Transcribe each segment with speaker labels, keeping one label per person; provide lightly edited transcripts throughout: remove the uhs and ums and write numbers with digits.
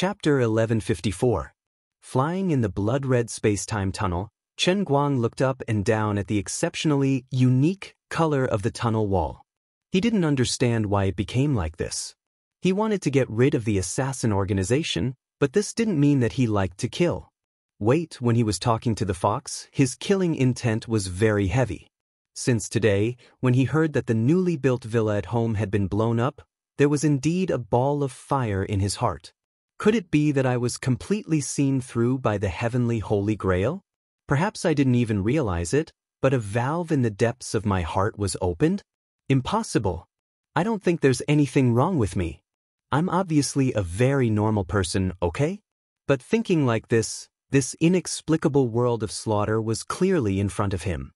Speaker 1: Chapter 1154. Flying in the blood-red space-time tunnel, Chen Guang looked up and down at the exceptionally unique color of the tunnel wall. He didn't understand why it became like this. He wanted to get rid of the assassin organization, but this didn't mean that he liked to kill. Wait, when he was talking to the fox, his killing intent was very heavy. Since today, when he heard that the newly built villa at home had been blown up, there was indeed a ball of fire in his heart. Could it be that I was completely seen through by the heavenly Holy Grail? Perhaps I didn't even realize it, but a valve in the depths of my heart was opened? Impossible. I don't think there's anything wrong with me. I'm obviously a very normal person, okay? But thinking like this inexplicable world of slaughter was clearly in front of him.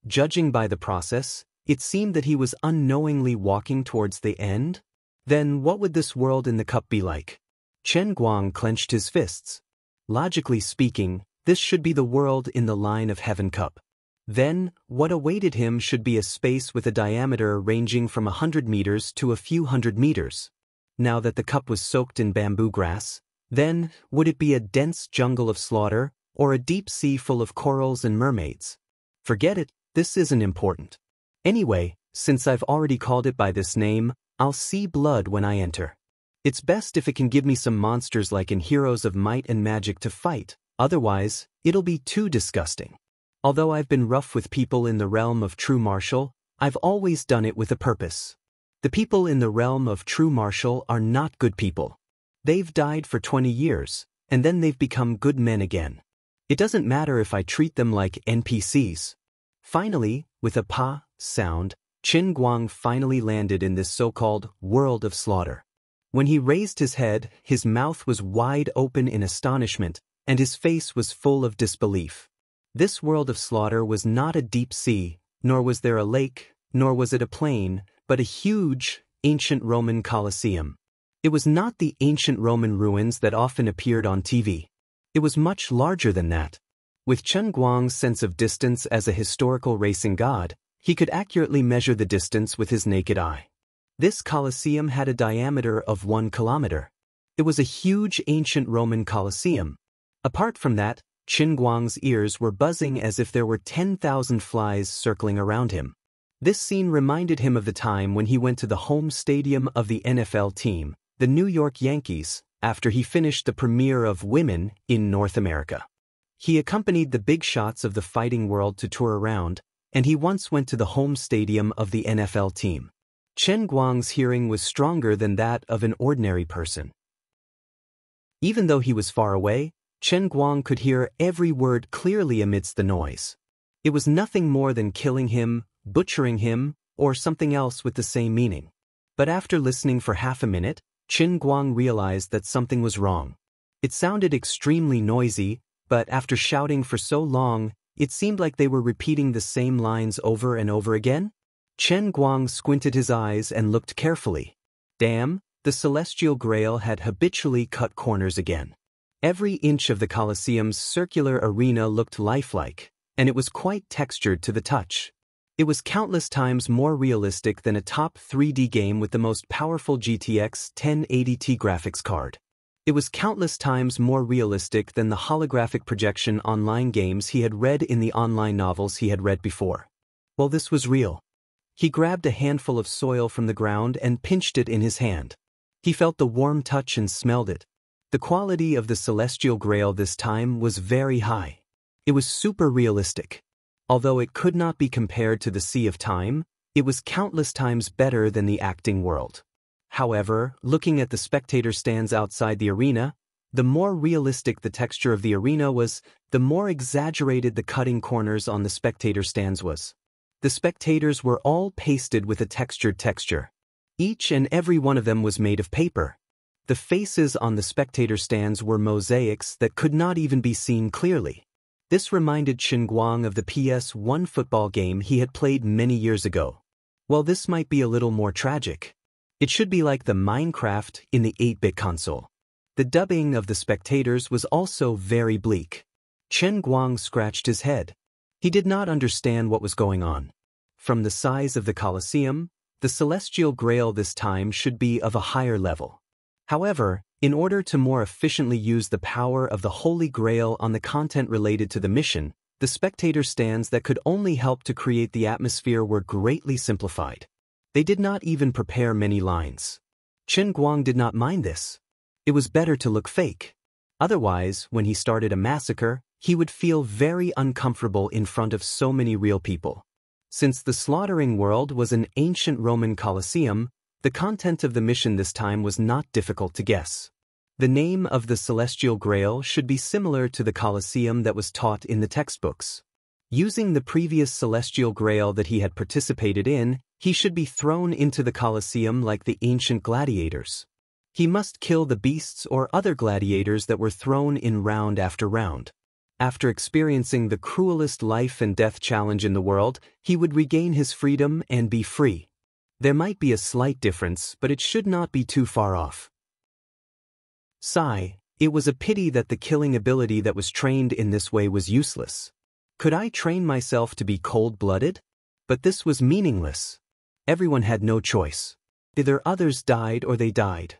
Speaker 1: Judging by the process, it seemed that he was unknowingly walking towards the end. Then what would this world in the cup be like? Chen Guang clenched his fists. Logically speaking, this should be the world in the line of heaven cup. Then, what awaited him should be a space with a diameter ranging from 100 meters to a few hundred meters. Now that the cup was soaked in bamboo grass, then, would it be a dense jungle of slaughter, or a deep sea full of corals and mermaids? Forget it, this isn't important. Anyway, since I've already called it by this name, I'll see blood when I enter. It's best if it can give me some monsters like in Heroes of Might and Magic to fight, otherwise, it'll be too disgusting. Although I've been rough with people in the realm of true martial, I've always done it with a purpose. The people in the realm of true martial are not good people. They've died for 20 years, and then they've become good men again. It doesn't matter if I treat them like NPCs. Finally, with a pa sound, Chen Guang finally landed in this so-called world of slaughter. When he raised his head, his mouth was wide open in astonishment, and his face was full of disbelief. This world of slaughter was not a deep sea, nor was there a lake, nor was it a plain, but a huge, ancient Roman Colosseum. It was not the ancient Roman ruins that often appeared on TV. It was much larger than that. With Chen Guang's sense of distance as a historical racing god, he could accurately measure the distance with his naked eye. This Colosseum had a diameter of 1 kilometer. It was a huge ancient Roman Colosseum. Apart from that, Chen Guang's ears were buzzing as if there were 10,000 flies circling around him. This scene reminded him of the time when he went to the home stadium of the NFL team, the New York Yankees, after he finished the premiere of Women in North America. He accompanied the big shots of the fighting world to tour around, and he once went to the home stadium of the NFL team. Chen Guang's hearing was stronger than that of an ordinary person. Even though he was far away, Chen Guang could hear every word clearly amidst the noise. It was nothing more than killing him, butchering him, or something else with the same meaning. But after listening for half a minute, Chen Guang realized that something was wrong. It sounded extremely noisy, but after shouting for so long, it seemed like they were repeating the same lines over and over again. Chen Guang squinted his eyes and looked carefully. Damn, the Celestial Grail had habitually cut corners again. Every inch of the Colosseum's circular arena looked lifelike, and it was quite textured to the touch. It was countless times more realistic than a top 3D game with the most powerful GTX 1080 graphics card. It was countless times more realistic than the holographic projection online games he had read in the online novels he had read before. Well, this was real. He grabbed a handful of soil from the ground and pinched it in his hand. He felt the warm touch and smelled it. The quality of the Celestial Grail this time was very high. It was super realistic. Although it could not be compared to the Sea of Time, it was countless times better than the acting world. However, looking at the spectator stands outside the arena, the more realistic the texture of the arena was, the more exaggerated the cutting corners on the spectator stands was. The spectators were all pasted with a textured texture. Each and every one of them was made of paper. The faces on the spectator stands were mosaics that could not even be seen clearly. This reminded Chen Guang of the PS1 football game he had played many years ago. While this might be a little more tragic, it should be like the Minecraft in the 8-bit console. The dubbing of the spectators was also very bleak. Chen Guang scratched his head. He did not understand what was going on. From the size of the Colosseum, the Celestial Grail this time should be of a higher level. However, In order to more efficiently use the power of the Holy Grail on the content related to the mission, the spectator stands that could only help to create the atmosphere were greatly simplified. They did not even prepare many lines. Chen Guang did not mind this. It was better to look fake. Otherwise, when he started a massacre, he would feel very uncomfortable in front of so many real people. Since the slaughtering world was an ancient Roman Colosseum, the content of the mission this time was not difficult to guess. The name of the Celestial Grail should be similar to the Colosseum that was taught in the textbooks. Using the previous Celestial Grail that he had participated in, he should be thrown into the Colosseum like the ancient gladiators. He must kill the beasts or other gladiators that were thrown in round after round. After experiencing the cruelest life and death challenge in the world, he would regain his freedom and be free. There might be a slight difference, but it should not be too far off. Sigh, it was a pity that the killing ability that was trained in this way was useless. Could I train myself to be cold-blooded? But this was meaningless. Everyone had no choice. Either others died or they died.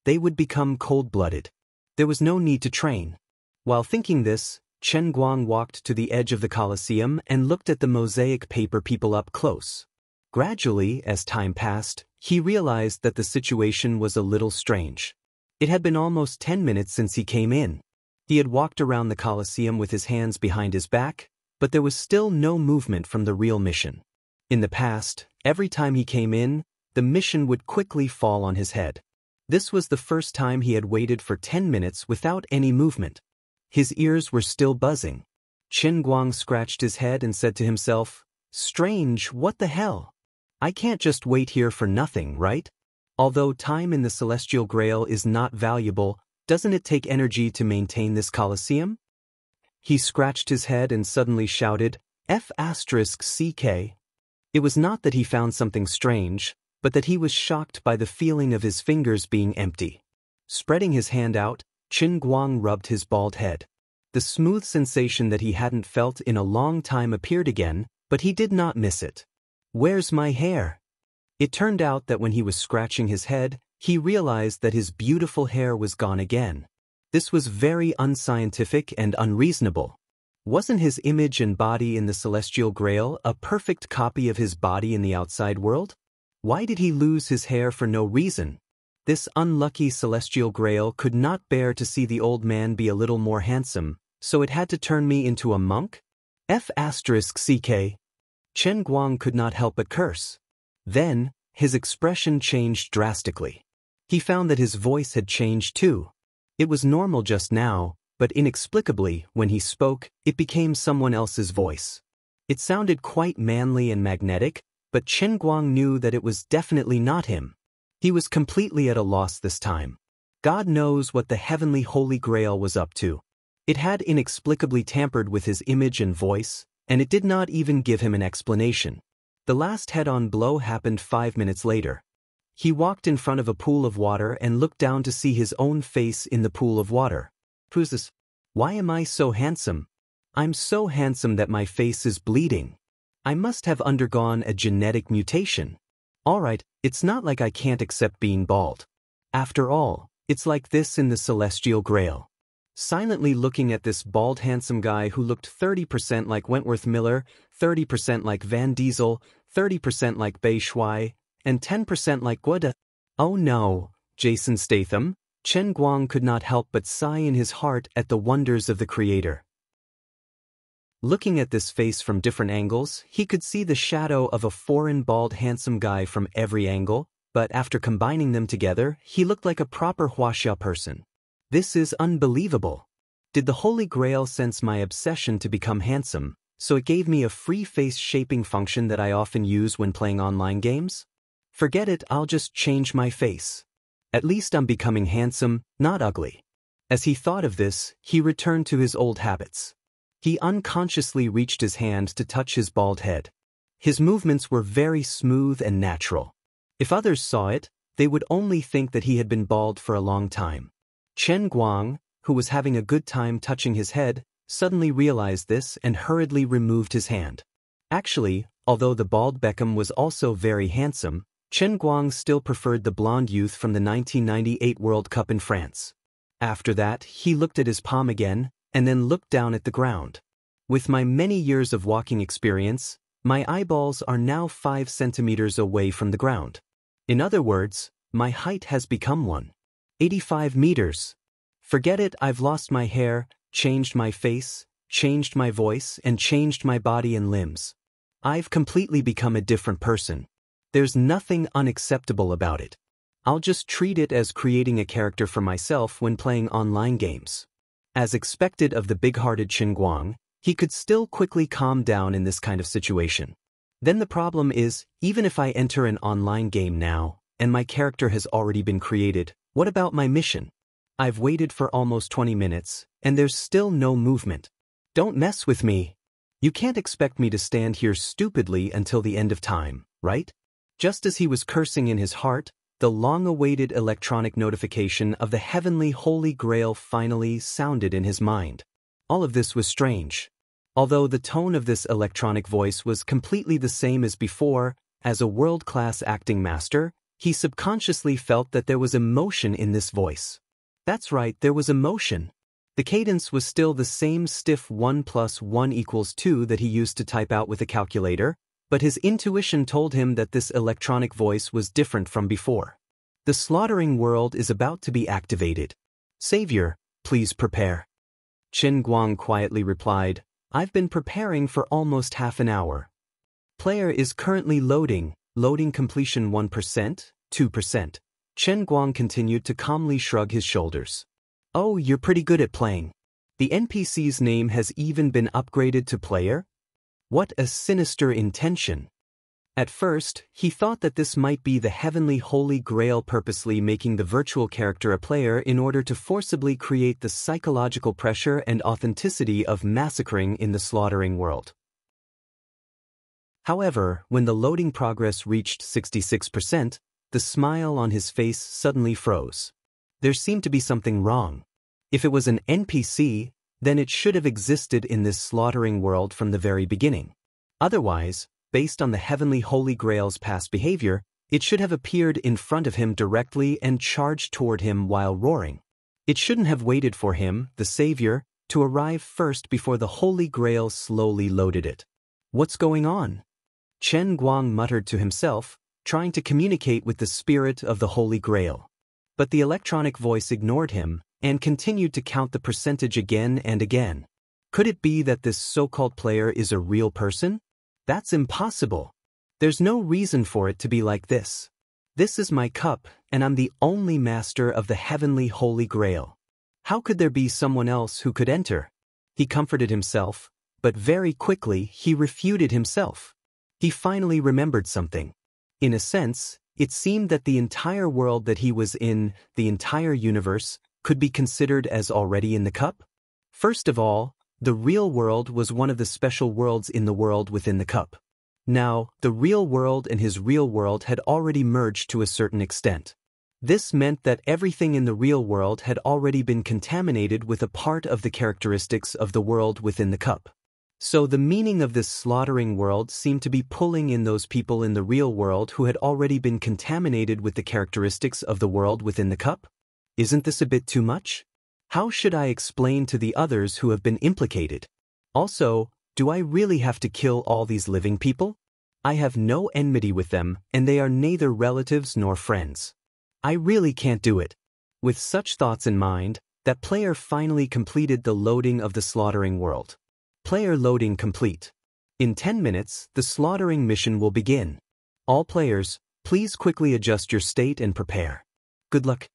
Speaker 1: They would become cold-blooded. There was no need to train. While thinking this, Chen Guang walked to the edge of the Colosseum and looked at the mosaic paper people up close. Gradually, as time passed, he realized that the situation was a little strange. It had been almost 10 minutes since he came in. He had walked around the Colosseum with his hands behind his back, but there was still no movement from the real mission. In the past, every time he came in, the mission would quickly fall on his head. This was the first time he had waited for 10 minutes without any movement. His ears were still buzzing. Chen Guang scratched his head and said to himself, "Strange, what the hell? I can't just wait here for nothing, right? Although time in the Celestial Grail is not valuable, doesn't it take energy to maintain this Colosseum?" He scratched his head and suddenly shouted, F***CK. It was not that he found something strange, but that he was shocked by the feeling of his fingers being empty. Spreading his hand out, Chen Guang rubbed his bald head. The smooth sensation that he hadn't felt in a long time appeared again, but he did not miss it. "Where's my hair?" It turned out that when he was scratching his head, he realized that his beautiful hair was gone again. This was very unscientific and unreasonable. Wasn't his image and body in the Celestial Grail a perfect copy of his body in the outside world? Why did he lose his hair for no reason? This unlucky Celestial Grail could not bear to see the old man be a little more handsome, so it had to turn me into a monk? F***CK. Chen Guang could not help but curse. Then, his expression changed drastically. He found that his voice had changed too. It was normal just now, but inexplicably, when he spoke, it became someone else's voice. It sounded quite manly and magnetic, but Chen Guang knew that it was definitely not him. He was completely at a loss this time. God knows what the heavenly Holy Grail was up to. It had inexplicably tampered with his image and voice, and it did not even give him an explanation. The last head-on blow happened 5 minutes later. He walked in front of a pool of water and looked down to see his own face in the pool of water. Who's this? Why am I so handsome? I'm so handsome that my face is bleeding. I must have undergone a genetic mutation. Alright, it's not like I can't accept being bald. After all, it's like this in the Celestial Grail. Silently looking at this bald handsome guy who looked 30% like Wentworth Miller, 30% like Van Diesel, 30% like Bei Shui, and 10% like Guada. Oh no, Jason Statham. Chen Guang could not help but sigh in his heart at the wonders of the Creator. Looking at this face from different angles, he could see the shadow of a foreign bald handsome guy from every angle, but after combining them together, he looked like a proper Wuxia person. This is unbelievable. Did the Holy Grail sense my obsession to become handsome, so it gave me a free face shaping function that I often use when playing online games? Forget it, I'll just change my face. At least I'm becoming handsome, not ugly. As he thought of this, he returned to his old habits. He unconsciously reached his hand to touch his bald head. His movements were very smooth and natural. If others saw it, they would only think that he had been bald for a long time. Chen Guang, who was having a good time touching his head, suddenly realized this and hurriedly removed his hand. Actually, although the bald Beckham was also very handsome, Chen Guang still preferred the blonde youth from the 1998 World Cup in France. After that, he looked at his palm again, and then looked down at the ground. With my many years of walking experience, my eyeballs are now 5 centimeters away from the ground. In other words, my height has become 185 meters. Forget it, I've lost my hair, changed my face, changed my voice, and changed my body and limbs. I've completely become a different person. There's nothing unacceptable about it. I'll just treat it as creating a character for myself when playing online games. As expected of the big-hearted Chen Guang, he could still quickly calm down in this kind of situation. Then the problem is, even if I enter an online game now, and my character has already been created, what about my mission? I've waited for almost 20 minutes, and there's still no movement. Don't mess with me. You can't expect me to stand here stupidly until the end of time, right? Just as he was cursing in his heart, the long-awaited electronic notification of the heavenly Holy Grail finally sounded in his mind. All of this was strange. Although the tone of this electronic voice was completely the same as before, as a world-class acting master, he subconsciously felt that there was emotion in this voice. That's right, there was emotion. The cadence was still the same stiff 1 + 1 = 2 that he used to type out with a calculator, but his intuition told him that this electronic voice was different from before. The slaughtering world is about to be activated. Savior, please prepare. Chen Guang quietly replied, I've been preparing for almost half an hour. Player is currently loading completion 1%, 2%. Chen Guang continued to calmly shrug his shoulders. Oh, you're pretty good at playing. The NPC's name has even been upgraded to player? What a sinister intention. At first, he thought that this might be the heavenly Holy Grail purposely making the virtual character a player in order to forcibly create the psychological pressure and authenticity of massacring in the slaughtering world. However, when the loading progress reached 66%, the smile on his face suddenly froze. There seemed to be something wrong. If it was an NPC, then it should have existed in this slaughtering world from the very beginning. Otherwise, based on the heavenly Holy Grail's past behavior, it should have appeared in front of him directly and charged toward him while roaring. It shouldn't have waited for him, the Savior, to arrive first before the Holy Grail slowly loaded it. What's going on? Chen Guang muttered to himself, trying to communicate with the spirit of the Holy Grail. But the electronic voice ignored him and continued to count the percentage again and again. Could it be that this so-called player is a real person? That's impossible. There's no reason for it to be like this. This is my cup, and I'm the only master of the heavenly Holy Grail. How could there be someone else who could enter? He comforted himself, but very quickly he refuted himself. He finally remembered something. In a sense, it seemed that the entire world that he was in, the entire universe, could be considered as already in the cup. First of all, the real world was one of the special worlds in the world within the cup. Now, the real world and his real world had already merged to a certain extent. This meant that everything in the real world had already been contaminated with a part of the characteristics of the world within the cup. So the meaning of this slaughtering world seemed to be pulling in those people in the real world who had already been contaminated with the characteristics of the world within the cup? Isn't this a bit too much? How should I explain to the others who have been implicated? Also, do I really have to kill all these living people? I have no enmity with them, and they are neither relatives nor friends. I really can't do it. With such thoughts in mind, that player finally completed the loading of the slaughtering world. Player loading complete. In 10 minutes, the slaughtering mission will begin. All players, please quickly adjust your state and prepare. Good luck.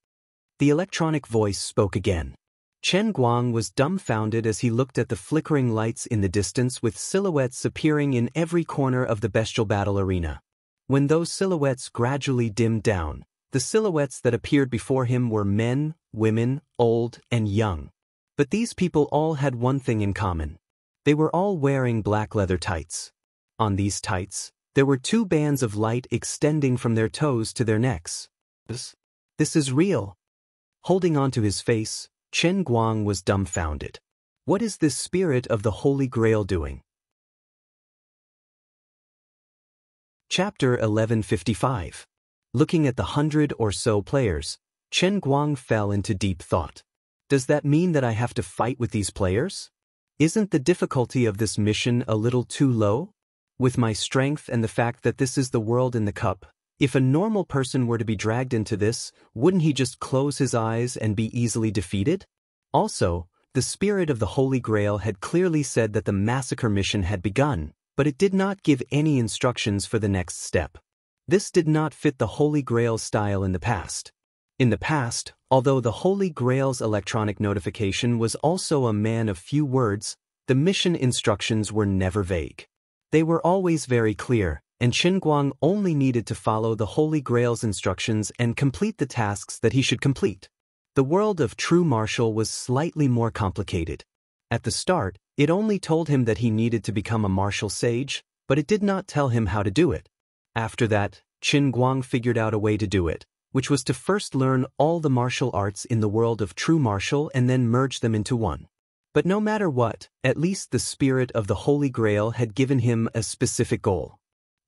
Speaker 1: The electronic voice spoke again. Chen Guang was dumbfounded as he looked at the flickering lights in the distance with silhouettes appearing in every corner of the bestial battle arena. When those silhouettes gradually dimmed down, the silhouettes that appeared before him were men, women, old, and young. But these people all had one thing in common. They were all wearing black leather tights. On these tights, there were 2 bands of light extending from their toes to their necks. This is real. Holding onto his face, Chen Guang was dumbfounded. What is this spirit of the Holy Grail doing? Chapter 1155. Looking at the 100 or so players, Chen Guang fell into deep thought. Does that mean that I have to fight with these players? Isn't the difficulty of this mission a little too low? With my strength and the fact that this is the world in the cup, if a normal person were to be dragged into this, wouldn't he just close his eyes and be easily defeated? Also, the spirit of the Holy Grail had clearly said that the massacre mission had begun, but it did not give any instructions for the next step. This did not fit the Holy Grail's style in the past. In the past, although the Holy Grail's electronic notification was also a man of few words, the mission instructions were never vague. They were always very clear, and Chen Guang only needed to follow the Holy Grail's instructions and complete the tasks that he should complete. The world of true martial was slightly more complicated. At the start, it only told him that he needed to become a martial sage, but it did not tell him how to do it. After that, Chen Guang figured out a way to do it, which was to first learn all the martial arts in the world of true martial and then merge them into one. But no matter what, at least the spirit of the Holy Grail had given him a specific goal.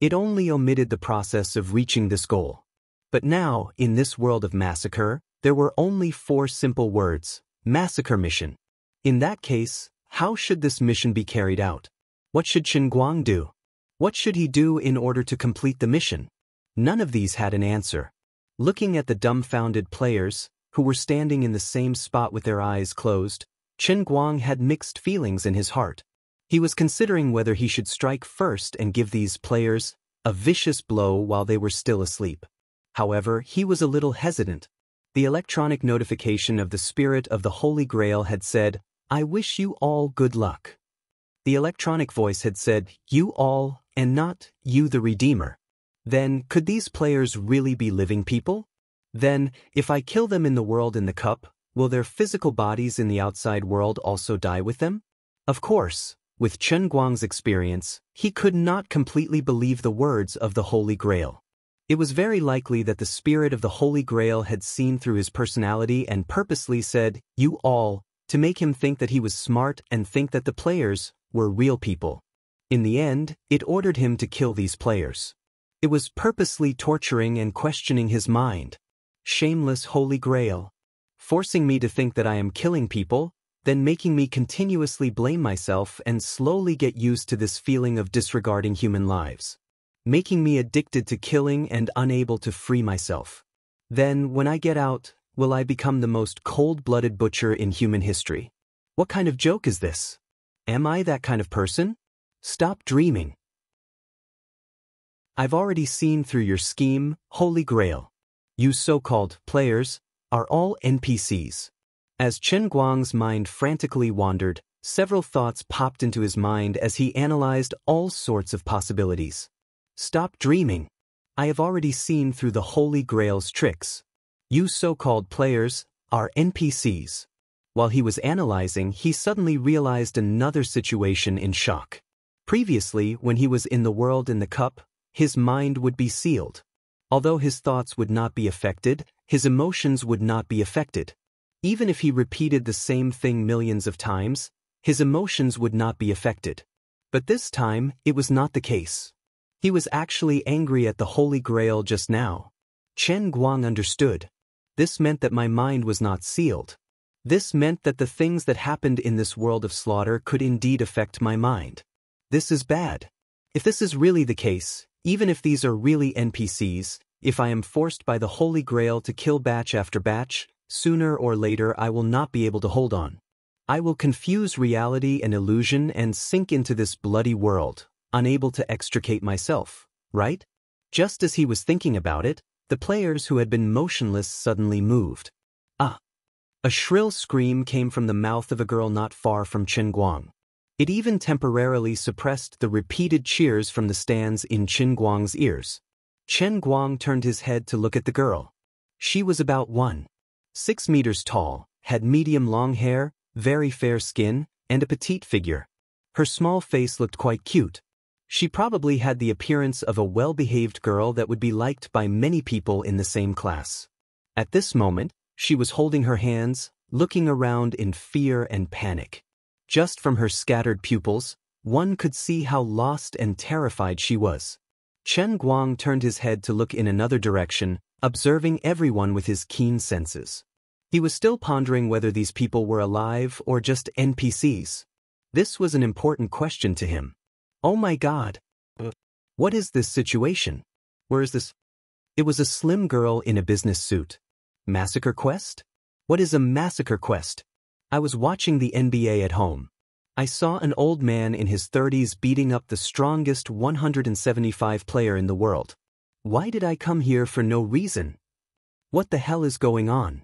Speaker 1: It only omitted the process of reaching this goal. But now, in this world of massacre, there were only 4 simple words: massacre mission. In that case, how should this mission be carried out? What should Chen Guang do? What should he do in order to complete the mission? None of these had an answer. Looking at the dumbfounded players, who were standing in the same spot with their eyes closed, Chen Guang had mixed feelings in his heart. He was considering whether he should strike first and give these players a vicious blow while they were still asleep. However, he was a little hesitant. The electronic notification of the spirit of the Holy Grail had said, "I wish you all good luck." The electronic voice had said, "You all," and not, "You the Redeemer." Then, could these players really be living people? Then, if I kill them in the world in the cup, will their physical bodies in the outside world also die with them? Of course, with Chen Guang's experience, he could not completely believe the words of the Holy Grail. It was very likely that the spirit of the Holy Grail had seen through his personality and purposely said, "You all," to make him think that he was smart and think that the players were real people. In the end, it ordered him to kill these players. It was purposely torturing and questioning his mind. Shameless Holy Grail. Forcing me to think that I am killing people, then making me continuously blame myself and slowly get used to this feeling of disregarding human lives. Making me addicted to killing and unable to free myself. Then, when I get out, will I become the most cold-blooded butcher in human history? What kind of joke is this? Am I that kind of person? Stop dreaming. I've already seen through your scheme, Holy Grail. You so-called players are all NPCs. As Chen Guang's mind frantically wandered, several thoughts popped into his mind as he analyzed all sorts of possibilities. Stop dreaming. I have already seen through the Holy Grail's tricks. You so-called players are NPCs. While he was analyzing, he suddenly realized another situation in shock. Previously, when he was in the world in the cup, his mind would be sealed. Although his thoughts would not be affected, his emotions would not be affected. Even if he repeated the same thing millions of times, his emotions would not be affected. But this time, it was not the case. He was actually angry at the Holy Grail just now. Chen Guang understood. This meant that my mind was not sealed. This meant that the things that happened in this world of slaughter could indeed affect my mind. This is bad. If this is really the case, even if these are really NPCs, if I am forced by the Holy Grail to kill batch after batch, sooner or later I will not be able to hold on. I will confuse reality and illusion and sink into this bloody world, unable to extricate myself, right? Just as he was thinking about it, the players who had been motionless suddenly moved. Ah! A shrill scream came from the mouth of a girl not far from Chen Guang. It even temporarily suppressed the repeated cheers from the stands in Chen Guang's ears. Chen Guang turned his head to look at the girl. She was about 1.6 meters tall, had medium long hair, very fair skin, and a petite figure. Her small face looked quite cute. She probably had the appearance of a well-behaved girl that would be liked by many people in the same class. At this moment, she was holding her hands, looking around in fear and panic. Just from her scattered pupils, one could see how lost and terrified she was. Chen Guang turned his head to look in another direction, observing everyone with his keen senses. He was still pondering whether these people were alive or just NPCs. This was an important question to him. Oh my God! What is this situation? Where is this? It was a slim girl in a business suit. Massacre quest? What is a massacre quest? I was watching the NBA at home. I saw an old man in his 30s beating up the strongest 175 player in the world. Why did I come here for no reason? What the hell is going on?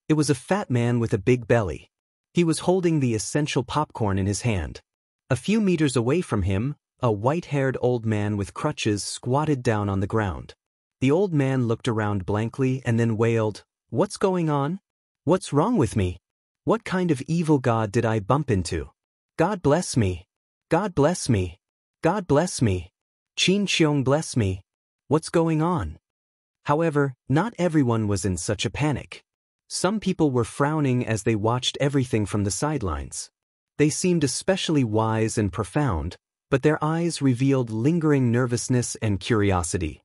Speaker 1: It was a fat man with a big belly. He was holding the essential popcorn in his hand. A few meters away from him, a white-haired old man with crutches squatted down on the ground. The old man looked around blankly and then wailed, "What's going on? What's wrong with me? What kind of evil god did I bump into? God bless me. God bless me. God bless me. Qin Xiong bless me. What's going on?" However, not everyone was in such a panic. Some people were frowning as they watched everything from the sidelines. They seemed especially wise and profound, but their eyes revealed lingering nervousness and curiosity.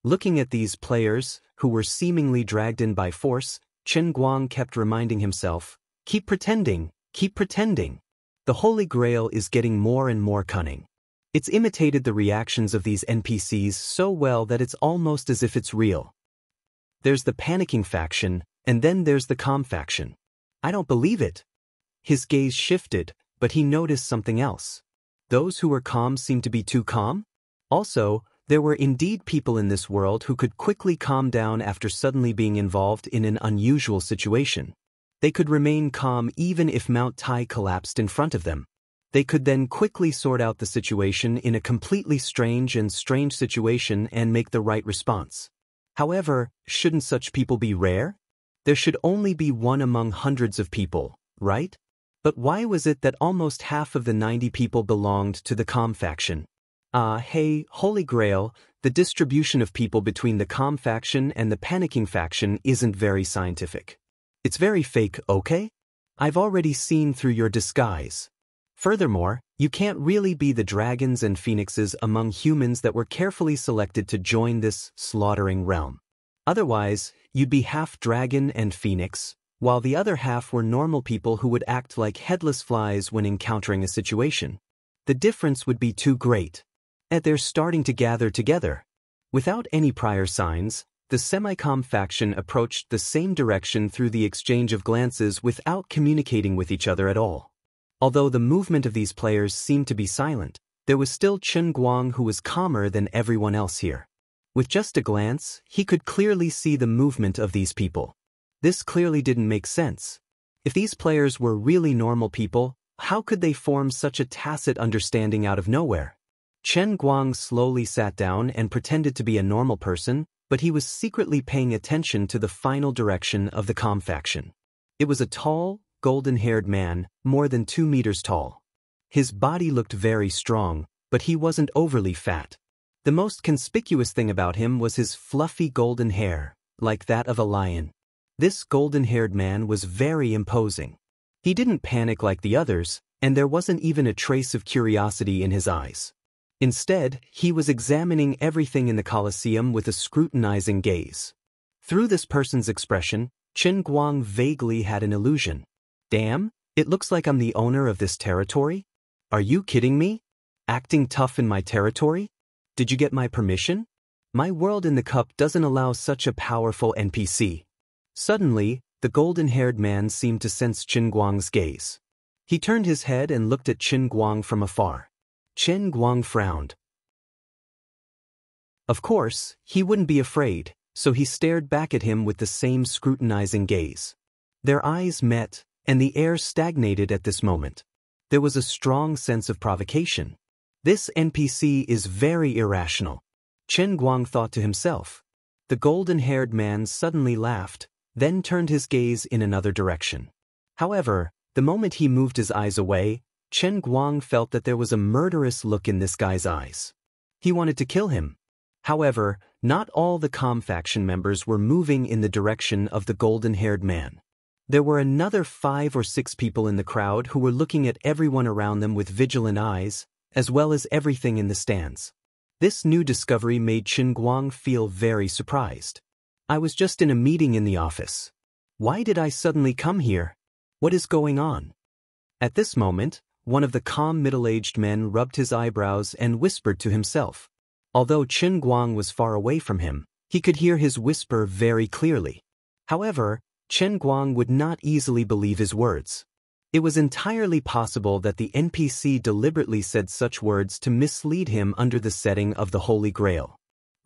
Speaker 1: Looking at these players, who were seemingly dragged in by force, Chen Guang kept reminding himself, "Keep pretending, keep pretending. The Holy Grail is getting more and more cunning. It's imitated the reactions of these NPCs so well that it's almost as if it's real. There's the panicking faction, and then there's the calm faction. I don't believe it." His gaze shifted, but he noticed something else. Those who were calm seemed to be too calm? Also, there were indeed people in this world who could quickly calm down after suddenly being involved in an unusual situation. They could remain calm even if Mount Tai collapsed in front of them. They could then quickly sort out the situation in a completely strange situation and make the right response. However, shouldn't such people be rare? There should only be one among hundreds of people, right? But why was it that almost half of the 90 people belonged to the calm faction? Hey, Holy Grail, the distribution of people between the calm faction and the panicking faction isn't very scientific. It's very fake, okay? I've already seen through your disguise. Furthermore, you can't really be the dragons and phoenixes among humans that were carefully selected to join this slaughtering realm. Otherwise, you'd be half dragon and phoenix, while the other half were normal people who would act like headless flies when encountering a situation. The difference would be too great. And they're starting to gather together. Without any prior signs, the semi-calm faction approached the same direction through the exchange of glances without communicating with each other at all. Although the movement of these players seemed to be silent, there was still Chen Guang who was calmer than everyone else here. With just a glance, he could clearly see the movement of these people. This clearly didn't make sense. If these players were really normal people, how could they form such a tacit understanding out of nowhere? Chen Guang slowly sat down and pretended to be a normal person, but he was secretly paying attention to the final direction of the calm faction. It was a tall, golden-haired man, more than 2 meters tall. His body looked very strong, but he wasn't overly fat. The most conspicuous thing about him was his fluffy golden hair, like that of a lion. This golden-haired man was very imposing. He didn't panic like the others, and there wasn't even a trace of curiosity in his eyes. Instead, he was examining everything in the Colosseum with a scrutinizing gaze. Through this person's expression, Chen Guang vaguely had an illusion. Damn, it looks like I'm the owner of this territory? Are you kidding me? Acting tough in my territory? Did you get my permission? My world in the cup doesn't allow such a powerful NPC. Suddenly, the golden-haired man seemed to sense Chen Guang's gaze. He turned his head and looked at Chen Guang from afar. Chen Guang frowned. Of course, he wouldn't be afraid, so he stared back at him with the same scrutinizing gaze. Their eyes met, and the air stagnated at this moment. There was a strong sense of provocation. This NPC is very irrational. Chen Guang thought to himself. The golden-haired man suddenly laughed, then turned his gaze in another direction. However, the moment he moved his eyes away, Chen Guang felt that there was a murderous look in this guy's eyes. He wanted to kill him. However, not all the calm faction members were moving in the direction of the golden-haired man. There were another 5 or 6 people in the crowd who were looking at everyone around them with vigilant eyes, as well as everything in the stands. This new discovery made Chen Guang feel very surprised. I was just in a meeting in the office. Why did I suddenly come here? What is going on? At this moment, one of the calm middle-aged men rubbed his eyebrows and whispered to himself. Although Chen Guang was far away from him, he could hear his whisper very clearly. However, Chen Guang would not easily believe his words. It was entirely possible that the NPC deliberately said such words to mislead him under the setting of the Holy Grail.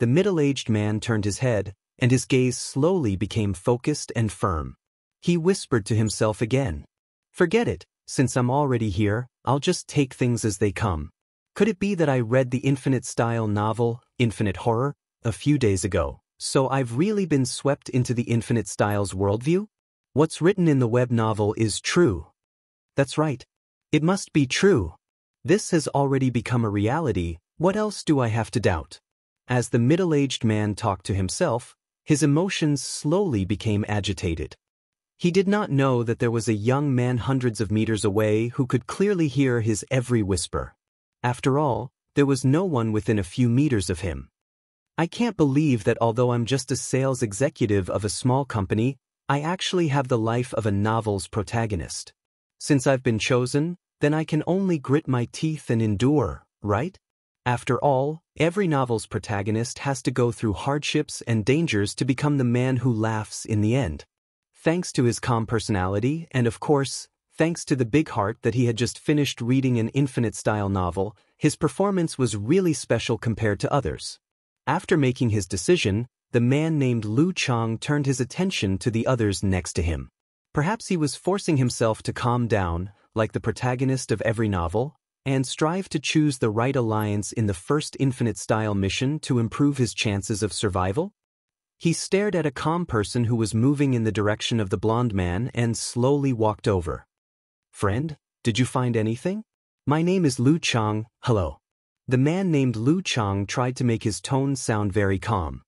Speaker 1: The middle-aged man turned his head, and his gaze slowly became focused and firm. He whispered to himself again. Forget it, since I'm already here, I'll just take things as they come. Could it be that I read the Infinite-style novel, Infinite Horror, a few days ago, so I've really been swept into the Infinite Style's worldview? What's written in the web novel is true. That's right. It must be true. This has already become a reality, what else do I have to doubt? As the middle-aged man talked to himself, his emotions slowly became agitated. He did not know that there was a young man hundreds of meters away who could clearly hear his every whisper. After all, there was no one within a few meters of him. I can't believe that although I'm just a sales executive of a small company, I actually have the life of a novel's protagonist. Since I've been chosen, then I can only grit my teeth and endure, right? After all, every novel's protagonist has to go through hardships and dangers to become the man who laughs in the end. Thanks to his calm personality and, of course, thanks to the big heart that he had just finished reading an Infinite-style novel, his performance was really special compared to others. After making his decision, the man named Lu Chang turned his attention to the others next to him. Perhaps he was forcing himself to calm down, like the protagonist of every novel, and strive to choose the right alliance in the first Infinite-style mission to improve his chances of survival? He stared at a calm person who was moving in the direction of the blonde man and slowly walked over. Friend, did you find anything? My name is Lu Chang, hello. The man named Lu Chang tried to make his tone sound very calm.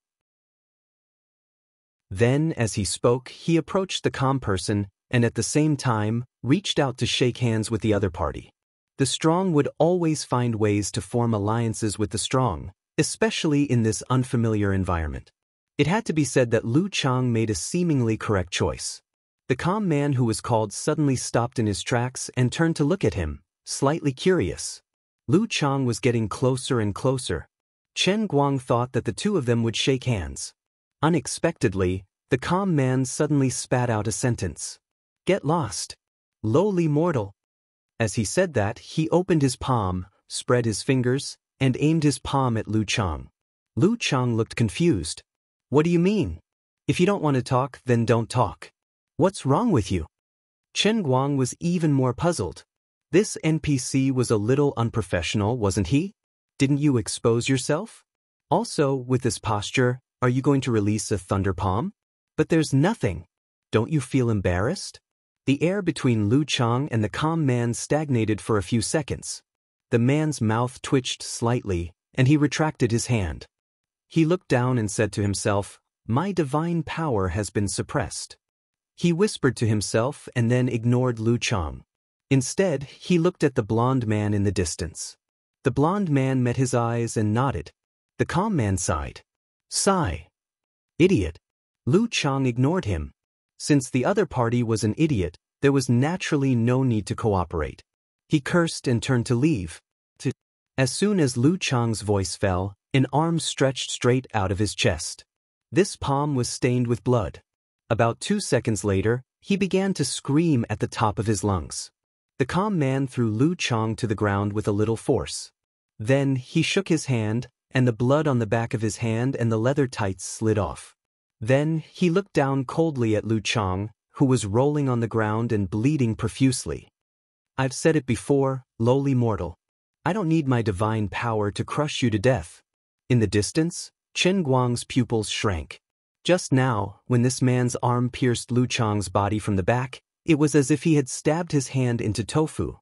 Speaker 1: Then, as he spoke, he approached the calm person and at the same time, reached out to shake hands with the other party. The strong would always find ways to form alliances with the strong, especially in this unfamiliar environment. It had to be said that Lu Chang made a seemingly correct choice. The calm man who was called suddenly stopped in his tracks and turned to look at him, slightly curious. Lu Chang was getting closer and closer. Chen Guang thought that the two of them would shake hands. Unexpectedly, the calm man suddenly spat out a sentence. Get lost. Lowly mortal. As he said that, he opened his palm, spread his fingers, and aimed his palm at Lu Chang. Lu Chang looked confused. What do you mean? If you don't want to talk, then don't talk. What's wrong with you? Chen Guang was even more puzzled. This NPC was a little unprofessional, wasn't he? Didn't you expose yourself? Also, with this posture, are you going to release a thunder palm? But there's nothing. Don't you feel embarrassed? The air between Lu Chang and the calm man stagnated for a few seconds. The man's mouth twitched slightly, and he retracted his hand. He looked down and said to himself, My divine power has been suppressed. He whispered to himself and then ignored Lu Chang. Instead, he looked at the blonde man in the distance. The blonde man met his eyes and nodded. The calm man sighed. Sigh. Idiot. Lu Chang ignored him. Since the other party was an idiot, there was naturally no need to cooperate. He cursed and turned to leave. As soon as Lu Chang's voice fell, an arm stretched straight out of his chest. This palm was stained with blood. About 2 seconds later, he began to scream at the top of his lungs. The calm man threw Lu Chang to the ground with a little force. Then he shook his hand, and the blood on the back of his hand and the leather tights slid off. Then he looked down coldly at Lu Chang, who was rolling on the ground and bleeding profusely. I've said it before, lowly mortal. I don't need my divine power to crush you to death. In the distance, Chen Guang's pupils shrank. Just now, when this man's arm pierced Lu Chang's body from the back, it was as if he had stabbed his hand into tofu.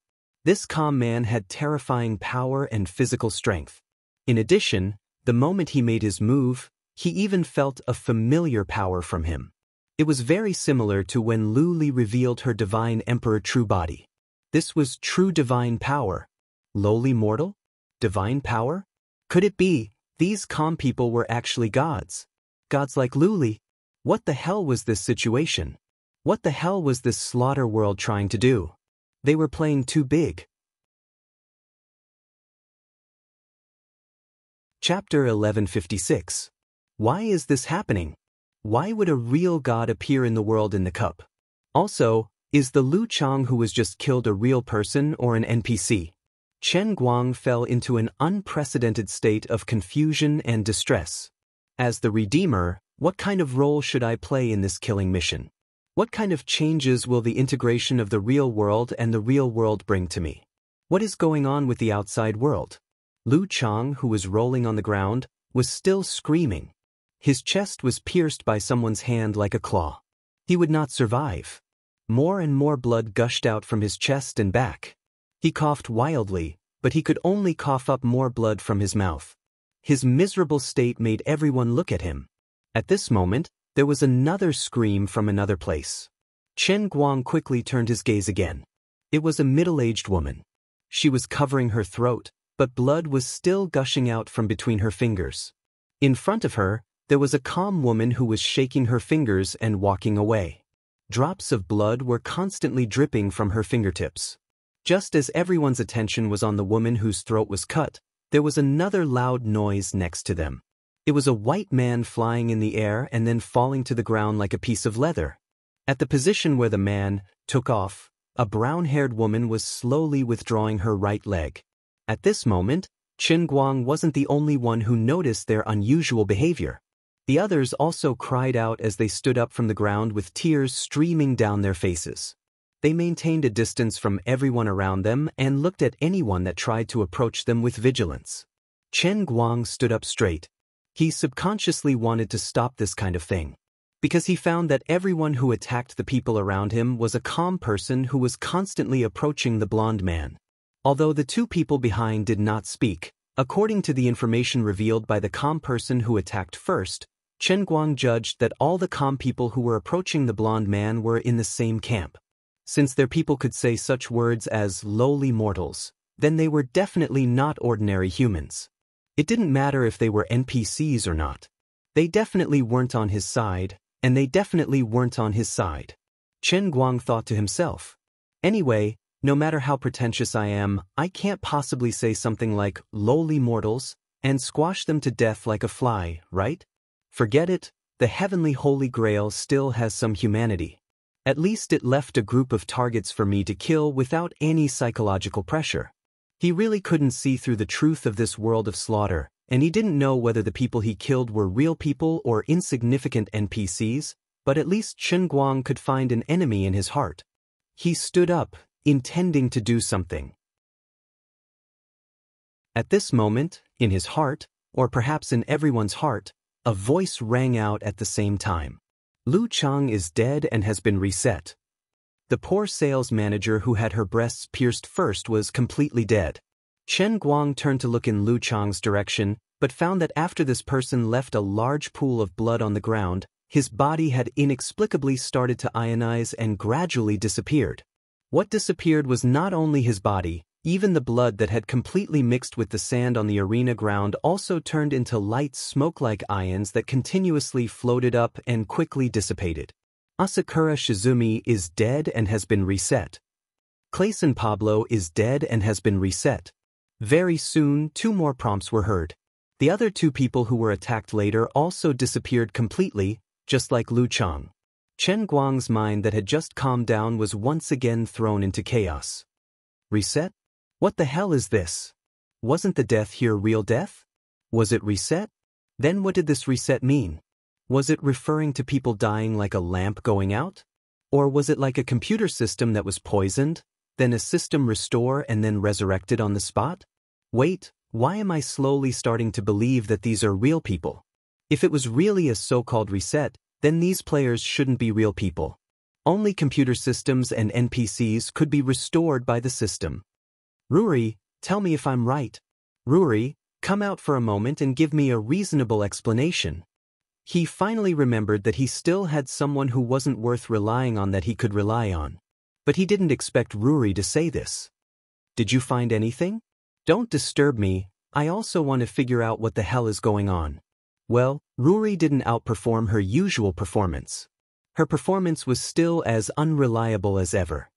Speaker 1: This calm man had terrifying power and physical strength. In addition, the moment he made his move, he even felt a familiar power from him. It was very similar to when Lu Li revealed her divine emperor true body. This was true divine power. Lowly mortal? Divine power? Could it be these calm people were actually gods? Gods like Luli? What the hell was this situation? What the hell was this slaughter world trying to do? They were playing too big. Chapter 1156. Why is this happening? Why would a real god appear in the world in the cup? Also, is the Lu Chang who was just killed a real person or an NPC? Chen Guang fell into an unprecedented state of confusion and distress. As the Redeemer, what kind of role should I play in this killing mission? What kind of changes will the integration of the real world and the real world bring to me? What is going on with the outside world? Lu Chang, who was rolling on the ground, was still screaming. His chest was pierced by someone's hand like a claw. He would not survive. More and more blood gushed out from his chest and back. He coughed wildly, but he could only cough up more blood from his mouth. His miserable state made everyone look at him. At this moment, there was another scream from another place. Chen Guang quickly turned his gaze again. It was a middle-aged woman. She was covering her throat, but blood was still gushing out from between her fingers. In front of her, there was a calm woman who was shaking her fingers and walking away. Drops of blood were constantly dripping from her fingertips. Just as everyone's attention was on the woman whose throat was cut, there was another loud noise next to them. It was a white man flying in the air and then falling to the ground like a piece of leather. At the position where the man took off, a brown-haired woman was slowly withdrawing her right leg. At this moment, Chen Guang wasn't the only one who noticed their unusual behavior. The others also cried out as they stood up from the ground with tears streaming down their faces. They maintained a distance from everyone around them and looked at anyone that tried to approach them with vigilance. Chen Guang stood up straight. He subconsciously wanted to stop this kind of thing, because he found that everyone who attacked the people around him was a calm person who was constantly approaching the blonde man. Although the two people behind did not speak, according to the information revealed by the calm person who attacked first, Chen Guang judged that all the calm people who were approaching the blonde man were in the same camp. Since their people could say such words as lowly mortals, then they were definitely not ordinary humans. It didn't matter if they were NPCs or not. They definitely weren't on his side, and they definitely weren't on his side. Chen Guang thought to himself. Anyway, no matter how pretentious I am, I can't possibly say something like lowly mortals and squash them to death like a fly, right? Forget it, the heavenly holy grail still has some humanity. At least it left a group of targets for me to kill without any psychological pressure. He really couldn't see through the truth of this world of slaughter, and he didn't know whether the people he killed were real people or insignificant NPCs, but at least Chen Guang could find an enemy in his heart. He stood up, intending to do something. At this moment, in his heart, or perhaps in everyone's heart, a voice rang out at the same time. Lu Chang is dead and has been reset. The poor sales manager who had her breasts pierced first was completely dead. Chen Guang turned to look in Lu Chang's direction, but found that after this person left a large pool of blood on the ground, his body had inexplicably started to ionize and gradually disappeared. What disappeared was not only his body, even the blood that had completely mixed with the sand on the arena ground also turned into light smoke-like ions that continuously floated up and quickly dissipated. Asakura Shizumi is dead and has been reset. Clayson Pablo is dead and has been reset. Very soon, 2 more prompts were heard. The other 2 people who were attacked later also disappeared completely, just like Lu Chang. Chen Guang's mind that had just calmed down was once again thrown into chaos. Reset? What the hell is this? Wasn't the death here real death? Was it reset? Then what did this reset mean? Was it referring to people dying like a lamp going out? Or was it like a computer system that was poisoned, then a system restore and then resurrected on the spot? Wait, why am I slowly starting to believe that these are real people? If it was really a so-called reset, then these players shouldn't be real people. Only computer systems and NPCs could be restored by the system. Ruri, tell me if I'm right. Ruri, come out for a moment and give me a reasonable explanation. He finally remembered that he still had someone who wasn't worth relying on that he could rely on. But he didn't expect Ruri to say this. Did you find anything? Don't disturb me, I also want to figure out what the hell is going on. Well, Ruri didn't outperform her usual performance. Her performance was still as unreliable as ever.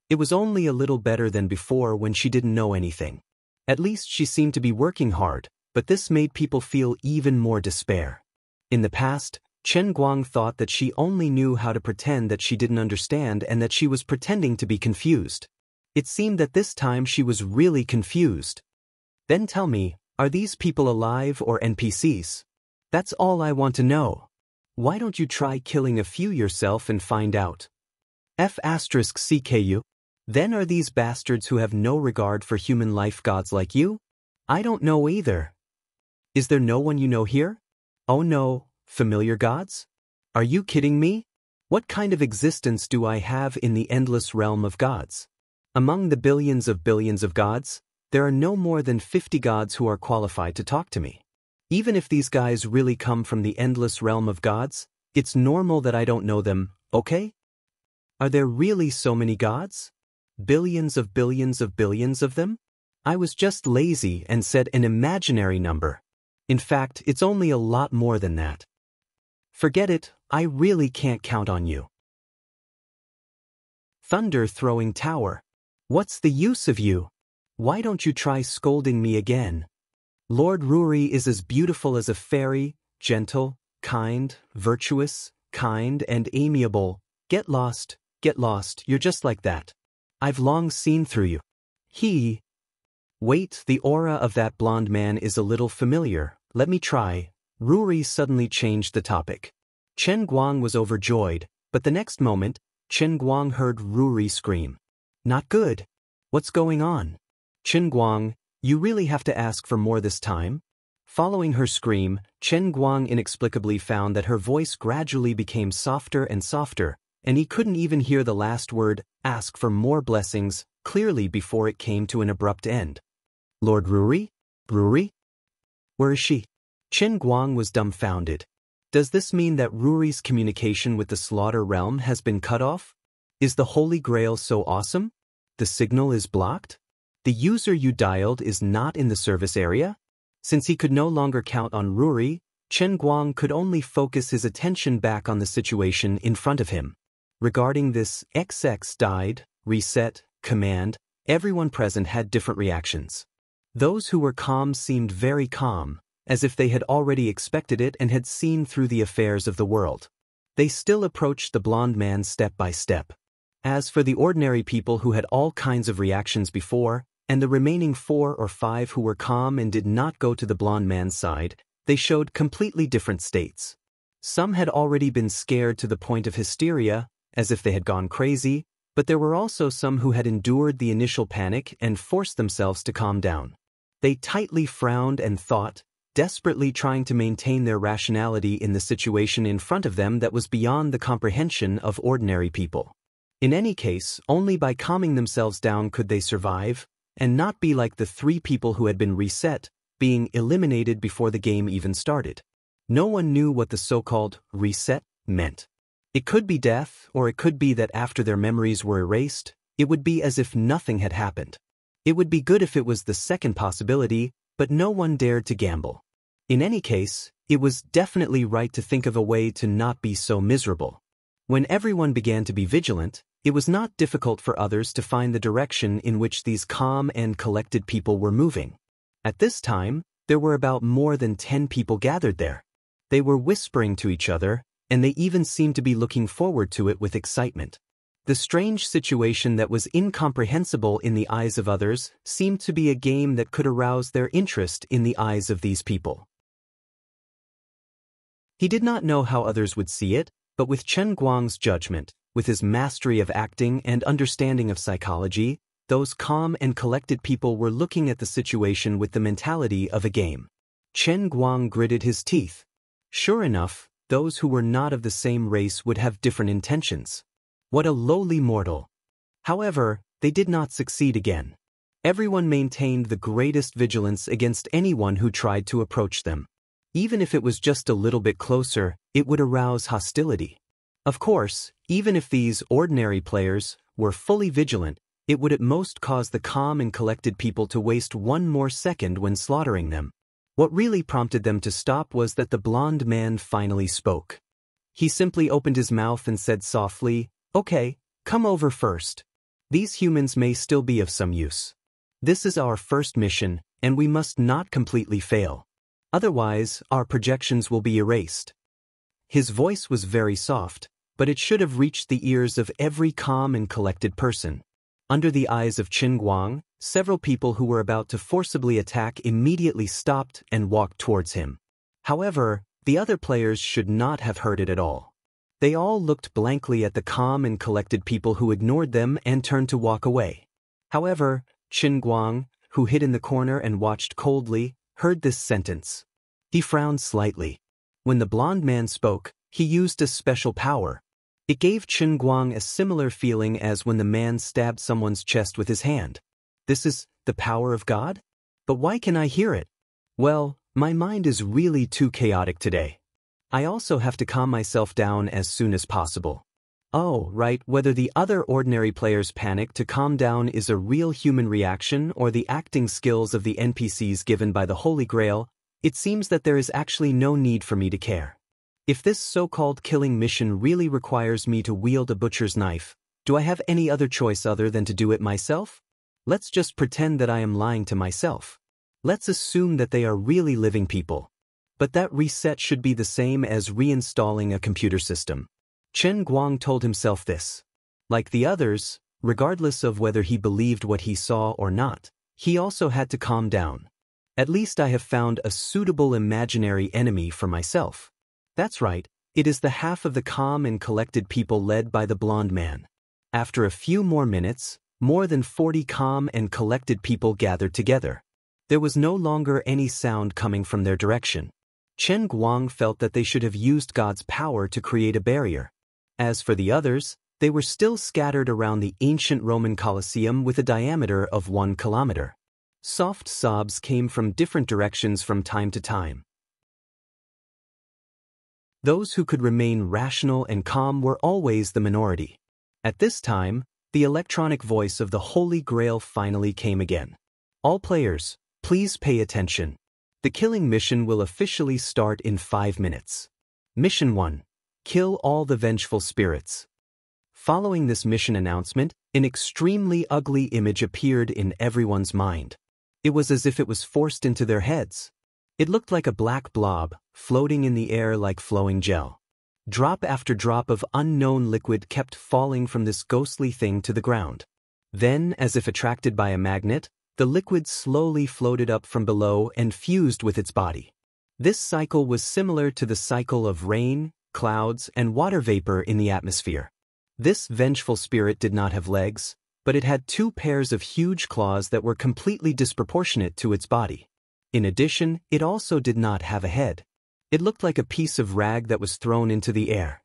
Speaker 1: It was only a little better than before when she didn't know anything. At least she seemed to be working hard, but this made people feel even more despair. In the past, Chen Guang thought that she only knew how to pretend that she didn't understand and that she was pretending to be confused. It seemed that this time she was really confused. Then tell me, are these people alive or NPCs? That's all I want to know. Why don't you try killing a few yourself and find out? F*CKU? Then are these bastards who have no regard for human life gods like you? I don't know either. Is there no one you know here? Oh no, familiar gods? Are you kidding me? What kind of existence do I have in the endless realm of gods? Among the billions of gods, there are no more than 50 gods who are qualified to talk to me. Even if these guys really come from the endless realm of gods, it's normal that I don't know them, okay? Are there really so many gods? Billions of them? I was just lazy and said an imaginary number. In fact, it's only a lot more than that. Forget it, I really can't count on you. Thunder-throwing tower. What's the use of you? Why don't you try scolding me again? Lord Ruri is as beautiful as a fairy, gentle, kind, virtuous, kind and amiable. Get lost, you're just like that. I've long seen through you. Wait, the aura of that blonde man is a little familiar, let me try. Ruri suddenly changed the topic. Chen Guang was overjoyed, but the next moment, Chen Guang heard Ruri scream. Not good. What's going on? Chen Guang, you really have to ask for more this time? Following her scream, Chen Guang inexplicably found that her voice gradually became softer and softer, and he couldn't even hear the last word, ask for more blessings, clearly before it came to an abrupt end. Lord Ruri? Ruri? Where is she? Chen Guang was dumbfounded. Does this mean that Ruri's communication with the slaughter realm has been cut off? Is the Holy Grail so awesome? The signal is blocked? The user you dialed is not in the service area? Since he could no longer count on Ruri, Chen Guang could only focus his attention back on the situation in front of him. Regarding this XX died, reset, command, everyone present had different reactions. Those who were calm seemed very calm, as if they had already expected it and had seen through the affairs of the world. They still approached the blonde man step by step. As for the ordinary people who had all kinds of reactions before, and the remaining 4 or 5 who were calm and did not go to the blonde man's side, they showed completely different states. Some had already been scared to the point of hysteria, as if they had gone crazy, but there were also some who had endured the initial panic and forced themselves to calm down. They tightly frowned and thought, desperately trying to maintain their rationality in the situation in front of them that was beyond the comprehension of ordinary people. In any case, only by calming themselves down could they survive, and not be like the 3 people who had been reset, being eliminated before the game even started. No one knew what the so-called reset meant. It could be death, or it could be that after their memories were erased, it would be as if nothing had happened. It would be good if it was the second possibility, but no one dared to gamble. In any case, it was definitely right to think of a way to not be so miserable. When everyone began to be vigilant, it was not difficult for others to find the direction in which these calm and collected people were moving. At this time, there were about more than 10 people gathered there. They were whispering to each other, and they even seemed to be looking forward to it with excitement. The strange situation that was incomprehensible in the eyes of others seemed to be a game that could arouse their interest in the eyes of these people. He did not know how others would see it, but with Chen Guang's judgment, with his mastery of acting and understanding of psychology, those calm and collected people were looking at the situation with the mentality of a game. Chen Guang gritted his teeth. Sure enough, those who were not of the same race would have different intentions. What a lowly mortal. However, they did not succeed again. Everyone maintained the greatest vigilance against anyone who tried to approach them. Even if it was just a little bit closer, it would arouse hostility. Of course, even if these ordinary players were fully vigilant, It would at most cause the calm and collected people to waste one more second when slaughtering them. What really prompted them to stop was that the blonde man finally spoke. He simply opened his mouth and said softly, "Okay, come over first. These humans may still be of some use. This is our first mission, and we must not completely fail. Otherwise, our projections will be erased." His voice was very soft, but it should have reached the ears of every calm and collected person. Under the eyes of Qin Guang, several people who were about to forcibly attack immediately stopped and walked towards him. However, the other players should not have heard it at all. They all looked blankly at the calm and collected people who ignored them and turned to walk away. However, Qin Guang, who hid in the corner and watched coldly, heard this sentence. He frowned slightly. When the blonde man spoke, he used a special power. It gave Qin Guang a similar feeling as when the man stabbed someone's chest with his hand. This is the power of God? But why can I hear it? Well, my mind is really too chaotic today. I also have to calm myself down as soon as possible. Oh, right, whether the other ordinary players panic to calm down is a real human reaction or the acting skills of the NPCs given by the Holy Grail, it seems that there is actually no need for me to care. If this so-called killing mission really requires me to wield a butcher's knife, do I have any other choice other than to do it myself? Let's just pretend that I am lying to myself. Let's assume that they are really living people. But that reset should be the same as reinstalling a computer system. Qin Guang told himself this. Like the others, regardless of whether he believed what he saw or not, he also had to calm down. At least I have found a suitable imaginary enemy for myself. That's right, it is the half of the calm and collected people led by the blonde man. After a few more minutes, more than 40 calm and collected people gathered together. There was no longer any sound coming from their direction. Qin Guang felt that they should have used God's power to create a barrier. As for the others, they were still scattered around the ancient Roman Colosseum with a diameter of 1 kilometer. Soft sobs came from different directions from time to time. Those who could remain rational and calm were always the minority. At this time, the electronic voice of the Holy Grail finally came again. All players, please pay attention. The killing mission will officially start in 5 minutes. Mission 1. Kill all the vengeful spirits. Following this mission announcement, an extremely ugly image appeared in everyone's mind. It was as if it was forced into their heads. It looked like a black blob, floating in the air like flowing gel. Drop after drop of unknown liquid kept falling from this ghostly thing to the ground. Then, as if attracted by a magnet, the liquid slowly floated up from below and fused with its body. This cycle was similar to the cycle of rain, clouds, and water vapor in the atmosphere. This vengeful spirit did not have legs, but it had 2 pairs of huge claws that were completely disproportionate to its body. In addition, it also did not have a head. It looked like a piece of rag that was thrown into the air.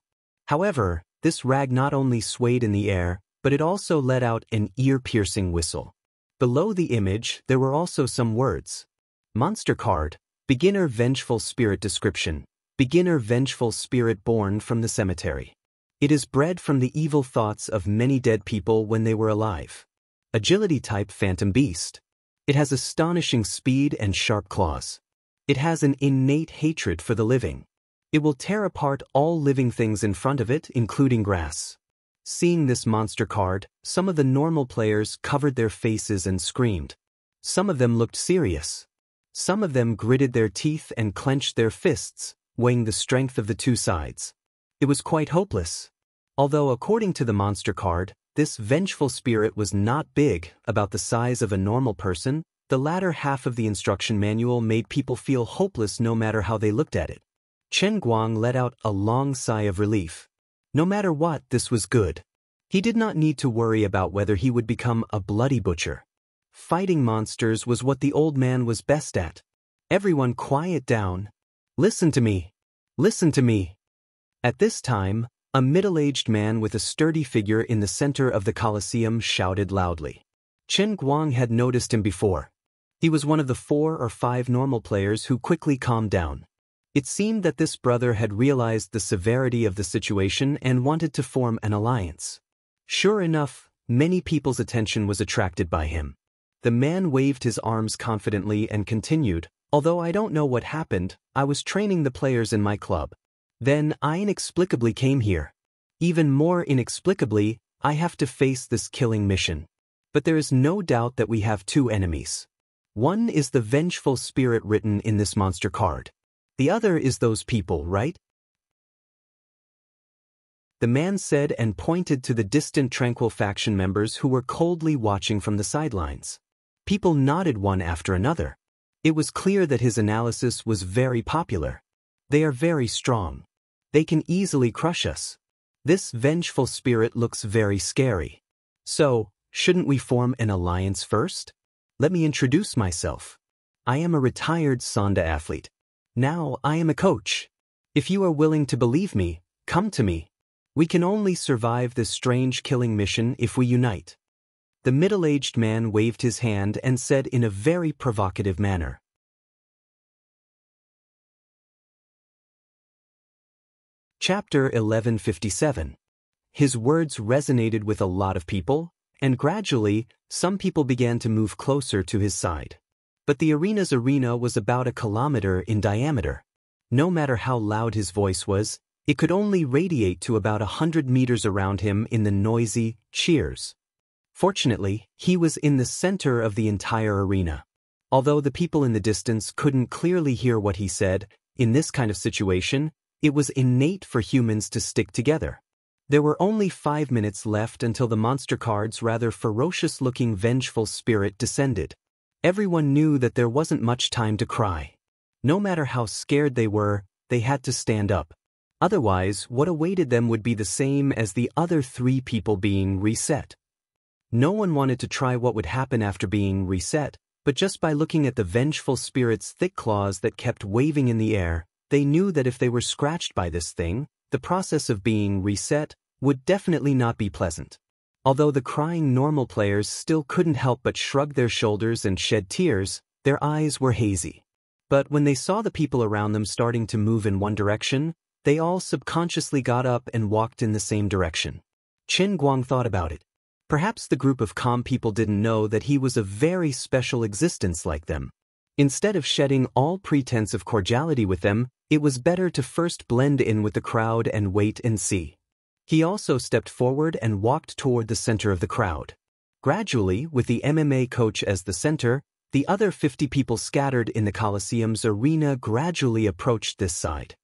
Speaker 1: However, this rag not only swayed in the air, but it also let out an ear-piercing whistle. Below the image, there were also some words. Monster card, beginner vengeful spirit description, beginner vengeful spirit born from the cemetery. It is bred from the evil thoughts of many dead people when they were alive. Agility type phantom beast. It has astonishing speed and sharp claws. It has an innate hatred for the living. It will tear apart all living things in front of it, including grass. Seeing this monster card, some of the normal players covered their faces and screamed. Some of them looked serious. Some of them gritted their teeth and clenched their fists, weighing the strength of the 2 sides. It was quite hopeless. Although according to the monster card, this vengeful spirit was not big, about the size of a normal person, the latter half of the instruction manual made people feel hopeless no matter how they looked at it. Qin Guang let out a long sigh of relief. No matter what, this was good. He did not need to worry about whether he would become a bloody butcher. Fighting monsters was what the old man was best at. Everyone quiet down. Listen to me. Listen to me. At this time, a middle-aged man with a sturdy figure in the center of the Colosseum shouted loudly. Qin Guang had noticed him before. He was one of the 4 or 5 normal players who quickly calmed down. It seemed that this brother had realized the severity of the situation and wanted to form an alliance. Sure enough, many people's attention was attracted by him. The man waved his arms confidently and continued, "Although I don't know what happened, I was training the players in my club. Then I inexplicably came here. Even more inexplicably, I have to face this killing mission. But there is no doubt that we have two enemies. One is the vengeful spirit written in this monster card. The other is those people, right?" The man said and pointed to the distant tranquil faction members who were coldly watching from the sidelines. People nodded one after another. It was clear that his analysis was very popular. They are very strong. They can easily crush us. This vengeful spirit looks very scary. So, shouldn't we form an alliance first? Let me introduce myself. I am a retired Sanda athlete. Now I am a coach. If you are willing to believe me, come to me. We can only survive this strange killing mission if we unite. The middle-aged man waved his hand and said in a very provocative manner. Chapter 1157. His words resonated with a lot of people, and gradually, some people began to move closer to his side. But the arena's arena was about 1 kilometer in diameter. No matter how loud his voice was, it could only radiate to about 100 meters around him in the noisy cheers. Fortunately, he was in the center of the entire arena. Although the people in the distance couldn't clearly hear what he said, in this kind of situation, it was innate for humans to stick together. There were only 5 minutes left until the monster card's rather ferocious-looking vengeful spirit descended. Everyone knew that there wasn't much time to cry. No matter how scared they were, they had to stand up. Otherwise, what awaited them would be the same as the other 3 people being reset. No one wanted to try what would happen after being reset, but just by looking at the vengeful spirit's thick claws that kept waving in the air, they knew that if they were scratched by this thing, the process of being reset would definitely not be pleasant. Although the crying normal players still couldn't help but shrug their shoulders and shed tears, their eyes were hazy. But when they saw the people around them starting to move in one direction, they all subconsciously got up and walked in the same direction. Chen Guang thought about it. Perhaps the group of calm people didn't know that he was a very special existence like them. Instead of shedding all pretense of cordiality with them, it was better to first blend in with the crowd and wait and see. He also stepped forward and walked toward the center of the crowd. Gradually, with the MMA coach as the center, the other 50 people scattered in the Colosseum's arena gradually approached this side.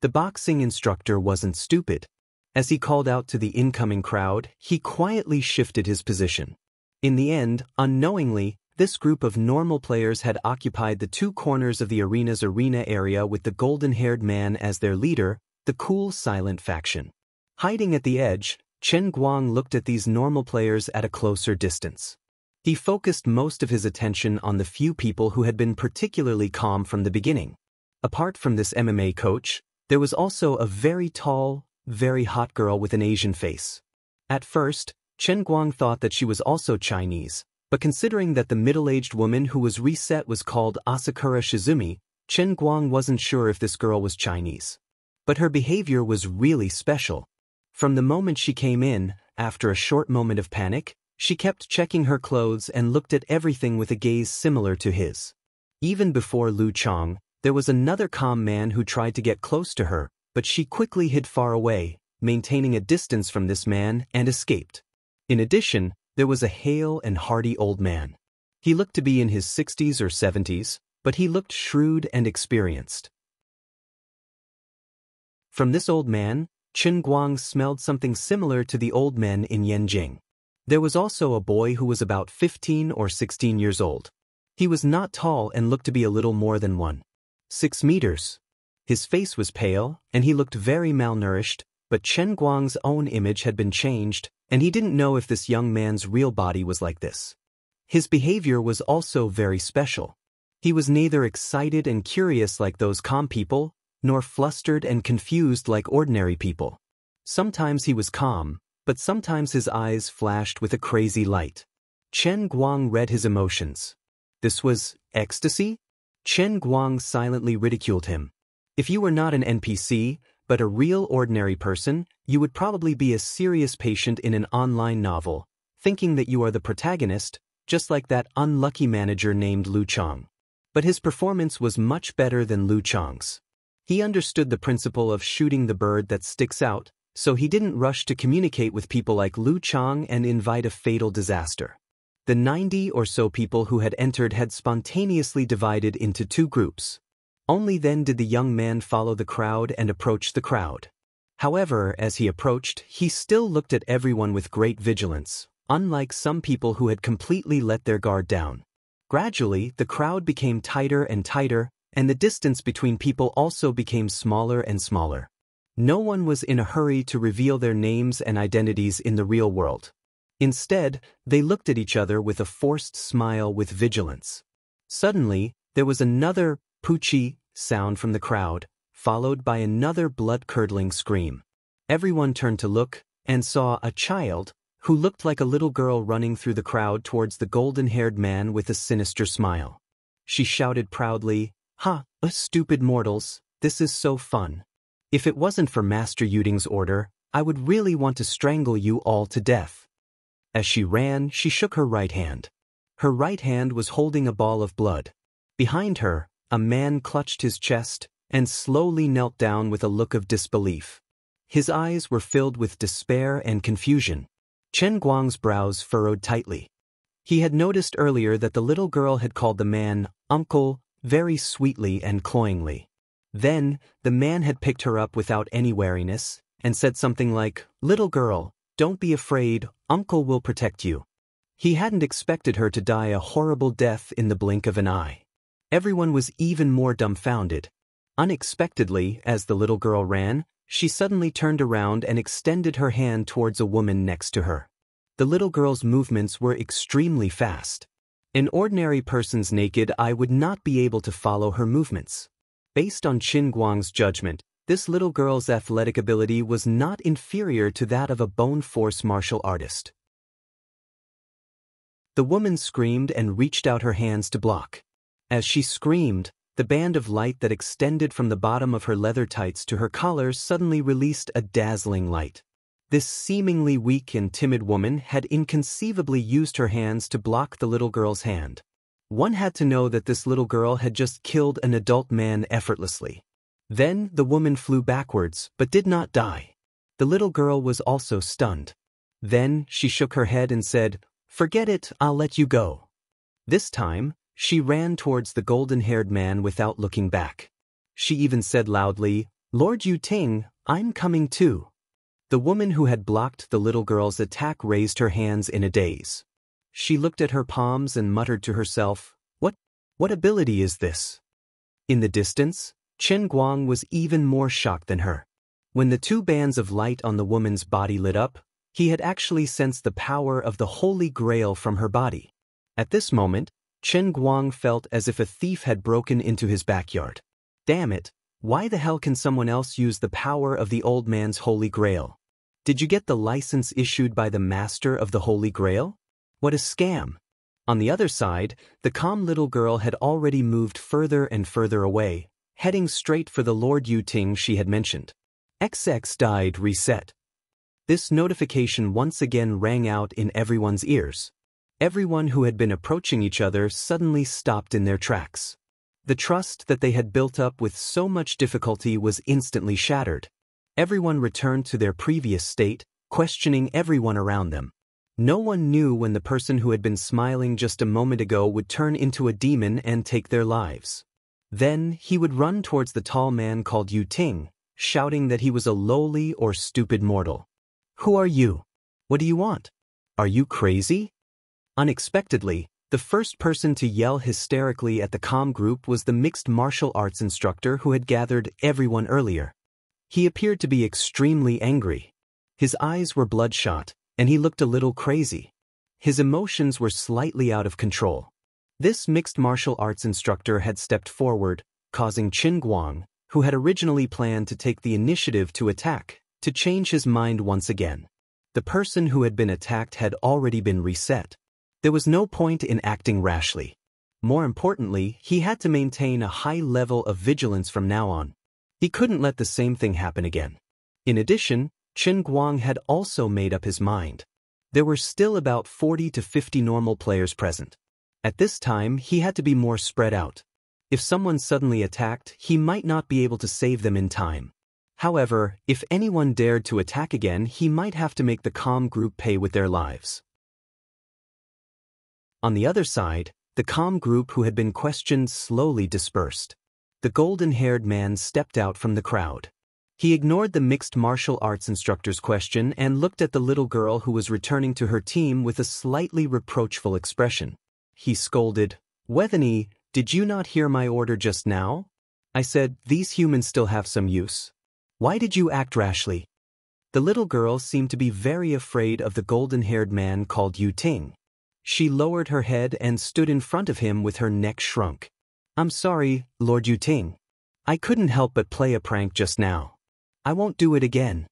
Speaker 1: The boxing instructor wasn't stupid. As he called out to the incoming crowd, he quietly shifted his position. In the end, unknowingly, this group of normal players had occupied the 2 corners of the arena's arena area with the golden-haired man as their leader, the cool silent faction. Hiding at the edge, Chen Guang looked at these normal players at a closer distance. He focused most of his attention on the few people who had been particularly calm from the beginning. Apart from this MMA coach, there was also a very tall, very hot girl with an Asian face. At first, Chen Guang thought that she was also Chinese, but considering that the middle-aged woman who was reset was called Asakura Shizumi, Chen Guang wasn't sure if this girl was Chinese. But her behavior was really special. From the moment she came in, after a short moment of panic, she kept checking her clothes and looked at everything with a gaze similar to his. Even before Lu Chong, there was another calm man who tried to get close to her, but she quickly hid far away, maintaining a distance from this man, and escaped. In addition, there was a hale and hearty old man. He looked to be in his 60s or 70s, but he looked shrewd and experienced. From this old man, Chen Guang smelled something similar to the old men in Yanjing. There was also a boy who was about 15 or 16 years old. He was not tall and looked to be a little more than 1.6 meters. His face was pale, and he looked very malnourished, but Chen Guang's own image had been changed, and he didn't know if this young man's real body was like this. His behavior was also very special. He was neither excited and curious like those calm people, nor flustered and confused like ordinary people. Sometimes he was calm, but sometimes his eyes flashed with a crazy light. Chen Guang read his emotions. This was ecstasy? Chen Guang silently ridiculed him. If you were not an NPC, but a real ordinary person, you would probably be a serious patient in an online novel, thinking that you are the protagonist, just like that unlucky manager named Lu Chang. But his performance was much better than Lu Chang's. He understood the principle of shooting the bird that sticks out, so he didn't rush to communicate with people like Lu Chang and invite a fatal disaster. The 90 or so people who had entered had spontaneously divided into two groups. Only then did the young man follow the crowd and approach the crowd. However, as he approached, he still looked at everyone with great vigilance, unlike some people who had completely let their guard down. Gradually, the crowd became tighter and tighter, and the distance between people also became smaller and smaller. No one was in a hurry to reveal their names and identities in the real world. Instead, they looked at each other with a forced smile with vigilance. Suddenly, there was another poochie sound from the crowd, followed by another blood-curdling scream. Everyone turned to look and saw a child who looked like a little girl running through the crowd towards the golden-haired man with a sinister smile. She shouted proudly, "Ha, stupid mortals, this is so fun. If it wasn't for Master Yuding's order, I would really want to strangle you all to death." As she ran, she shook her right hand. Her right hand was holding a ball of blood. Behind her, a man clutched his chest and slowly knelt down with a look of disbelief. His eyes were filled with despair and confusion. Chen Guang's brows furrowed tightly. He had noticed earlier that the little girl had called the man uncle very sweetly and cloyingly. Then, the man had picked her up without any wariness and said something like, "Little girl, don't be afraid, uncle will protect you." He hadn't expected her to die a horrible death in the blink of an eye. Everyone was even more dumbfounded. Unexpectedly, as the little girl ran, she suddenly turned around and extended her hand towards a woman next to her. The little girl's movements were extremely fast. An ordinary person's naked eye would not be able to follow her movements. Based on Qin Guang's judgment, this little girl's athletic ability was not inferior to that of a bone force martial artist. The woman screamed and reached out her hands to block. As she screamed, the band of light that extended from the bottom of her leather tights to her collar suddenly released a dazzling light. This seemingly weak and timid woman had inconceivably used her hands to block the little girl's hand. One had to know that this little girl had just killed an adult man effortlessly. Then the woman flew backwards, but did not die. The little girl was also stunned. Then she shook her head and said, "Forget it, I'll let you go." This time, she ran towards the golden-haired man without looking back. She even said loudly, "Lord Yu Ting, I'm coming too." The woman who had blocked the little girl's attack raised her hands in a daze. She looked at her palms and muttered to herself, What ability is this?" In the distance, Chen Guang was even more shocked than her. When the two bands of light on the woman's body lit up, he had actually sensed the power of the Holy Grail from her body. At this moment, Chen Guang felt as if a thief had broken into his backyard. Damn it, why the hell can someone else use the power of the old man's Holy Grail? Did you get the license issued by the master of the Holy Grail? What a scam! On the other side, the calm little girl had already moved further and further away, heading straight for the Lord Yu Ting she had mentioned. XX died reset. This notification once again rang out in everyone's ears. Everyone who had been approaching each other suddenly stopped in their tracks. The trust that they had built up with so much difficulty was instantly shattered. Everyone returned to their previous state, questioning everyone around them. No one knew when the person who had been smiling just a moment ago would turn into a demon and take their lives. Then he would run towards the tall man called Yu Ting, shouting that he was a lowly or stupid mortal. "Who are you? What do you want? Are you crazy?" Unexpectedly, the first person to yell hysterically at the calm group was the mixed martial arts instructor who had gathered everyone earlier. He appeared to be extremely angry. His eyes were bloodshot, and he looked a little crazy. His emotions were slightly out of control. This mixed martial arts instructor had stepped forward, causing Qin Guang, who had originally planned to take the initiative to attack, to change his mind once again. The person who had been attacked had already been reset. There was no point in acting rashly. More importantly, he had to maintain a high level of vigilance from now on. He couldn't let the same thing happen again. In addition, Qin Guang had also made up his mind. There were still about 40 to 50 normal players present. At this time, he had to be more spread out. If someone suddenly attacked, he might not be able to save them in time. However, if anyone dared to attack again, he might have to make the calm group pay with their lives. On the other side, the calm group who had been questioned slowly dispersed. The golden-haired man stepped out from the crowd. He ignored the mixed martial arts instructor's question and looked at the little girl who was returning to her team with a slightly reproachful expression. He scolded, "Wethany, did you not hear my order just now? I said, these humans still have some use. Why did you act rashly?" The little girl seemed to be very afraid of the golden-haired man called Yu Ting. She lowered her head and stood in front of him with her neck shrunk. "I'm sorry, Lord Yu Ting. I couldn't help but play a prank just now. I won't do it again."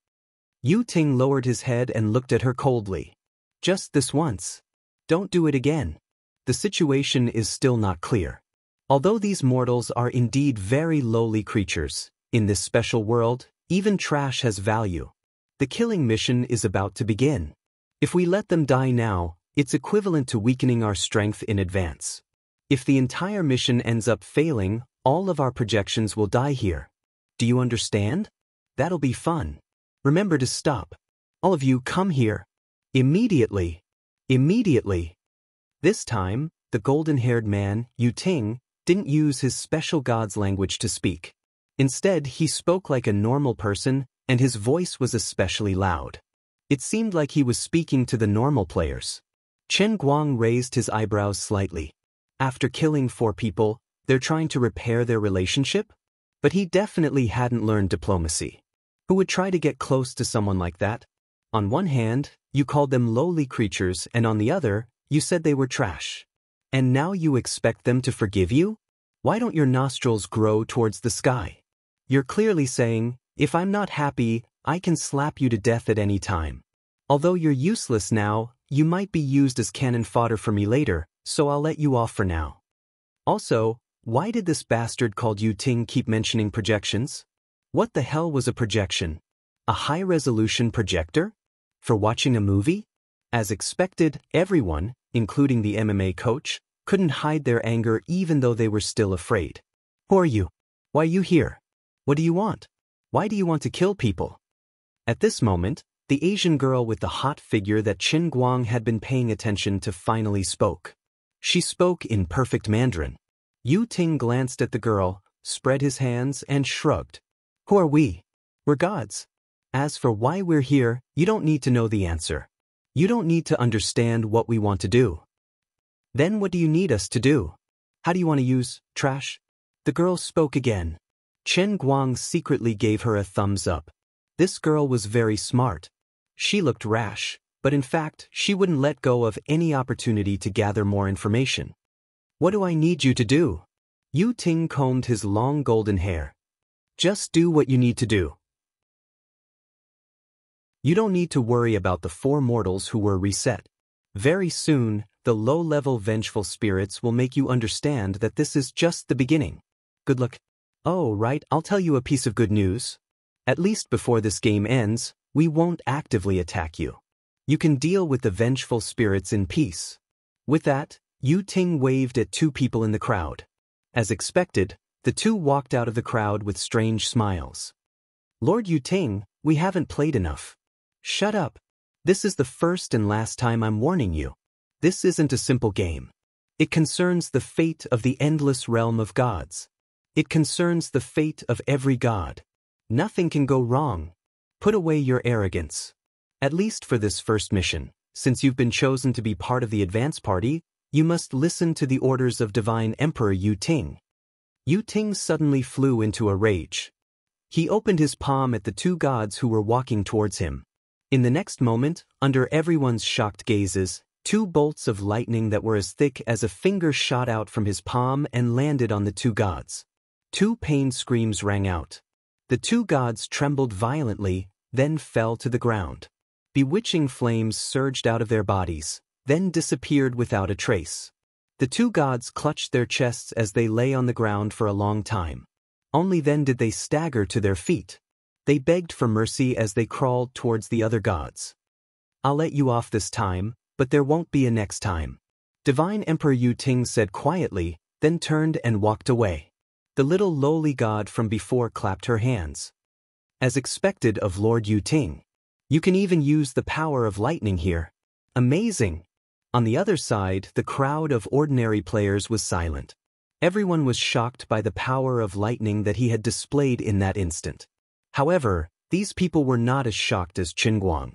Speaker 1: Yu Ting lowered his head and looked at her coldly. "Just this once. Don't do it again." The situation is still not clear. Although these mortals are indeed very lowly creatures, in this special world, even trash has value. The killing mission is about to begin. If we let them die now, it's equivalent to weakening our strength in advance. If the entire mission ends up failing, all of our projections will die here. Do you understand? That'll be fun. Remember to stop. All of you come here. Immediately. Immediately. This time, the golden-haired man, Yu Ting, didn't use his special god's language to speak. Instead, he spoke like a normal person, and his voice was especially loud. It seemed like he was speaking to the normal players. Chen Guang raised his eyebrows slightly. After killing 4 people, they're trying to repair their relationship? But he definitely hadn't learned diplomacy. Who would try to get close to someone like that? On one hand, you called them lowly creatures, and on the other, you said they were trash. And now you expect them to forgive you? Why don't your nostrils grow towards the sky? You're clearly saying, if I'm not happy, I can slap you to death at any time. Although you're useless now, you might be used as cannon fodder for me later, so I'll let you off for now. Also, why did this bastard called Yu Ting keep mentioning projections? What the hell was a projection? A high-resolution projector? For watching a movie? As expected, everyone, including the MMA coach, couldn't hide their anger even though they were still afraid. Who are you? Why are you here? What do you want? Why do you want to kill people? At this moment, the Asian girl with the hot figure that Chen Guang had been paying attention to finally spoke. She spoke in perfect Mandarin. Yu Ting glanced at the girl, spread his hands, and shrugged. Who are we? We're gods. As for why we're here, you don't need to know the answer. You don't need to understand what we want to do. Then what do you need us to do? How do you want to use trash? The girl spoke again. Chen Guang secretly gave her a thumbs up. This girl was very smart. She looked rash, but in fact, she wouldn't let go of any opportunity to gather more information. What do I need you to do? Yu Ting combed his long golden hair. Just do what you need to do. You don't need to worry about the 4 mortals who were reset. Very soon, the low-level vengeful spirits will make you understand that this is just the beginning. Good luck. Oh, right, I'll tell you a piece of good news. At least before this game ends, we won't actively attack you. You can deal with the vengeful spirits in peace. With that, Yu Ting waved at 2 people in the crowd. As expected, the 2 walked out of the crowd with strange smiles. Lord Yu Ting, we haven't played enough. Shut up. This is the first and last time I'm warning you. This isn't a simple game. It concerns the fate of the endless realm of gods. It concerns the fate of every god. Nothing can go wrong. Put away your arrogance. At least for this first mission, since you've been chosen to be part of the advance party, you must listen to the orders of Divine Emperor Yu Ting. Yu Ting suddenly flew into a rage. He opened his palm at the 2 gods who were walking towards him. In the next moment, under everyone's shocked gazes, 2 bolts of lightning that were as thick as a finger shot out from his palm and landed on the 2 gods. 2 pain screams rang out. The 2 gods trembled violently, then fell to the ground. Bewitching flames surged out of their bodies, then disappeared without a trace. The 2 gods clutched their chests as they lay on the ground for a long time. Only then did they stagger to their feet. They begged for mercy as they crawled towards the other gods. I'll let you off this time, but there won't be a next time. Divine Emperor Yu Ting said quietly, then turned and walked away. The little lowly god from before clapped her hands. As expected of Lord Yu Ting. You can even use the power of lightning here. Amazing! On the other side, the crowd of ordinary players was silent. Everyone was shocked by the power of lightning that he had displayed in that instant. However, these people were not as shocked as Chen Guang.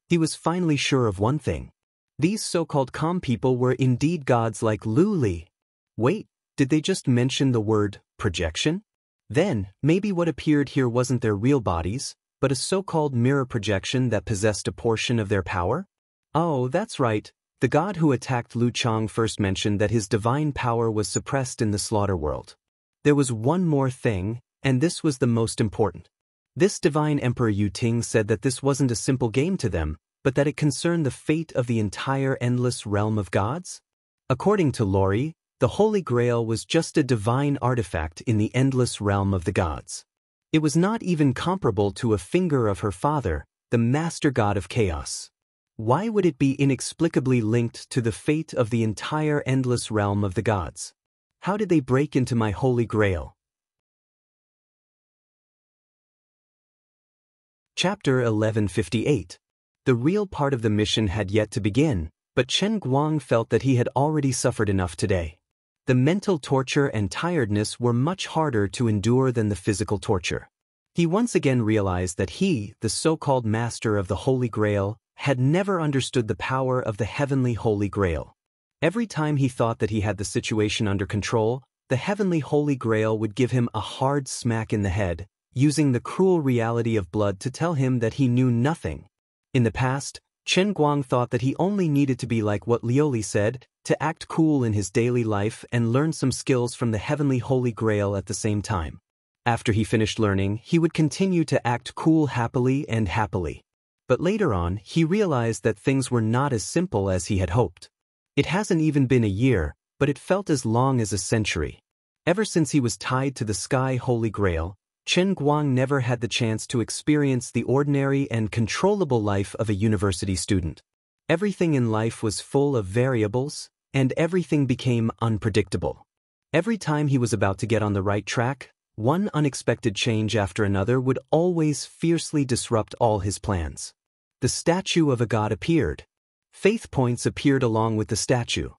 Speaker 1: He was finally sure of one thing. These so-called calm people were indeed gods like Lu Li. Wait, did they just mention the word projection? Then, maybe what appeared here wasn't their real bodies, but a so-called mirror projection that possessed a portion of their power? Oh, that's right. The god who attacked Lu Chang first mentioned that his divine power was suppressed in the slaughter world. There was one more thing, and this was the most important. This divine Emperor Yu Ting said that this wasn't a simple game to them, but that it concerned the fate of the entire endless realm of gods? According to Lori, the Holy Grail was just a divine artifact in the endless realm of the gods. It was not even comparable to a finger of her father, the master god of chaos. Why would it be inexplicably linked to the fate of the entire endless realm of the gods? How did they break into my Holy Grail? Chapter 1158. The real part of the mission had yet to begin, but Chen Guang felt that he had already suffered enough today. The mental torture and tiredness were much harder to endure than the physical torture. He once again realized that he, the so-called master of the Holy Grail, had never understood the power of the heavenly Holy Grail. Every time he thought that he had the situation under control, the heavenly Holy Grail would give him a hard smack in the head, using the cruel reality of blood to tell him that he knew nothing. In the past, Chen Guang thought that he only needed to be like what Lioli said, to act cool in his daily life and learn some skills from the heavenly Holy Grail at the same time. After he finished learning, he would continue to act cool happily. But later on, he realized that things were not as simple as he had hoped. It hasn't even been a year, but it felt as long as a century. Ever since he was tied to the Sky Holy Grail, Chen Guang never had the chance to experience the ordinary and controllable life of a university student. Everything in life was full of variables, and everything became unpredictable. Every time he was about to get on the right track, one unexpected change after another would always fiercely disrupt all his plans. The statue of a god appeared. Faith points appeared along with the statue.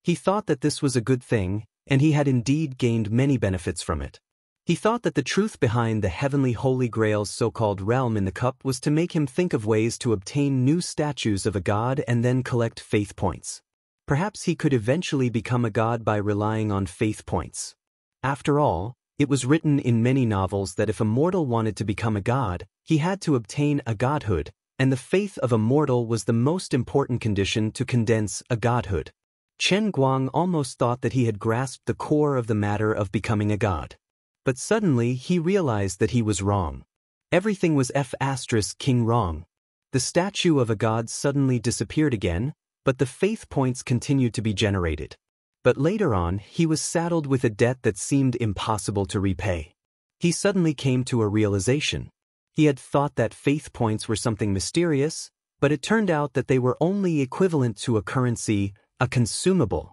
Speaker 1: He thought that this was a good thing, and he had indeed gained many benefits from it. He thought that the truth behind the heavenly Holy Grail's so-called realm in the cup was to make him think of ways to obtain new statues of a god and then collect faith points. Perhaps he could eventually become a god by relying on faith points. After all, it was written in many novels that if a mortal wanted to become a god, he had to obtain a godhood, and the faith of a mortal was the most important condition to condense a godhood. Chen Guang almost thought that he had grasped the core of the matter of becoming a god. But suddenly he realized that he was wrong. Everything was F***ing wrong. The statue of a god suddenly disappeared again, but the faith points continued to be generated. But later on, he was saddled with a debt that seemed impossible to repay. He suddenly came to a realization. He had thought that faith points were something mysterious, but it turned out that they were only equivalent to a currency, a consumable.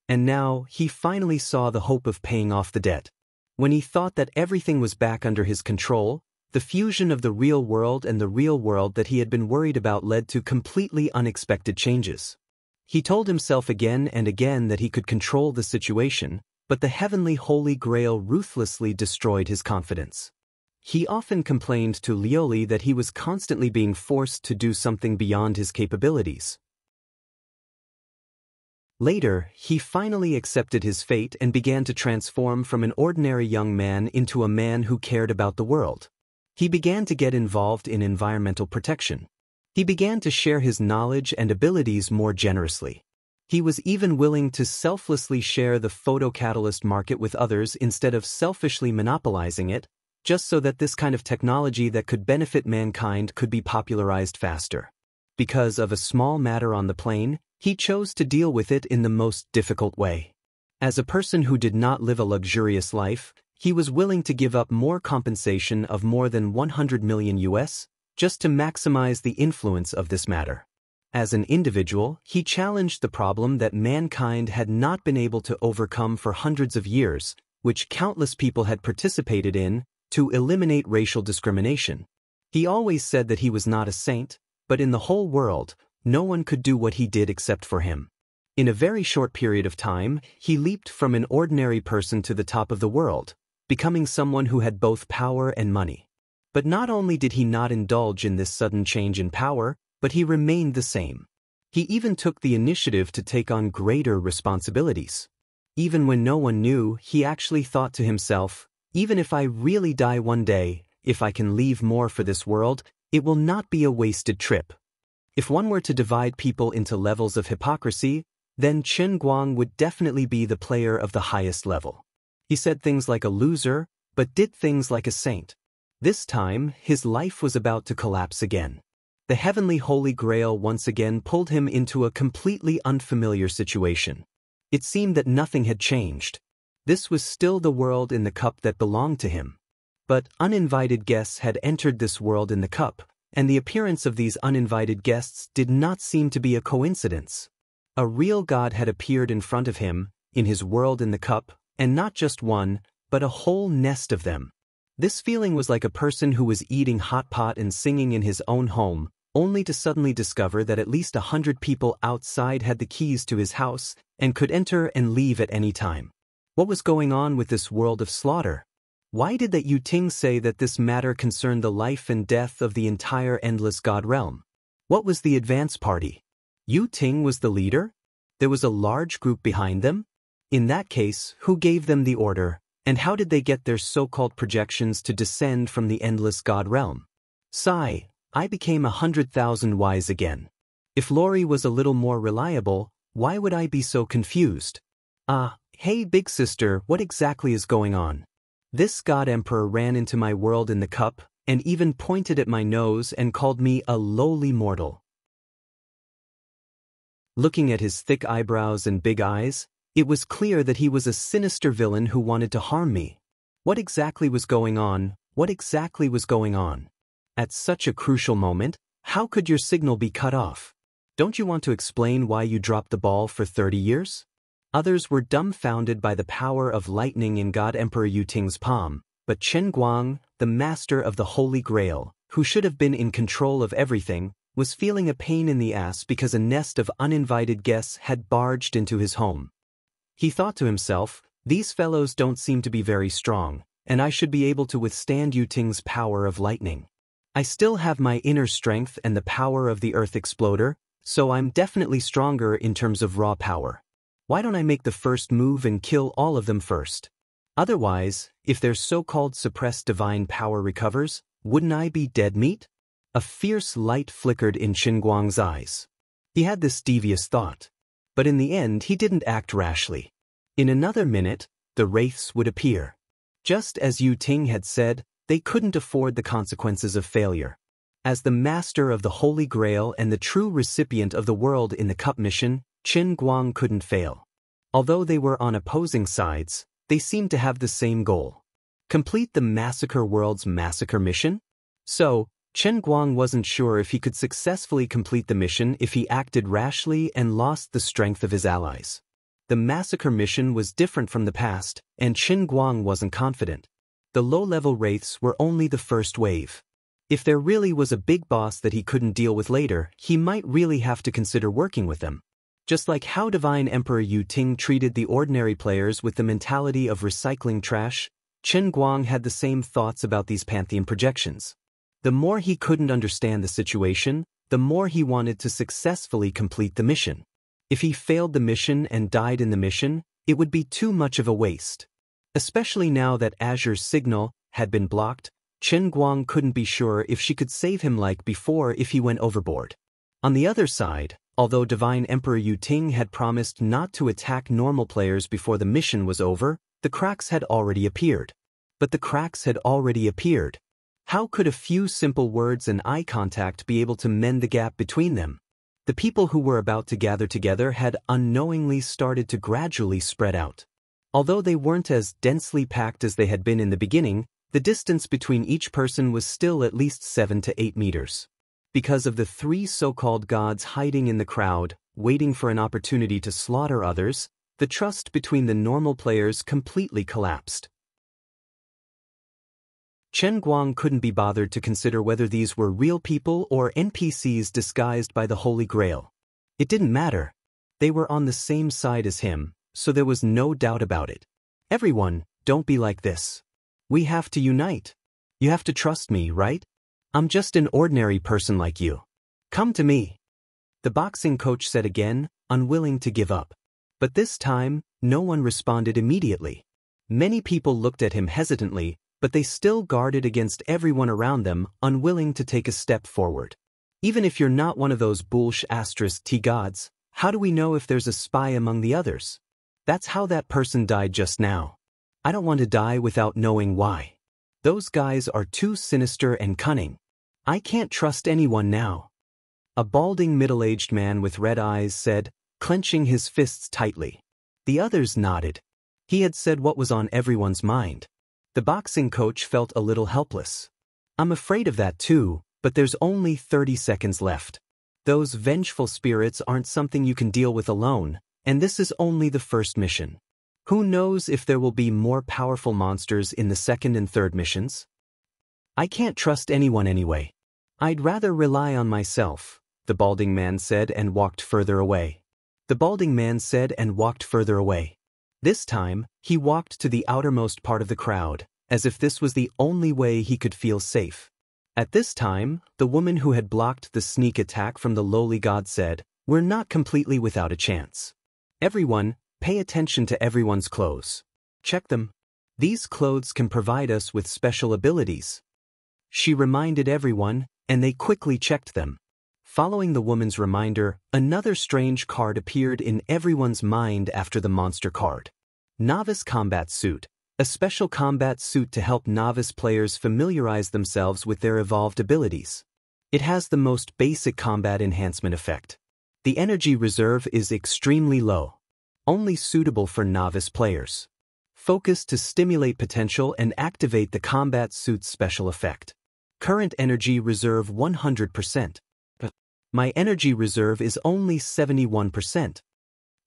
Speaker 1: And now, he finally saw the hope of paying off the debt. When he thought that everything was back under his control, the fusion of the real world and the real world that he had been worried about led to completely unexpected changes. He told himself again and again that he could control the situation, but the heavenly Holy Grail ruthlessly destroyed his confidence. He often complained to Lioli that he was constantly being forced to do something beyond his capabilities. Later, he finally accepted his fate and began to transform from an ordinary young man into a man who cared about the world. He began to get involved in environmental protection. He began to share his knowledge and abilities more generously. He was even willing to selflessly share the photocatalyst market with others instead of selfishly monopolizing it, just so that this kind of technology that could benefit mankind could be popularized faster. Because of a small matter on the plane, he chose to deal with it in the most difficult way. As a person who did not live a luxurious life, he was willing to give up more compensation of more than 100 million US, just to maximize the influence of this matter. As an individual, he challenged the problem that mankind had not been able to overcome for hundreds of years, which countless people had participated in, to eliminate racial discrimination. He always said that he was not a saint, but in the whole world, no one could do what he did except for him. In a very short period of time, he leaped from an ordinary person to the top of the world, becoming someone who had both power and money. But not only did he not indulge in this sudden change in power, but he remained the same. He even took the initiative to take on greater responsibilities. Even when no one knew, he actually thought to himself, even if I really die one day, if I can leave more for this world, it will not be a wasted trip. If one were to divide people into levels of hypocrisy, then Chen Guang would definitely be the player of the highest level. He said things like a loser, but did things like a saint. This time, his life was about to collapse again. The heavenly Holy Grail once again pulled him into a completely unfamiliar situation. It seemed that nothing had changed. This was still the world in the cup that belonged to him. But uninvited guests had entered this world in the cup, and the appearance of these uninvited guests did not seem to be a coincidence. A real god had appeared in front of him, in his world in the cup, and not just one, but a whole nest of them. This feeling was like a person who was eating hot pot and singing in his own home, only to suddenly discover that at least 100 people outside had the keys to his house and could enter and leave at any time. What was going on with this world of slaughter? Why did that Yu Ting say that this matter concerned the life and death of the entire endless god realm? What was the advance party? Yu Ting was the leader? There was a large group behind them? In that case, who gave them the order, and how did they get their so-called projections to descend from the endless god realm? Sigh. I became 100,000 wise again. If Lori was a little more reliable, why would I be so confused? Hey big sister, what exactly is going on? This god emperor ran into my world in the cup, and even pointed at my nose and called me a lowly mortal. Looking at his thick eyebrows and big eyes, it was clear that he was a sinister villain who wanted to harm me. What exactly was going on? What exactly was going on? At such a crucial moment, how could your signal be cut off? Don't you want to explain why you dropped the ball for 30 years? Others were dumbfounded by the power of lightning in God Emperor Yu Ting's palm, but Chen Guang, the master of the Holy Grail, who should have been in control of everything, was feeling a pain in the ass because a nest of uninvited guests had barged into his home. He thought to himself, these fellows don't seem to be very strong, and I should be able to withstand Yu Ting's power of lightning. I still have my inner strength and the power of the Earth Exploder, so I'm definitely stronger in terms of raw power. Why don't I make the first move and kill all of them first? Otherwise, if their so-called suppressed divine power recovers, wouldn't I be dead meat? A fierce light flickered in Chen Guang's eyes. He had this devious thought. But in the end he didn't act rashly. In another minute, the wraiths would appear. Just as Yu Ting had said, they couldn't afford the consequences of failure. As the master of the Holy Grail and the true recipient of the world in the cup mission, Chen Guang couldn't fail. Although they were on opposing sides, they seemed to have the same goal. Complete the Massacre World's massacre mission? So, Chen Guang wasn't sure if he could successfully complete the mission if he acted rashly and lost the strength of his allies. The massacre mission was different from the past, and Chen Guang wasn't confident. The low-level wraiths were only the first wave. If there really was a big boss that he couldn't deal with later, he might really have to consider working with them. Just like how Divine Emperor Yu Ting treated the ordinary players with the mentality of recycling trash, Chen Guang had the same thoughts about these Pantheon projections. The more he couldn't understand the situation, the more he wanted to successfully complete the mission. If he failed the mission and died in the mission, it would be too much of a waste. Especially now that Azure's signal had been blocked, Chen Guang couldn't be sure if she could save him like before if he went overboard. On the other side, although Divine Emperor Yu Ting had promised not to attack normal players before the mission was over, the cracks had already appeared. But the cracks had already appeared. How could a few simple words and eye contact be able to mend the gap between them? The people who were about to gather together had unknowingly started to gradually spread out. Although they weren't as densely packed as they had been in the beginning, the distance between each person was still at least 7 to 8 meters. Because of the three so-called gods hiding in the crowd, waiting for an opportunity to slaughter others, the trust between the normal players completely collapsed. Chen Guang couldn't be bothered to consider whether these were real people or NPCs disguised by the Holy Grail. It didn't matter. They were on the same side as him, so there was no doubt about it. Everyone, don't be like this. We have to unite. You have to trust me, right? I'm just an ordinary person like you. Come to me. The boxing coach said again, unwilling to give up. But this time, no one responded immediately. Many people looked at him hesitantly, but they still guarded against everyone around them, unwilling to take a step forward. Even if you're not one of those T gods, how do we know if there's a spy among the others? That's how that person died just now. I don't want to die without knowing why. Those guys are too sinister and cunning. I can't trust anyone now. A balding middle-aged man with red eyes said, clenching his fists tightly. The others nodded. He had said what was on everyone's mind. The boxing coach felt a little helpless. I'm afraid of that too, but there's only 30 seconds left. Those vengeful spirits aren't something you can deal with alone, and this is only the first mission. Who knows if there will be more powerful monsters in the second and third missions? I can't trust anyone anyway. I'd rather rely on myself, the balding man said and walked further away. The balding man said and walked further away. This time, he walked to the outermost part of the crowd, as if this was the only way he could feel safe. At this time, the woman who had blocked the sneak attack from the lowly god said, "We're not completely without a chance. Everyone, pay attention to everyone's clothes. Check them. These clothes can provide us with special abilities." She reminded everyone, and they quickly checked them. Following the woman's reminder, another strange card appeared in everyone's mind after the monster card. Novice Combat Suit, a special combat suit to help novice players familiarize themselves with their evolved abilities. It has the most basic combat enhancement effect. The energy reserve is extremely low, only suitable for novice players. Focus to stimulate potential and activate the combat suit's special effect. Current energy reserve 100%. My energy reserve is only 71%.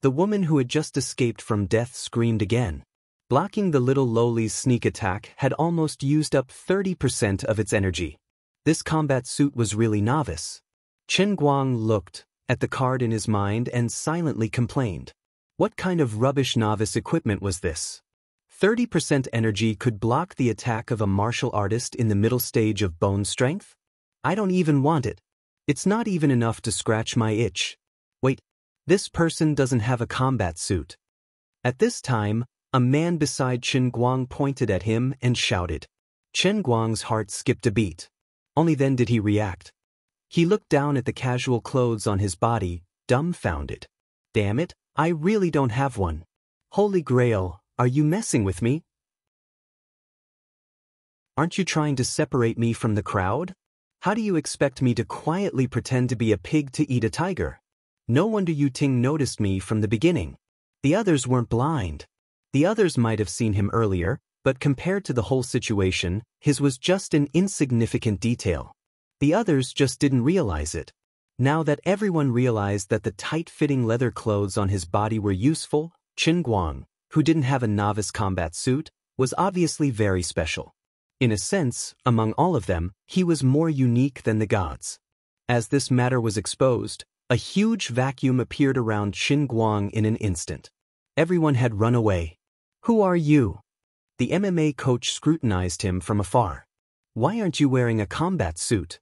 Speaker 1: The woman who had just escaped from death screamed again. Blocking the little lowly's sneak attack had almost used up 30% of its energy. This combat suit was really novice. Chen Guang looked at the card in his mind and silently complained. What kind of rubbish novice equipment was this? 30% energy could block the attack of a martial artist in the middle stage of bone strength? I don't even want it. It's not even enough to scratch my itch. Wait, this person doesn't have a combat suit. At this time, a man beside Chen Guang pointed at him and shouted. Chen Guang's heart skipped a beat. Only then did he react. He looked down at the casual clothes on his body, dumbfounded. Damn it, I really don't have one. Holy Grail, are you messing with me? Aren't you trying to separate me from the crowd? How do you expect me to quietly pretend to be a pig to eat a tiger? No wonder Yu Ting noticed me from the beginning. The others weren't blind. The others might have seen him earlier, but compared to the whole situation, his was just an insignificant detail. The others just didn't realize it. Now that everyone realized that the tight-fitting leather clothes on his body were useful, Chen Guang, who didn't have a novice combat suit, was obviously very special. In a sense, among all of them, he was more unique than the gods. As this matter was exposed, a huge vacuum appeared around Chen Guang in an instant. Everyone had run away. Who are you? The MMA coach scrutinized him from afar. Why aren't you wearing a combat suit?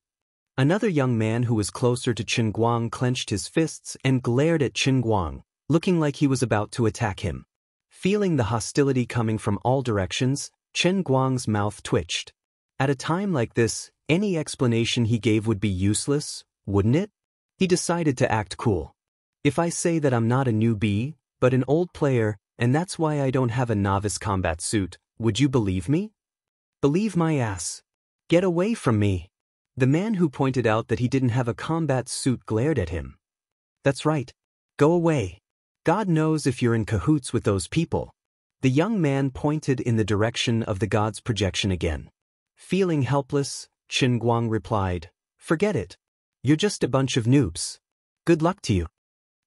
Speaker 1: Another young man who was closer to Chen Guang clenched his fists and glared at Chen Guang, looking like he was about to attack him. Feeling the hostility coming from all directions, Chen Guang's mouth twitched. At a time like this, any explanation he gave would be useless, wouldn't it? He decided to act cool. If I say that I'm not a newbie, but an old player, and that's why I don't have a novice combat suit, would you believe me? Believe my ass. Get away from me. The man who pointed out that he didn't have a combat suit glared at him. That's right. Go away. God knows if you're in cahoots with those people. The young man pointed in the direction of the god's projection again. Feeling helpless, Chen Guang replied, Forget it. You're just a bunch of noobs. Good luck to you.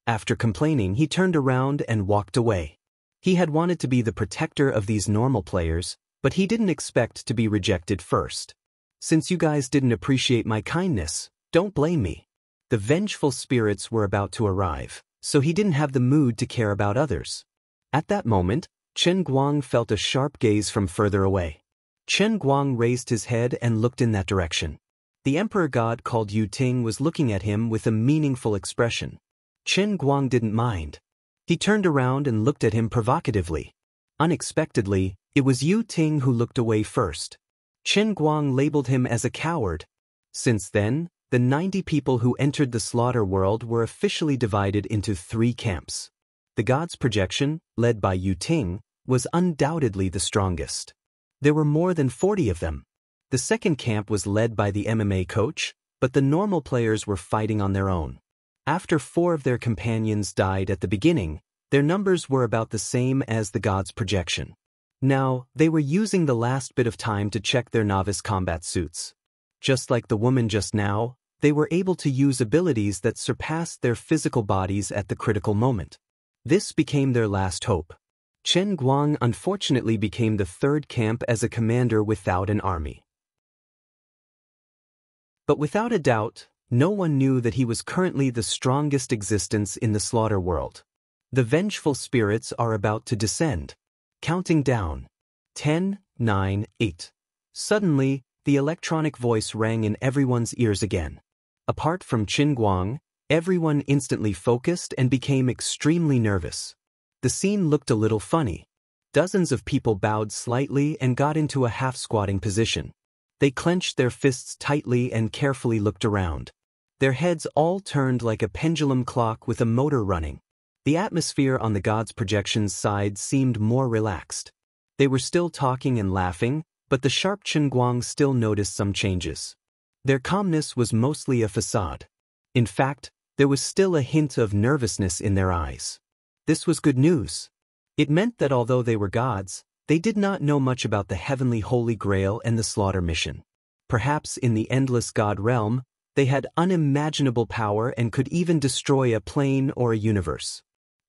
Speaker 1: After complaining, he turned around and walked away. He had wanted to be the protector of these normal players, but he didn't expect to be rejected first. Since you guys didn't appreciate my kindness, don't blame me. The vengeful spirits were about to arrive, so he didn't have the mood to care about others. At that moment, Chen Guang felt a sharp gaze from further away. Chen Guang raised his head and looked in that direction. The emperor god called Yu Ting was looking at him with a meaningful expression. Chen Guang didn't mind. He turned around and looked at him provocatively. Unexpectedly, it was Yu Ting who looked away first. Chen Guang labeled him as a coward. Since then, the 90 people who entered the slaughter world were officially divided into 3 camps. The god's projection, led by Yu Ting, was undoubtedly the strongest. There were more than 40 of them. The second camp was led by the MMA coach, but the normal players were fighting on their own. After 4 of their companions died at the beginning, their numbers were about the same as the god's projection. Now, they were using the last bit of time to check their novice combat suits. Just like the woman just now, they were able to use abilities that surpassed their physical bodies at the critical moment. This became their last hope. Chen Guang unfortunately became the 3rd camp as a commander without an army. But without a doubt, no one knew that he was currently the strongest existence in the slaughter world. The vengeful spirits are about to descend. Counting down. 10, 9, 8. Suddenly, the electronic voice rang in everyone's ears again. Apart from Chen Guang, everyone instantly focused and became extremely nervous. The scene looked a little funny. Dozens of people bowed slightly and got into a half-squatting position. They clenched their fists tightly and carefully looked around. Their heads all turned like a pendulum clock with a motor running. The atmosphere on the god's projection's side seemed more relaxed. They were still talking and laughing, but the sharp Chen Guang still noticed some changes. Their calmness was mostly a facade. In fact, there was still a hint of nervousness in their eyes. This was good news. It meant that although they were gods, they did not know much about the heavenly Holy Grail and the slaughter mission. Perhaps in the endless god realm, they had unimaginable power and could even destroy a plane or a universe.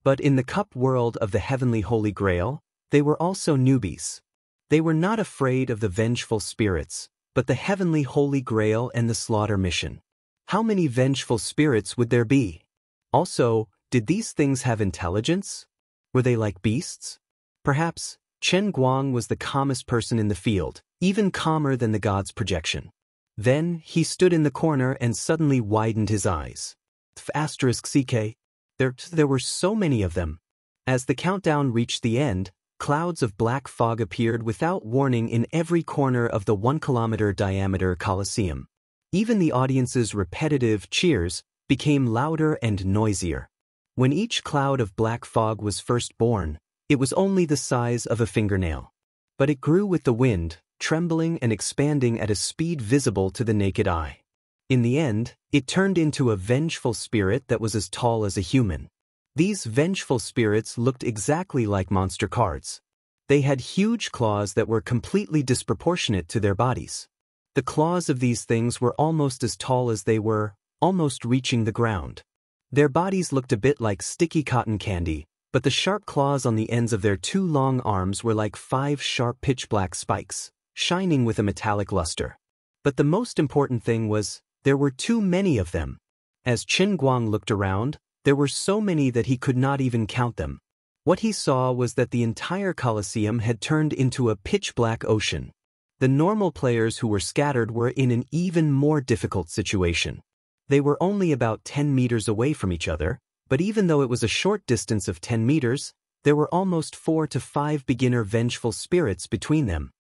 Speaker 1: But in the cup world of the heavenly Holy Grail, they were also newbies. They were not afraid of the vengeful spirits, but the heavenly Holy Grail and the slaughter mission. How many vengeful spirits would there be? Also, did these things have intelligence? Were they like beasts? Perhaps, Chen Guang was the calmest person in the field, even calmer than the god's projection. Then, he stood in the corner and suddenly widened his eyes. *CK. There were so many of them. As the countdown reached the end, clouds of black fog appeared without warning in every corner of the 1-kilometer diameter Colosseum. Even the audience's repetitive cheers became louder and noisier. When each cloud of black fog was first born, it was only the size of a fingernail. But it grew with the wind, trembling and expanding at a speed visible to the naked eye. In the end, it turned into a vengeful spirit that was as tall as a human. These vengeful spirits looked exactly like monster cards. They had huge claws that were completely disproportionate to their bodies. The claws of these things were almost as tall as they were, almost reaching the ground. Their bodies looked a bit like sticky cotton candy, but the sharp claws on the ends of their 2 long arms were like 5 sharp pitch-black spikes, shining with a metallic luster. But the most important thing was, there were too many of them. As Chen Guang looked around, there were so many that he could not even count them. What he saw was that the entire Colosseum had turned into a pitch-black ocean. The normal players who were scattered were in an even more difficult situation. They were only about 10 meters away from each other, but even though it was a short distance of 10 meters, there were almost 4 to 5 beginner vengeful spirits between them.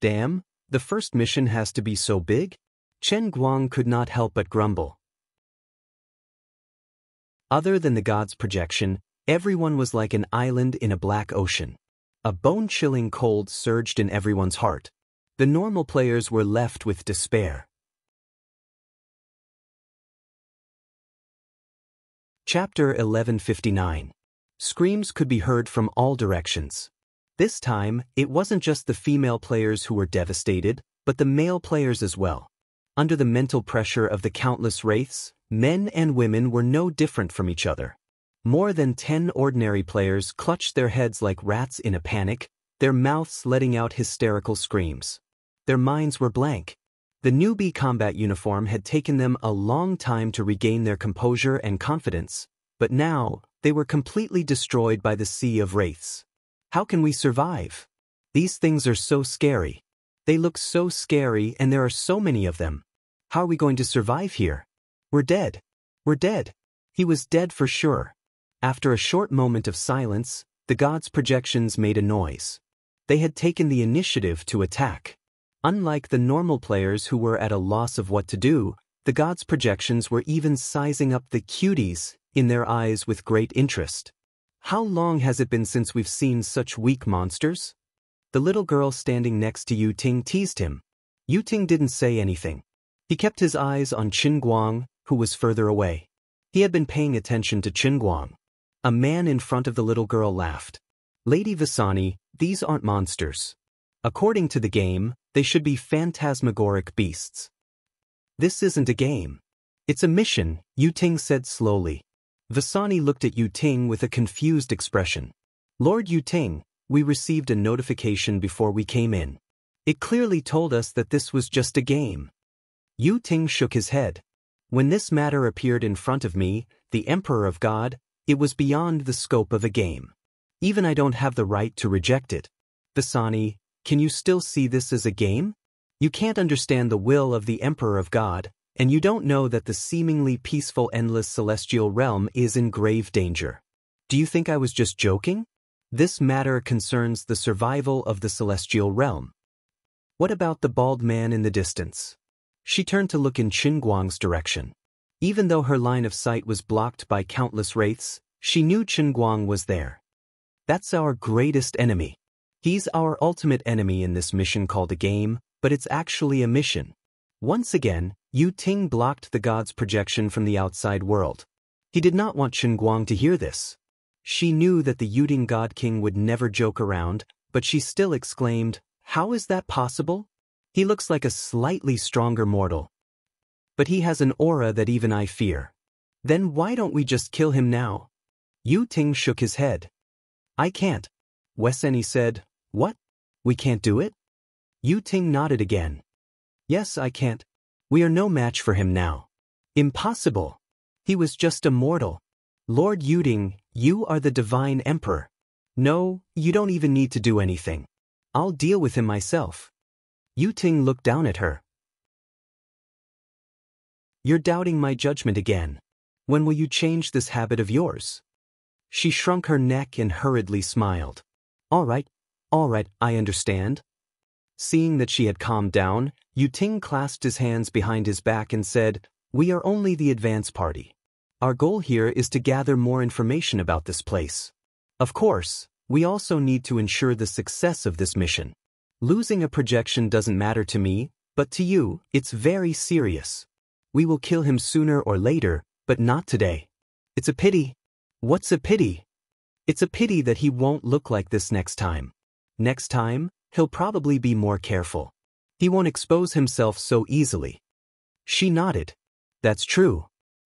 Speaker 1: Damn, the first mission has to be so big? Chen Guang could not help but grumble. Other than the god's projection, everyone was like an island in a black ocean. A bone-chilling cold surged in everyone's heart. The normal players were left with despair. Chapter 1159. Screams could be heard from all directions. This time, it wasn't just the female players who were devastated, but the male players as well. Under the mental pressure of the countless wraiths, men and women were no different from each other. More than 10 ordinary players clutched their heads like rats in a panic, their mouths letting out hysterical screams. Their minds were blank. The newbie combat uniform had taken them a long time to regain their composure and confidence, but now, they were completely destroyed by the sea of wraiths. How can we survive? These things are so scary. They look so scary and there are so many of them. How are we going to survive here? We're dead. We're dead. He was dead for sure. After a short moment of silence, the gods' projections made a noise. They had taken the initiative to attack. Unlike the normal players who were at a loss of what to do, the gods' projections were even sizing up the cuties in their eyes with great interest. How long has it been since we've seen such weak monsters? The little girl standing next to Yu Ting teased him. Yu Ting didn't say anything. He kept his eyes on Qin Guang, who was further away. He had been paying attention to Qin Guang. A man in front of the little girl laughed. Lady Visani, these aren't monsters. According to the game, they should be phantasmagoric beasts. This isn't a game. It's a mission, Yu Ting said slowly. Visani looked at Yu Ting with a confused expression. Lord Yu Ting, we received a notification before we came in. It clearly told us that this was just a game. Yu Ting shook his head. When this matter appeared in front of me, the Emperor of God, it was beyond the scope of a game. Even I don't have the right to reject it. Visani, can you still see this as a game? You can't understand the will of the Emperor of God, and you don't know that the seemingly peaceful endless celestial realm is in grave danger. Do you think I was just joking? This matter concerns the survival of the celestial realm. What about the bald man in the distance? She turned to look in Qin Guang's direction. Even though her line of sight was blocked by countless wraiths, she knew Qin Guang was there. That's our greatest enemy. He's our ultimate enemy in this mission called a game, but it's actually a mission. Once again, Yu Ting blocked the god's projection from the outside world. He did not want Qin Guang to hear this. She knew that the Yuting God King would never joke around, but she still exclaimed, "How is that possible? He looks like a slightly stronger mortal. But he has an aura that even I fear. Then why don't we just kill him now?" Yu Ting shook his head. "I can't." Weseni said, "What? We can't do it?" Yu Ting nodded again. "Yes, I can't. We are no match for him now. Impossible. He was just a mortal. Lord Yuting, you are the divine emperor. No, you don't even need to do anything. I'll deal with him myself." Yu Ting looked down at her. "You're doubting my judgment again. When will you change this habit of yours?" She shrunk her neck and hurriedly smiled. All right, I understand." Seeing that she had calmed down, Yu Ting clasped his hands behind his back and said, "We are only the advance party. Our goal here is to gather more information about this place. Of course, we also need to ensure the success of this mission. Losing a projection doesn't matter to me, but to you, it's very serious. We will kill him sooner or later, but not today. It's a pity." "What's a pity?" "It's a pity that he won't look like this next time. Next time, he'll probably be more careful. He won't expose himself so easily." She nodded. "That's true.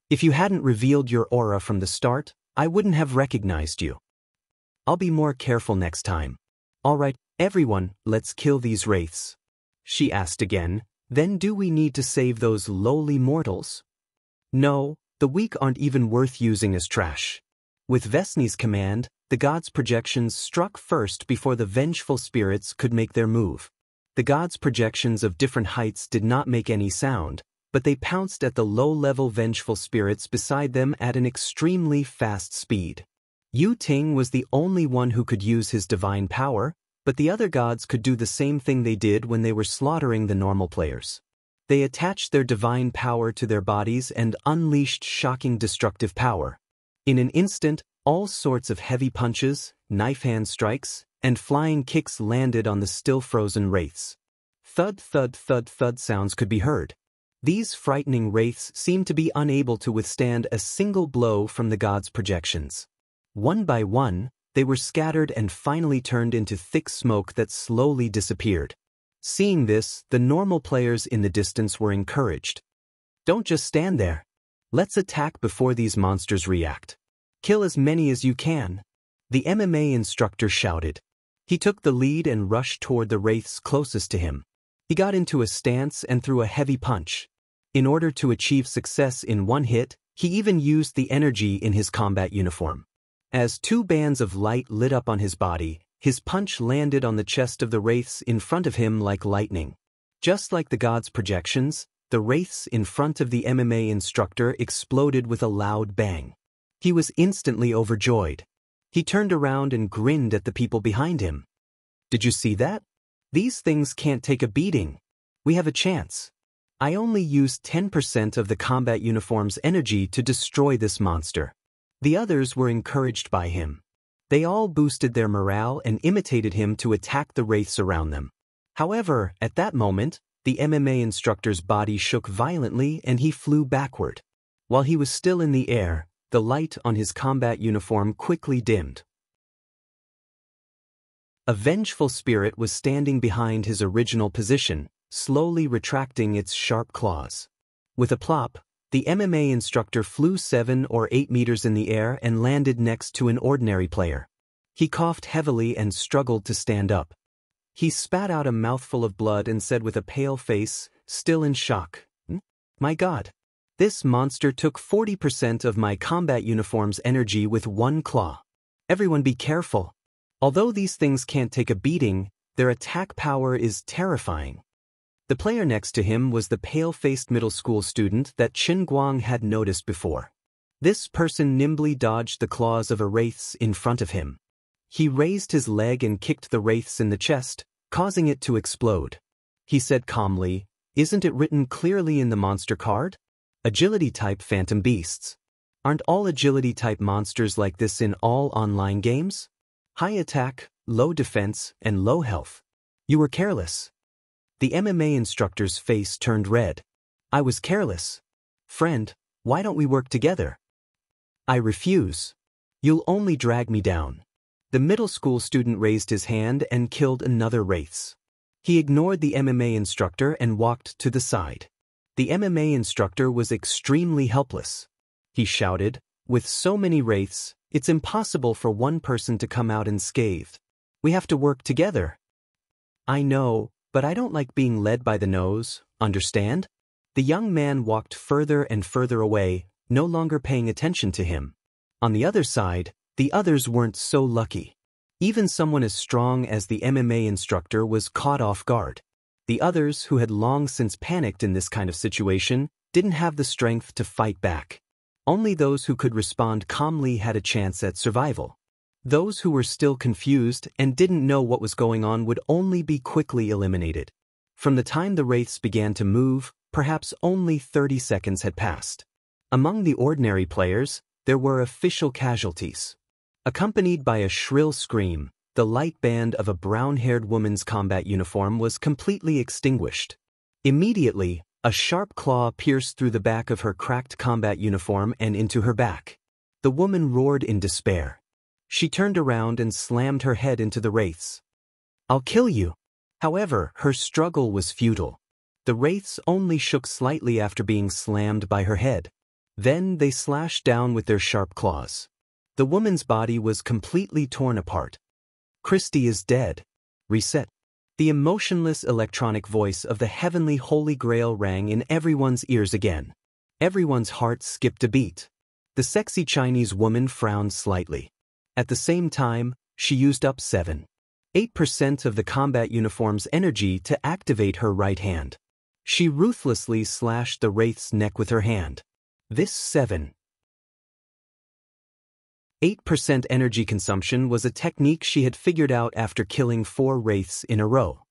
Speaker 1: If you hadn't revealed your aura from the start, I wouldn't have recognized you. I'll be more careful next time. All right, everyone, let's kill these wraiths." She asked again, "Then do we need to save those lowly mortals?" "No, the weak aren't even worth using as trash." With Vesni's command, the gods' projections struck first before the vengeful spirits could make their move. The gods' projections of different heights did not make any sound, but they pounced at the low-level vengeful spirits beside them at an extremely fast speed. Yu Ting was the only one who could use his divine power, but the other gods could do the same thing they did when they were slaughtering the normal players. They attached their divine power to their bodies and unleashed shocking destructive power. In an instant, all sorts of heavy punches, knife-hand strikes, and flying kicks landed on the still-frozen wraiths. Thud, thud, thud, thud sounds could be heard. These frightening wraiths seemed to be unable to withstand a single blow from the gods' projections. One by one, they were scattered and finally turned into thick smoke that slowly disappeared. Seeing this, the normal players in the distance were encouraged. Don't just stand there. Let's attack before these monsters react. Kill as many as you can. The MMA instructor shouted. He took the lead and rushed toward the wraiths closest to him. He got into a stance and threw a heavy punch. In order to achieve success in one hit, he even used the energy in his combat uniform. As two bands of light lit up on his body, his punch landed on the chest of the wraiths in front of him like lightning. Just like the god's projections, the wraiths in front of the MMA instructor exploded with a loud bang. He was instantly overjoyed. He turned around and grinned at the people behind him. Did you see that? These things can't take a beating. We have a chance. I only used 10% of the combat uniform's energy to destroy this monster. The others were encouraged by him. They all boosted their morale and imitated him to attack the wraiths around them. However, at that moment, the MMA instructor's body shook violently and he flew backward. While he was still in the air, the light on his combat uniform quickly dimmed. A vengeful spirit was standing behind his original position, slowly retracting its sharp claws. With a plop, the MMA instructor flew 7 or 8 meters in the air and landed next to an ordinary player. He coughed heavily and struggled to stand up. He spat out a mouthful of blood and said with a pale face, still in shock, "My God. This monster took 40% of my combat uniform's energy with one claw. Everyone be careful. Although these things can't take a beating, their attack power is terrifying." The player next to him was the pale-faced middle school student that Chen Guang had noticed before. This person nimbly dodged the claws of a wraiths in front of him. He raised his leg and kicked the wraiths in the chest, causing it to explode. He said calmly, "Isn't it written clearly in the monster card? Agility-type phantom beasts. Aren't all agility-type monsters like this in all online games? High attack, low defense, and low health. You were careless." The MMA instructor's face turned red. "I was careless. Friend, why don't we work together?" "I refuse. You'll only drag me down." The middle school student raised his hand and killed another wraiths. He ignored the MMA instructor and walked to the side. The MMA instructor was extremely helpless. He shouted, "With so many wraiths, it's impossible for one person to come out unscathed. We have to work together." "I know, but I don't like being led by the nose, understand?" The young man walked further and further away, no longer paying attention to him. On the other side, the others weren't so lucky. Even someone as strong as the MMA instructor was caught off guard. The others, who had long since panicked in this kind of situation, didn't have the strength to fight back. Only those who could respond calmly had a chance at survival. Those who were still confused and didn't know what was going on would only be quickly eliminated. From the time the wraiths began to move, perhaps only 30 seconds had passed. Among the ordinary players, there were official casualties. Accompanied by a shrill scream, the light band of a brown-haired woman's combat uniform was completely extinguished. Immediately, a sharp claw pierced through the back of her cracked combat uniform and into her back. The woman roared in despair. She turned around and slammed her head into the wraiths. "I'll kill you." However, her struggle was futile. The wraiths only shook slightly after being slammed by her head. Then they slashed down with their sharp claws. The woman's body was completely torn apart. "Christy is dead. Reset." The emotionless electronic voice of the heavenly Holy Grail rang in everyone's ears again. Everyone's heart skipped a beat. The sexy Chinese woman frowned slightly. At the same time, she used up 7.8% of the combat uniform's energy to activate her right hand. She ruthlessly slashed the wraith's neck with her hand. This 7.8% energy consumption was a technique she had figured out after killing 4 wraiths in a row.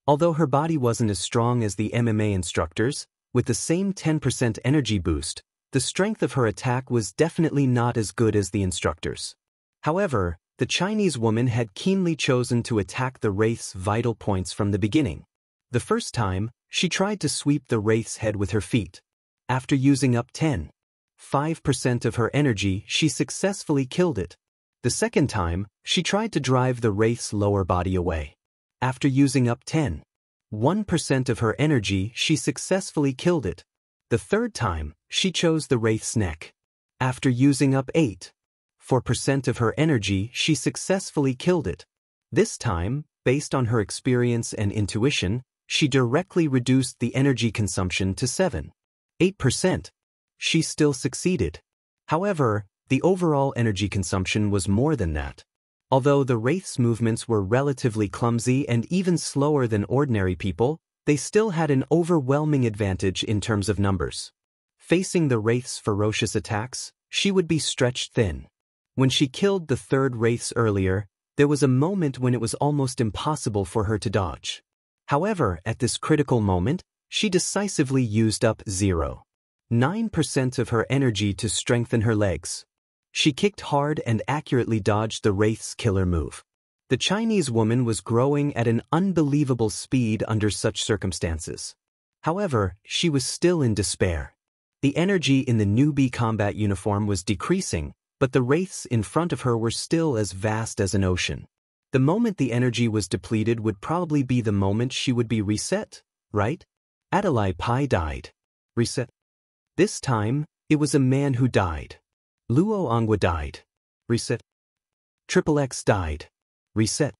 Speaker 1: Although her body wasn't as strong as the MMA instructors, with the same 10% energy boost, the strength of her attack was definitely not as good as the instructors. However, the Chinese woman had keenly chosen to attack the wraith's vital points from the beginning. The first time, she tried to sweep the wraith's head with her feet. After using up 10.5% of her energy, she successfully killed it. The second time, she tried to drive the wraith's lower body away. After using up 1% of her energy, she successfully killed it. The third time, she chose the wraith's neck. After using up 4% of her energy, she successfully killed it. This time, based on her experience and intuition, she directly reduced the energy consumption to 8%. She still succeeded. However, the overall energy consumption was more than that. Although the wraith's movements were relatively clumsy and even slower than ordinary people, they still had an overwhelming advantage in terms of numbers. Facing the wraith's ferocious attacks, she would be stretched thin. When she killed the third wraiths earlier, there was a moment when it was almost impossible for her to dodge. However, at this critical moment, she decisively used up 9% of her energy to strengthen her legs. She kicked hard and accurately dodged the wraith's killer move. The Chinese woman was growing at an unbelievable speed under such circumstances. However, she was still in despair. The energy in the newbie combat uniform was decreasing, but the wraiths in front of her were still as vast as an ocean. The moment the energy was depleted would probably be the moment she would be reset, right? Adalai Pai died. Reset. This time, it was a man who died. Luo Angwa died. Reset. Triple X died. Reset.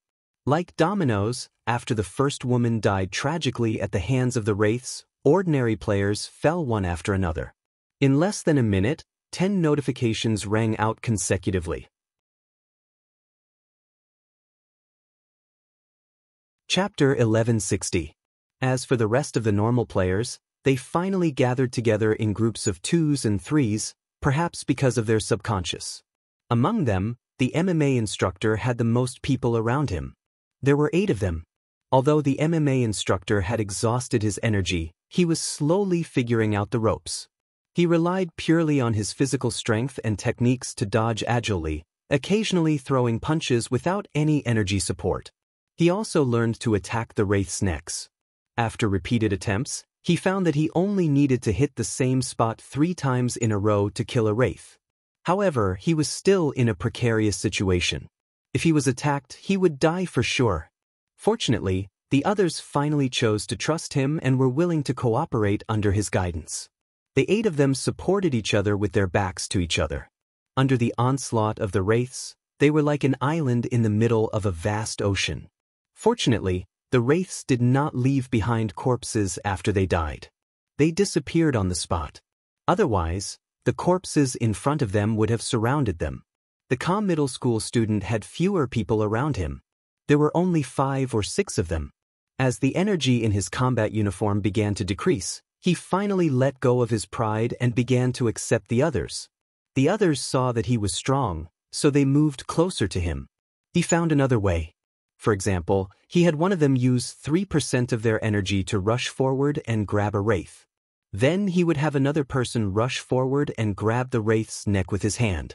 Speaker 1: Like dominoes, after the first woman died tragically at the hands of the wraiths, ordinary players fell one after another. In less than a minute, 10 notifications rang out consecutively. Chapter 1160. As for the rest of the normal players, they finally gathered together in groups of 2s and 3s, perhaps because of their subconscious. Among them, the MMA instructor had the most people around him. There were 8 of them. Although the MMA instructor had exhausted his energy, he was slowly figuring out the ropes. He relied purely on his physical strength and techniques to dodge agilely, occasionally throwing punches without any energy support. He also learned to attack the wraith's necks. After repeated attempts, he found that he only needed to hit the same spot 3 times in a row to kill a wraith. However, he was still in a precarious situation. If he was attacked, he would die for sure. Fortunately, the others finally chose to trust him and were willing to cooperate under his guidance. The 8 of them supported each other with their backs to each other. Under the onslaught of the wraiths, they were like an island in the middle of a vast ocean. Fortunately, the wraiths did not leave behind corpses after they died. They disappeared on the spot. Otherwise, the corpses in front of them would have surrounded them. The calm middle school student had fewer people around him. There were only 5 or 6 of them. As the energy in his combat uniform began to decrease, he finally let go of his pride and began to accept the others. The others saw that he was strong, so they moved closer to him. He found another way. For example, he had one of them use 3% of their energy to rush forward and grab a wraith. Then he would have another person rush forward and grab the wraith's neck with his hand.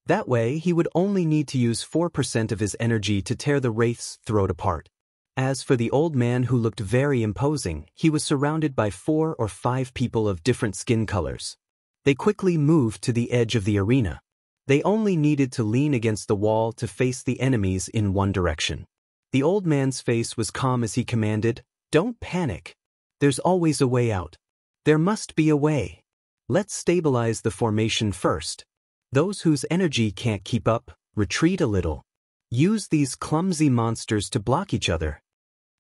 Speaker 1: That way, he would only need to use 4% of his energy to tear the wraith's throat apart. As for the old man who looked very imposing, he was surrounded by 4 or 5 people of different skin colors. They quickly moved to the edge of the arena. They only needed to lean against the wall to face the enemies in one direction. The old man's face was calm as he commanded, "Don't panic. There's always a way out. There must be a way. Let's stabilize the formation first. Those whose energy can't keep up, retreat a little. Use these clumsy monsters to block each other."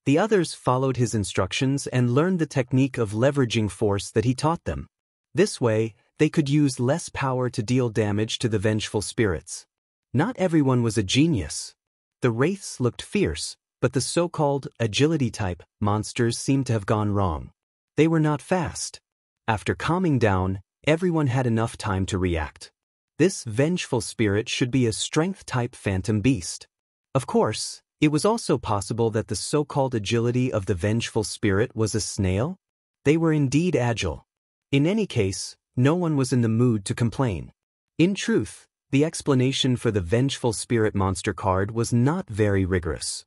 Speaker 1: The others followed his instructions and learned the technique of leveraging force that he taught them. This way, they could use less power to deal damage to the vengeful spirits. Not everyone was a genius. The wraiths looked fierce, but the so-called agility-type monsters seemed to have gone wrong. They were not fast. After calming down, everyone had enough time to react. This vengeful spirit should be a strength-type phantom beast. Of course, it was also possible that the so-called agility of the vengeful spirit was a snail. They were indeed agile. In any case, no one was in the mood to complain. In truth, the explanation for the vengeful spirit monster card was not very rigorous.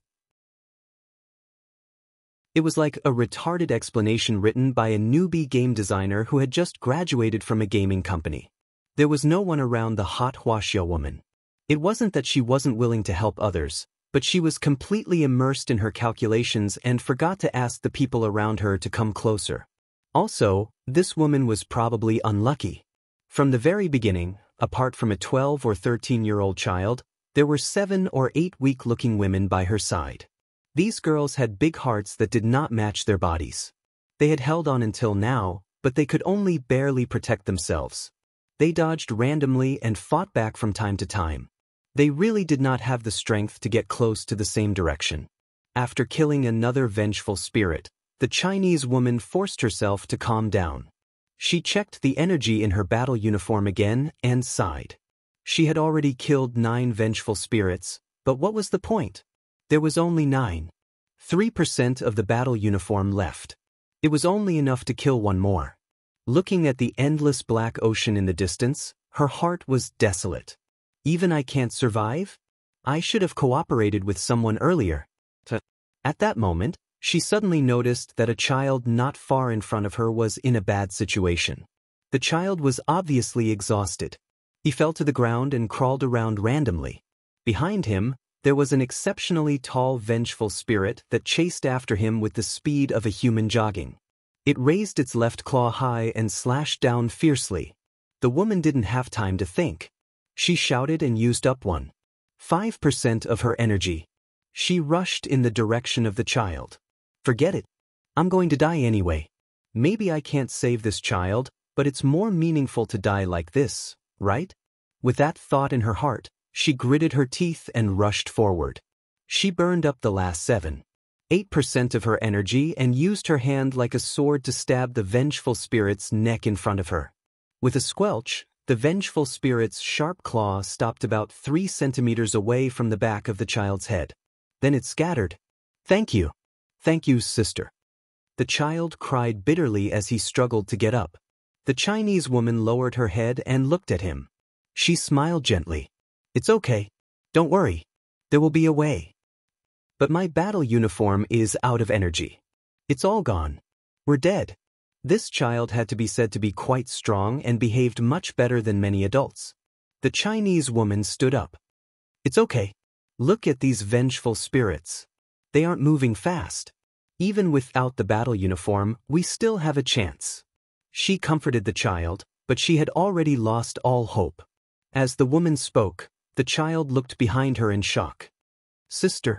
Speaker 1: It was like a retarded explanation written by a newbie game designer who had just graduated from a gaming company. There was no one around the hot Huaxia woman. It wasn't that she wasn't willing to help others, But she was completely immersed in her calculations and forgot to ask the people around her to come closer. Also, this woman was probably unlucky. From the very beginning, apart from a 12 or 13-year-old child, there were 7 or 8 weak-looking women by her side. These girls had big hearts that did not match their bodies. They had held on until now, but they could only barely protect themselves. They dodged randomly and fought back from time to time. They really did not have the strength to get close to the same direction. After killing another vengeful spirit, the Chinese woman forced herself to calm down. She checked the energy in her battle uniform again and sighed. She had already killed 9 vengeful spirits, but what was the point? There was only 9. 3% of the battle uniform left. It was only enough to kill one more. Looking at the endless black ocean in the distance, her heart was desolate. Even I can't survive? I should have cooperated with someone earlier. At that moment, she suddenly noticed that a child not far in front of her was in a bad situation. The child was obviously exhausted. He fell to the ground and crawled around randomly. Behind him, there was an exceptionally tall vengeful spirit that chased after him with the speed of a human jogging. It raised its left claw high and slashed down fiercely. The woman didn't have time to think. She shouted and used up 5% of her energy. She rushed in the direction of the child. Forget it. I'm going to die anyway. Maybe I can't save this child, but it's more meaningful to die like this, right? With that thought in her heart, she gritted her teeth and rushed forward. She burned up the last 8% of her energy and used her hand like a sword to stab the vengeful spirit's neck in front of her. With a squelch, the vengeful spirit's sharp claw stopped about 3 centimeters away from the back of the child's head. Then it scattered. Thank you. Thank you, sister. The child cried bitterly as he struggled to get up. The Chinese woman lowered her head and looked at him. She smiled gently. It's okay. Don't worry. There will be a way. But my battle uniform is out of energy. It's all gone. We're dead. This child had to be said to be quite strong and behaved much better than many adults. The Chinese woman stood up. It's okay. Look at these vengeful spirits. They aren't moving fast. Even without the battle uniform, we still have a chance. She comforted the child, but she had already lost all hope. As the woman spoke, the child looked behind her in shock. Sister.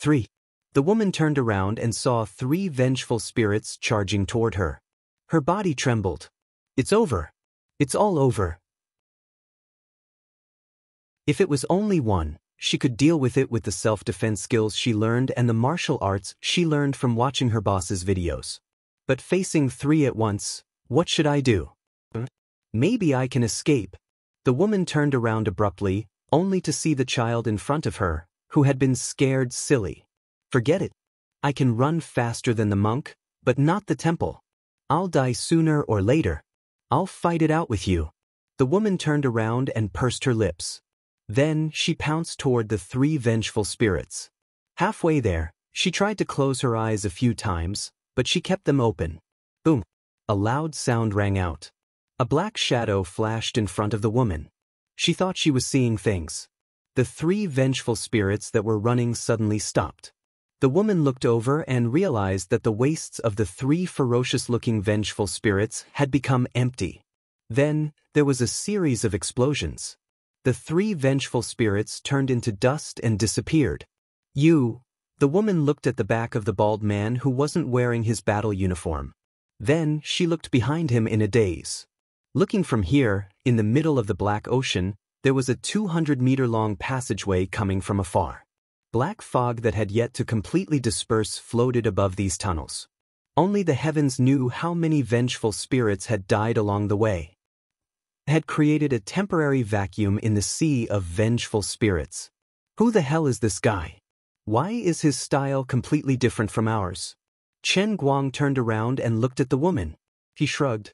Speaker 1: 3. The woman turned around and saw 3 vengeful spirits charging toward her. Her body trembled. It's over. It's all over. If it was only one, she could deal with it with the self-defense skills she learned and the martial arts she learned from watching her boss's videos. But facing 3 at once, what should I do? Maybe I can escape. The woman turned around abruptly, only to see the child in front of her, who had been scared silly. Forget it. I can run faster than the monk, but not the temple. I'll die sooner or later. I'll fight it out with you. The woman turned around and pursed her lips. Then she pounced toward the 3 vengeful spirits. Halfway there, she tried to close her eyes a few times, but she kept them open. Boom! A loud sound rang out. A black shadow flashed in front of the woman. She thought she was seeing things. The 3 vengeful spirits that were running suddenly stopped. The woman looked over and realized that the waists of the 3 ferocious-looking vengeful spirits had become empty. Then, there was a series of explosions. The 3 vengeful spirits turned into dust and disappeared. You. The woman looked at the back of the bald man who wasn't wearing his battle uniform. Then, she looked behind him in a daze. Looking from here, in the middle of the black ocean, there was a 200-meter-long passageway coming from afar. Black fog that had yet to completely disperse floated above these tunnels. Only the heavens knew how many vengeful spirits had died along the way. It had created a temporary vacuum in the sea of vengeful spirits. Who the hell is this guy? Why is his style completely different from ours? Chen Guang turned around and looked at the woman. He shrugged.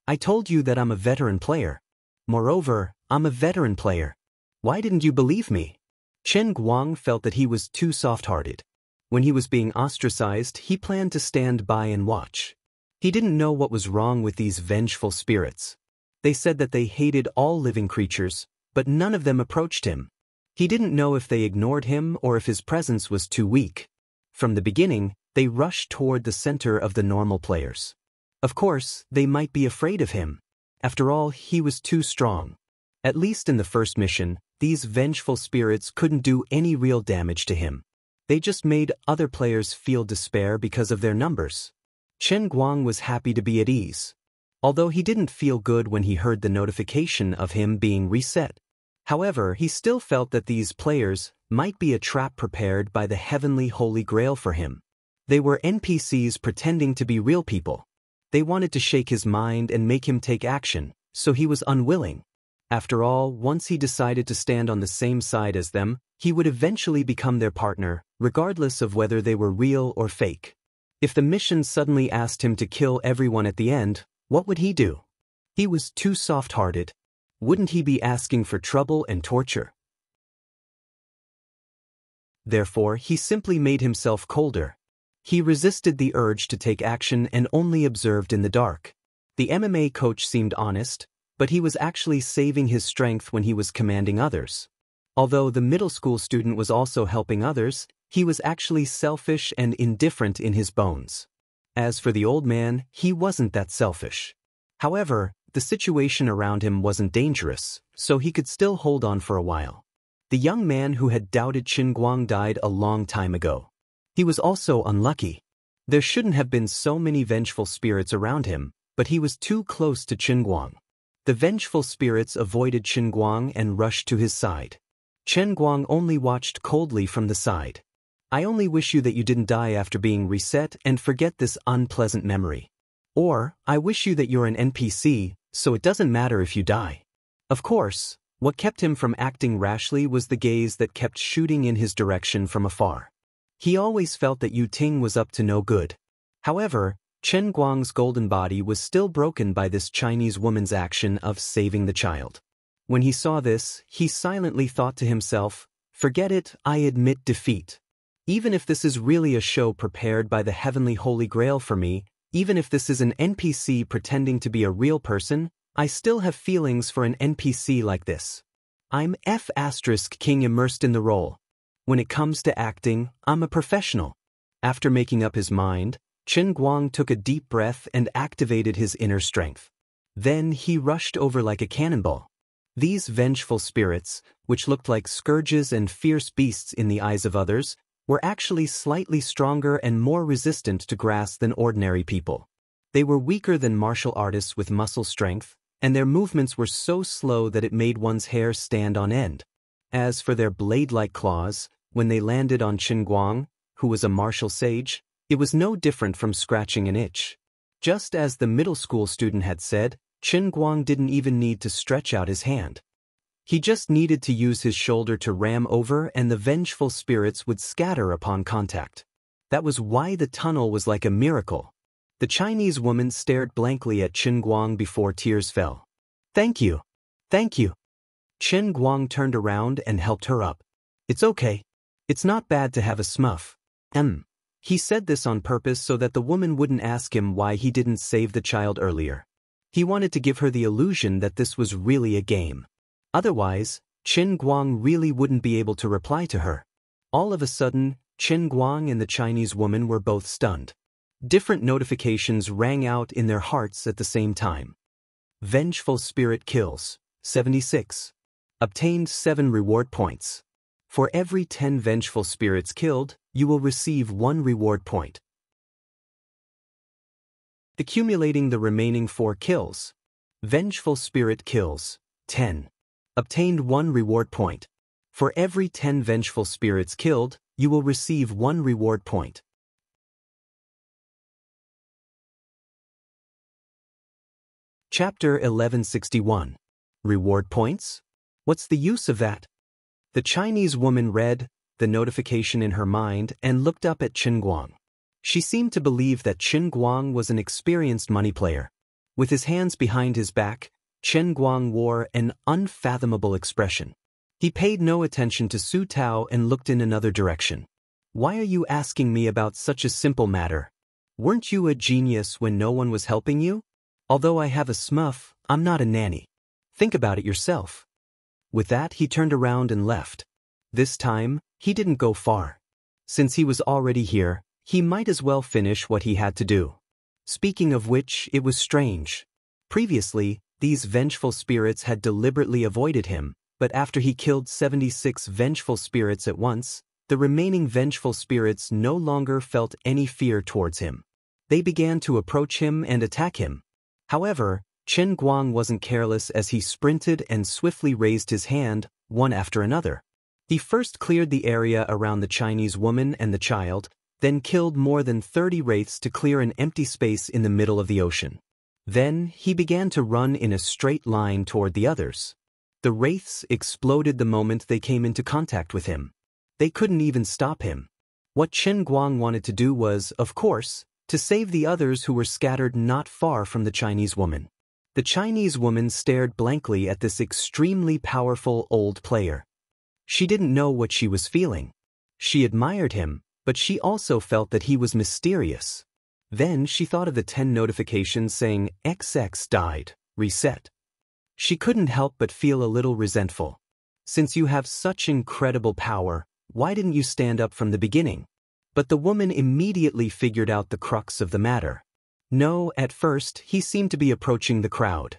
Speaker 1: I told you that I'm a veteran player. Moreover, I'm a veteran player. Why didn't you believe me? Chen Guang felt that he was too soft-hearted. When he was being ostracized, he planned to stand by and watch. He didn't know what was wrong with these vengeful spirits. They said that they hated all living creatures, but none of them approached him. He didn't know if they ignored him or if his presence was too weak. From the beginning, they rushed toward the center of the normal players. Of course, they might be afraid of him. After all, he was too strong. At least in the first mission, these vengeful spirits couldn't do any real damage to him. They just made other players feel despair because of their numbers. Chen Guang was happy to be at ease. Although he didn't feel good when he heard the notification of him being reset. However, he still felt that these players might be a trap prepared by the heavenly Holy Grail for him. They were NPCs pretending to be real people. They wanted to shake his mind and make him take action, so he was unwilling. After all, once he decided to stand on the same side as them, he would eventually become their partner, regardless of whether they were real or fake. If the mission suddenly asked him to kill everyone at the end, what would he do? He was too soft-hearted. Wouldn't he be asking for trouble and torture? Therefore, he simply made himself colder. He resisted the urge to take action and only observed in the dark. The MMA coach seemed honest, but he was actually saving his strength when he was commanding others. Although the middle school student was also helping others, he was actually selfish and indifferent in his bones. As for the old man, he wasn't that selfish. However, the situation around him wasn't dangerous, so he could still hold on for a while. The young man who had doubted Chen Guang died a long time ago. He was also unlucky. There shouldn't have been so many vengeful spirits around him, but he was too close to Chen Guang. The vengeful spirits avoided Chen Guang and rushed to his side. Chen Guang only watched coldly from the side. I only wish you that you didn't die after being reset and forget this unpleasant memory. Or, I wish you that you're an NPC, so it doesn't matter if you die. Of course, what kept him from acting rashly was the gaze that kept shooting in his direction from afar. He always felt that Yu Ting was up to no good. However, Chen Guang's golden body was still broken by this Chinese woman's action of saving the child. When he saw this, he silently thought to himself, "Forget it, I admit defeat. Even if this is really a show prepared by the heavenly Holy Grail for me, even if this is an NPC pretending to be a real person, I still have feelings for an NPC like this. I'm King immersed in the role. When it comes to acting, I'm a professional." After making up his mind, Chen Guang took a deep breath and activated his inner strength. Then he rushed over like a cannonball. These vengeful spirits, which looked like scourges and fierce beasts in the eyes of others, were actually slightly stronger and more resistant to grass than ordinary people. They were weaker than martial artists with muscle strength, and their movements were so slow that it made one's hair stand on end. As for their blade-like claws, when they landed on Chen Guang, who was a martial sage, it was no different from scratching an itch. Just as the middle school student had said, Chen Guang didn't even need to stretch out his hand. He just needed to use his shoulder to ram over and the vengeful spirits would scatter upon contact. That was why the tunnel was like a miracle. The Chinese woman stared blankly at Chen Guang before tears fell. "Thank you. Thank you." Chen Guang turned around and helped her up. "It's okay. It's not bad to have a smuff." He said this on purpose so that the woman wouldn't ask him why he didn't save the child earlier. He wanted to give her the illusion that this was really a game. Otherwise, Chen Guang really wouldn't be able to reply to her. All of a sudden, Chen Guang and the Chinese woman were both stunned. Different notifications rang out in their hearts at the same time. Vengeful Spirit Kills, 76. Obtained 7 reward points. For every 10 vengeful spirits killed, you will receive 1 reward point. Accumulating the remaining 4 kills. Vengeful Spirit Kills, 10. Obtained 1 reward point. For every 10 vengeful spirits killed, you will receive 1 reward point. Chapter 1161. Reward points? What's the use of that? The Chinese woman read the notification in her mind and looked up at Chen Guang. She seemed to believe that Chen Guang was an experienced money player. With his hands behind his back, Chen Guang wore an unfathomable expression. He paid no attention to Su Tao and looked in another direction. "Why are you asking me about such a simple matter? Weren't you a genius when no one was helping you? Although I have a smuff, I'm not a nanny. Think about it yourself." With that, he turned around and left. This time, he didn't go far. Since he was already here, he might as well finish what he had to do. Speaking of which, it was strange. Previously, these vengeful spirits had deliberately avoided him, but after he killed 76 vengeful spirits at once, the remaining vengeful spirits no longer felt any fear towards him. They began to approach him and attack him. However, Chen Guang wasn't careless as he sprinted and swiftly raised his hand, one after another. He first cleared the area around the Chinese woman and the child, then killed more than 30 wraiths to clear an empty space in the middle of the ocean. Then, he began to run in a straight line toward the others. The wraiths exploded the moment they came into contact with him. They couldn't even stop him. What Chen Guang wanted to do was, of course, to save the others who were scattered not far from the Chinese woman. The Chinese woman stared blankly at this extremely powerful old player. She didn't know what she was feeling. She admired him, but she also felt that he was mysterious. Then she thought of the 10 notifications saying XX died, reset. She couldn't help but feel a little resentful. Since you have such incredible power, why didn't you stand up from the beginning? But the woman immediately figured out the crux of the matter. No, at first, he seemed to be approaching the crowd.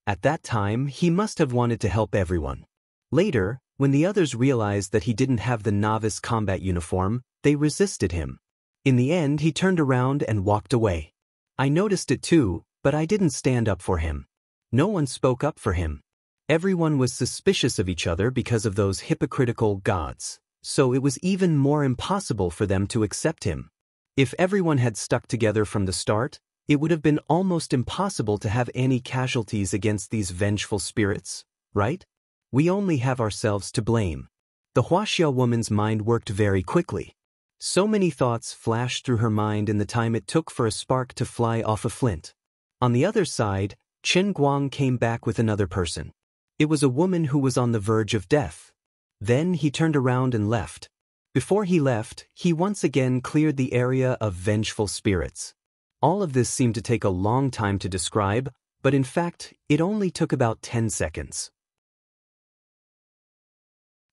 Speaker 1: At that time, he must have wanted to help everyone. Later, when the others realized that he didn't have the novice combat uniform, they resisted him. In the end, he turned around and walked away. I noticed it too, but I didn't stand up for him. No one spoke up for him. Everyone was suspicious of each other because of those hypocritical gods, so it was even more impossible for them to accept him. If everyone had stuck together from the start, it would have been almost impossible to have any casualties against these vengeful spirits, right? We only have ourselves to blame. The Wuxia woman's mind worked very quickly. So many thoughts flashed through her mind in the time it took for a spark to fly off a flint. On the other side, Chen Guang came back with another person. It was a woman who was on the verge of death. Then he turned around and left. Before he left, he once again cleared the area of vengeful spirits. All of this seemed to take a long time to describe, but in fact, it only took about 10 seconds.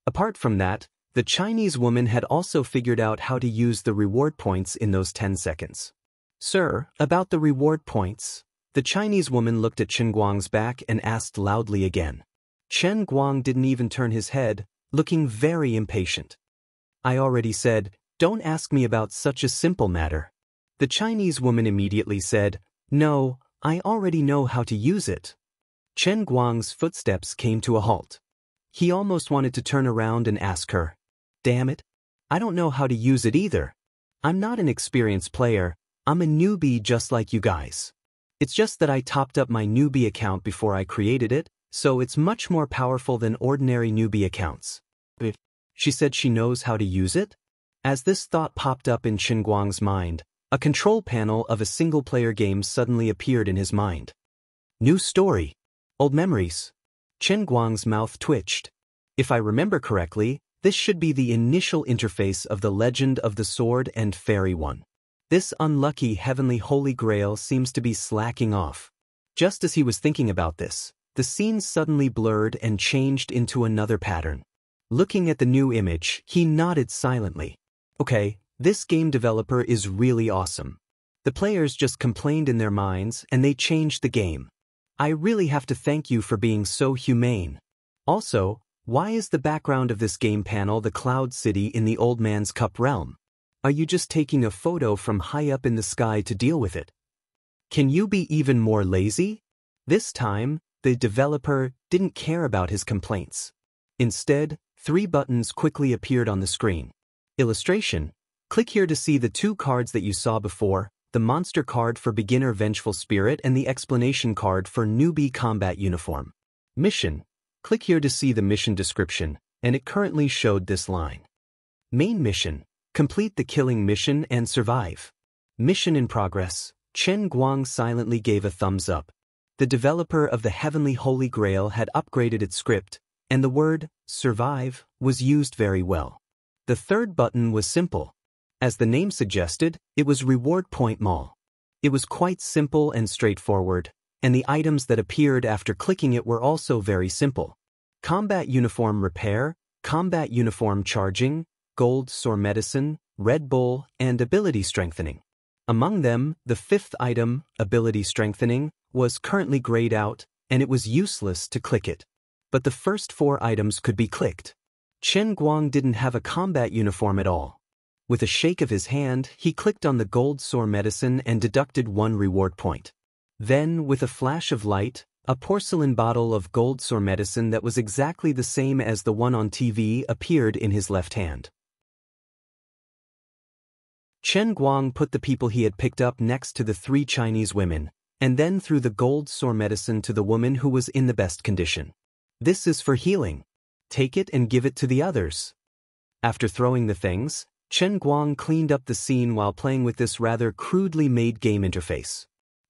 Speaker 1: Apart from that, the Chinese woman had also figured out how to use the reward points in those 10 seconds. Sir, about the reward points? The Chinese woman looked at Chen Guang's back and asked loudly again. Chen Guang didn't even turn his head, looking very impatient. I already said, don't ask me about such a simple matter. The Chinese woman immediately said, no, I already know how to use it. Chen Guang's footsteps came to a halt. He almost wanted to turn around and ask her, damn it, I don't know how to use it either. I'm not an experienced player, I'm a newbie just like you guys. It's just that I topped up my newbie account before I created it, so it's much more powerful than ordinary newbie accounts. She said she knows how to use it? As this thought popped up in Chen Guang's mind, a control panel of a single-player game suddenly appeared in his mind. New story. Old memories. Chen Guang's mouth twitched. If I remember correctly, this should be the initial interface of the Legend of the Sword and Fairy one. This unlucky heavenly holy grail seems to be slacking off. Just as he was thinking about this, the scene suddenly blurred and changed into another pattern. Looking at the new image, he nodded silently. Okay, this game developer is really awesome. The players just complained in their minds and they changed the game. I really have to thank you for being so humane. Also, why is the background of this game panel the Cloud City in the Old Man's Cup realm? Are you just taking a photo from high up in the sky to deal with it? Can you be even more lazy? This time, the developer didn't care about his complaints. Instead, 3 buttons quickly appeared on the screen. Illustration. Click here to see the 2 cards that you saw before, the monster card for beginner vengeful spirit and the explanation card for newbie combat uniform. Mission. Click here to see the mission description, and it currently showed this line. Main mission. Complete the killing mission and survive. Mission in progress. Chen Guang silently gave a thumbs up. The developer of the Heavenly Holy Grail had upgraded its script, and the word survive was used very well. The 3rd button was simple. As the name suggested, it was Reward Point Mall. It was quite simple and straightforward, and the items that appeared after clicking it were also very simple. Combat Uniform Repair, combat uniform charging, gold sore medicine, Red Bull, and ability strengthening. Among them, the fifth item, ability strengthening, was currently grayed out, and it was useless to click it. But the first 4 items could be clicked. Chen Guang didn't have a combat uniform at all. With a shake of his hand, he clicked on the gold sore medicine and deducted 1 reward point. Then, with a flash of light, a porcelain bottle of gold sore medicine that was exactly the same as the one on TV appeared in his left hand. Chen Guang put the people he had picked up next to the 3 Chinese women, and then threw the gold sore medicine to the woman who was in the best condition. This is for healing. Take it and give it to the others. After throwing the things, Chen Guang cleaned up the scene while playing with this rather crudely made game interface.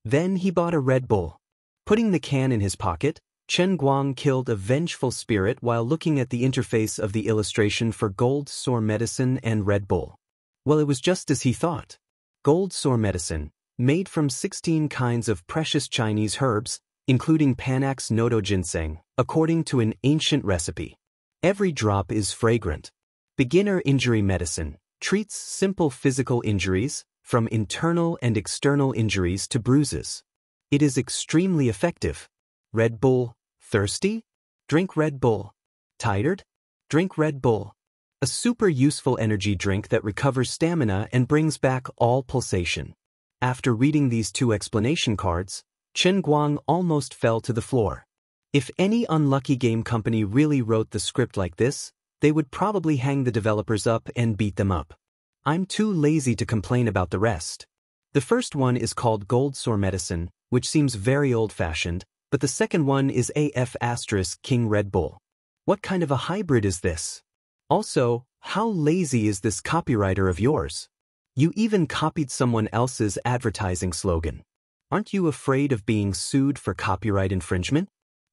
Speaker 1: Then he bought a Red Bull. Putting the can in his pocket, Chen Guang killed a vengeful spirit while looking at the interface of the illustration for gold sore medicine and Red Bull. Well, it was just as he thought. Gold sore medicine, made from 16 kinds of precious Chinese herbs, including Panax nodo ginseng, according to an ancient recipe. Every drop is fragrant. Beginner injury medicine treats simple physical injuries, from internal and external injuries to bruises. It is extremely effective. Red Bull, thirsty? Drink Red Bull. Tired? Drink Red Bull. A super useful energy drink that recovers stamina and brings back all pulsation. After reading these 2 explanation cards, Chen Guang almost fell to the floor. If any unlucky game company really wrote the script like this, they would probably hang the developers up and beat them up. I'm too lazy to complain about the rest. The first one is called Gold Sore Medicine, which seems very old-fashioned, but the second one is AF** King Red Bull. What kind of a hybrid is this? Also, how lazy is this copywriter of yours? You even copied someone else's advertising slogan. Aren't you afraid of being sued for copyright infringement?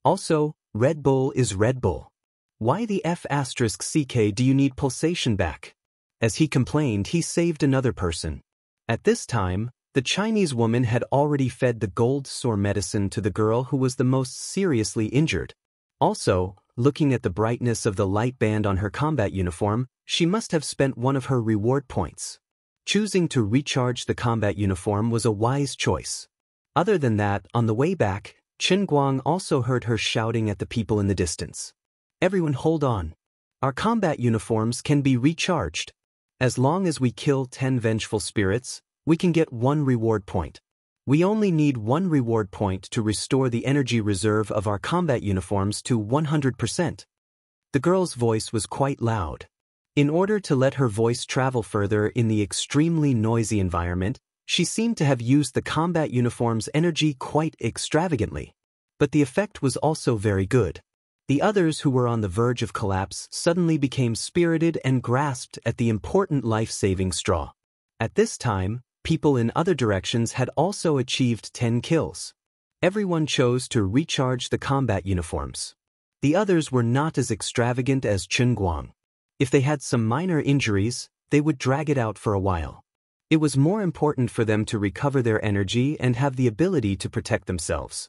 Speaker 1: Also, Red Bull is Red Bull. Why the F***CK do you need pulsation back? As he complained, he saved another person. At this time, the Chinese woman had already fed the gold sore medicine to the girl who was the most seriously injured. Also, looking at the brightness of the light band on her combat uniform, she must have spent one of her reward points. Choosing to recharge the combat uniform was a wise choice. Other than that, on the way back, Chen Guang also heard her shouting at the people in the distance. Everyone hold on. Our combat uniforms can be recharged. As long as we kill 10 vengeful spirits, we can get 1 reward point. We only need 1 reward point to restore the energy reserve of our combat uniforms to 100%. The girl's voice was quite loud. In order to let her voice travel further in the extremely noisy environment, she seemed to have used the combat uniform's energy quite extravagantly. But the effect was also very good. The others who were on the verge of collapse suddenly became spirited and grasped at the important life-saving straw. At this time, people in other directions had also achieved 10 kills. Everyone chose to recharge the combat uniforms. The others were not as extravagant as Chen Guang. If they had some minor injuries, they would drag it out for a while. It was more important for them to recover their energy and have the ability to protect themselves.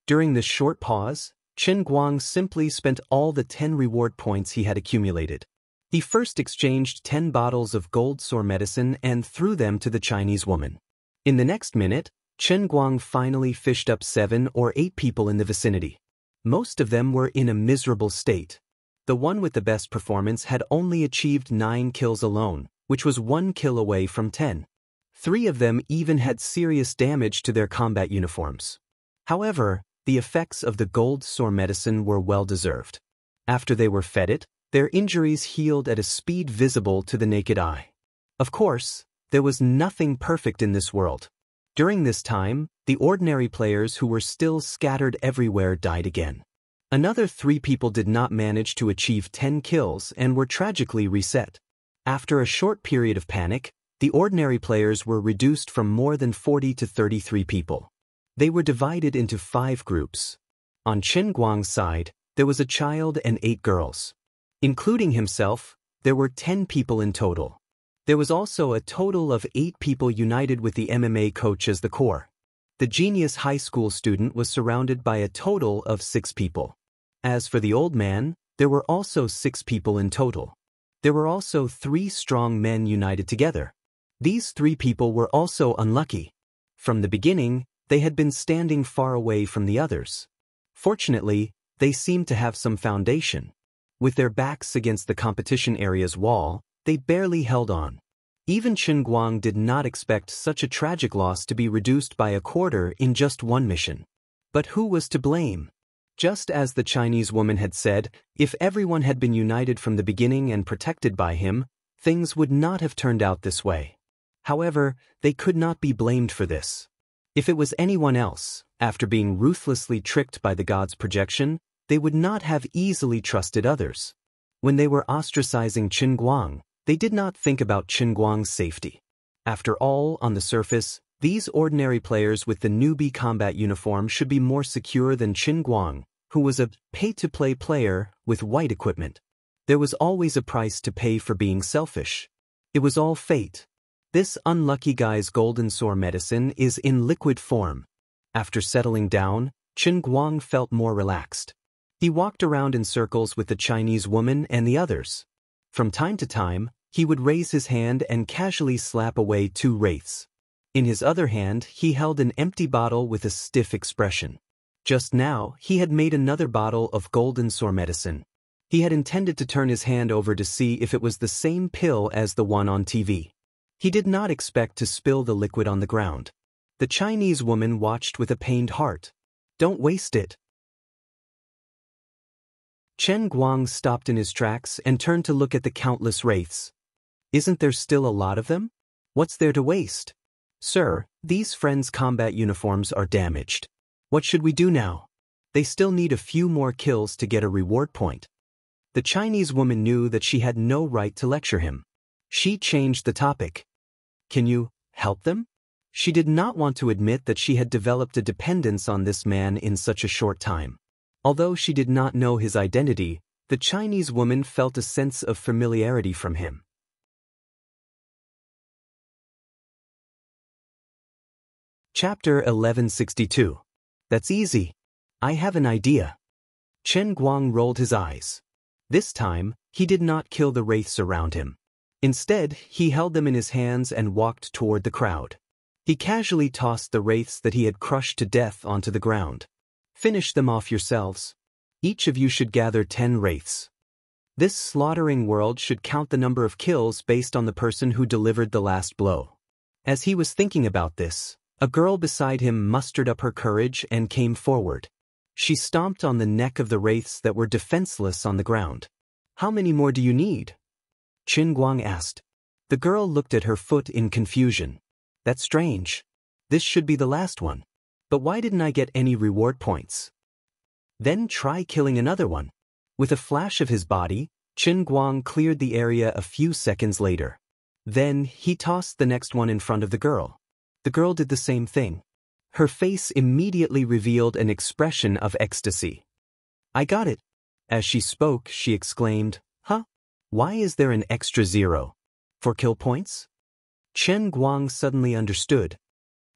Speaker 1: During this short pause, Chen Guang simply spent all the 10 reward points he had accumulated. He first exchanged 10 bottles of gold sore medicine and threw them to the Chinese woman. In the next minute, Chen Guang finally fished up 7 or 8 people in the vicinity. Most of them were in a miserable state. The one with the best performance had only achieved 9 kills alone, which was 1 kill away from 10. 3 of them even had serious damage to their combat uniforms. However, the effects of the gold sore medicine were well-deserved. After they were fed it, their injuries healed at a speed visible to the naked eye. Of course, there was nothing perfect in this world. During this time, the ordinary players who were still scattered everywhere died again. Another 3 people did not manage to achieve 10 kills and were tragically reset. After a short period of panic, the ordinary players were reduced from more than 40 to 33 people. They were divided into 5 groups. On Chen Guang's side, there was a child and 8 girls. Including himself, there were 10 people in total. There was also a total of 8 people united with the MMA coach as the core. The genius high school student was surrounded by a total of 6 people. As for the old man, there were also 6 people in total. There were also 3 strong men united together. These 3 people were also unlucky. From the beginning, they had been standing far away from the others. Fortunately, they seemed to have some foundation. With their backs against the competition area's wall, they barely held on. Even Chen Guang did not expect such a tragic loss to be reduced by a quarter in just one mission. But who was to blame? Just as the Chinese woman had said, if everyone had been united from the beginning and protected by him, things would not have turned out this way. However, they could not be blamed for this. If it was anyone else, after being ruthlessly tricked by the god's projection, they would not have easily trusted others. When they were ostracizing Chen Guang, they did not think about Chen Guang's safety. After all, on the surface, these ordinary players with the newbie combat uniform should be more secure than Chen Guang, who was a pay-to-play player with white equipment. There was always a price to pay for being selfish. It was all fate. This unlucky guy's golden sore medicine is in liquid form. After settling down, Chen Guang felt more relaxed. He walked around in circles with the Chinese woman and the others. From time to time, he would raise his hand and casually slap away 2 wraiths. In his other hand, he held an empty bottle with a stiff expression. Just now, he had made another bottle of golden sore medicine. He had intended to turn his hand over to see if it was the same pill as the one on TV. He did not expect to spill the liquid on the ground. The Chinese woman watched with a pained heart. Don't waste it. Chen Guang stopped in his tracks and turned to look at the countless wraiths. Isn't there still a lot of them? What's there to waste? Sir, these friends' combat uniforms are damaged. What should we do now? They still need a few more kills to get a reward point. The Chinese woman knew that she had no right to lecture him. She changed the topic. Can you help them? She did not want to admit that she had developed a dependence on this man in such a short time. Although she did not know his identity, the Chinese woman felt a sense of familiarity from him. Chapter 1162. That's easy. I have an idea. Chen Guang rolled his eyes. This time, he did not kill the wraiths around him. Instead, he held them in his hands and walked toward the crowd. He casually tossed the wraiths that he had crushed to death onto the ground. Finish them off yourselves. Each of you should gather 10 wraiths. This slaughtering world should count the number of kills based on the person who delivered the last blow. As he was thinking about this, a girl beside him mustered up her courage and came forward. She stomped on the neck of the wraiths that were defenseless on the ground. How many more do you need? Chen Guang asked. The girl looked at her foot in confusion. That's strange. This should be the last one. But why didn't I get any reward points? Then try killing another one. With a flash of his body, Chen Guang cleared the area a few seconds later. Then he tossed the next one in front of the girl. The girl did the same thing. Her face immediately revealed an expression of ecstasy. I got it. As she spoke, she exclaimed, Huh? Why is there an extra 0? For kill points? Chen Guang suddenly understood.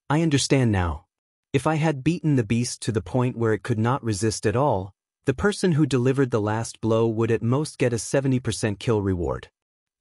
Speaker 1: I understand now. If I had beaten the beast to the point where it could not resist at all, the person who delivered the last blow would at most get a 70% kill reward.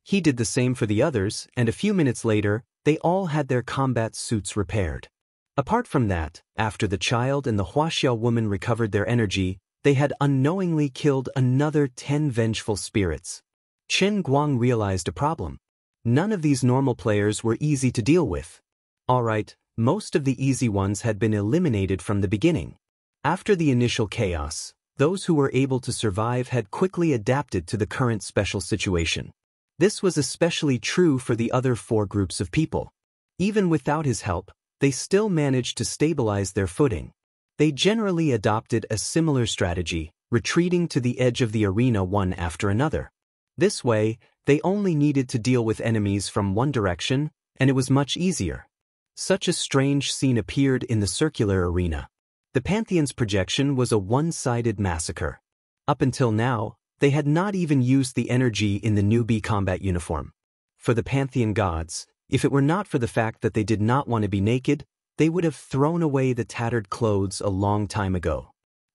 Speaker 1: He did the same for the others, and a few minutes later, they all had their combat suits repaired. Apart from that, after the child and the Huaxiao woman recovered their energy, they had unknowingly killed another 10 vengeful spirits. Chen Guang realized a problem. None of these normal players were easy to deal with. Alright, most of the easy ones had been eliminated from the beginning. After the initial chaos, those who were able to survive had quickly adapted to the current special situation. This was especially true for the other 4 groups of people. Even without his help, they still managed to stabilize their footing. They generally adopted a similar strategy, retreating to the edge of the arena one after another. This way, they only needed to deal with enemies from one direction, and it was much easier. Such a strange scene appeared in the circular arena. The Pantheon's projection was a one-sided massacre. Up until now, they had not even used the energy in the newbie combat uniform. For the Pantheon gods, if it were not for the fact that they did not want to be naked, they would have thrown away the tattered clothes a long time ago.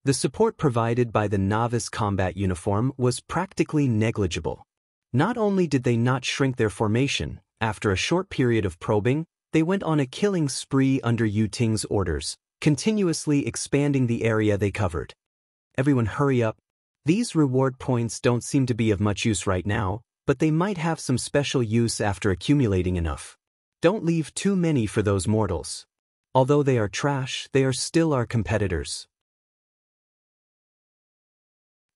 Speaker 1: The support provided by the novice combat uniform was practically negligible. Not only did they not shrink their formation, after a short period of probing, they went on a killing spree under Yu Ting's orders, continuously expanding the area they covered. Everyone hurry up. These reward points don't seem to be of much use right now, but they might have some special use after accumulating enough. Don't leave too many for those mortals. Although they are trash, they are still our competitors.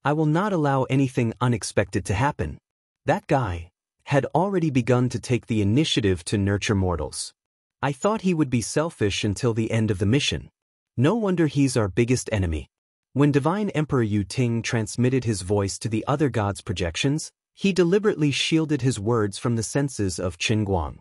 Speaker 1: I will not allow anything unexpected to happen. That guy had already begun to take the initiative to nurture mortals. I thought he would be selfish until the end of the mission. No wonder he's our biggest enemy. When Divine Emperor Yu Ting transmitted his voice to the other gods' projections, he deliberately shielded his words from the senses of Qin Guang.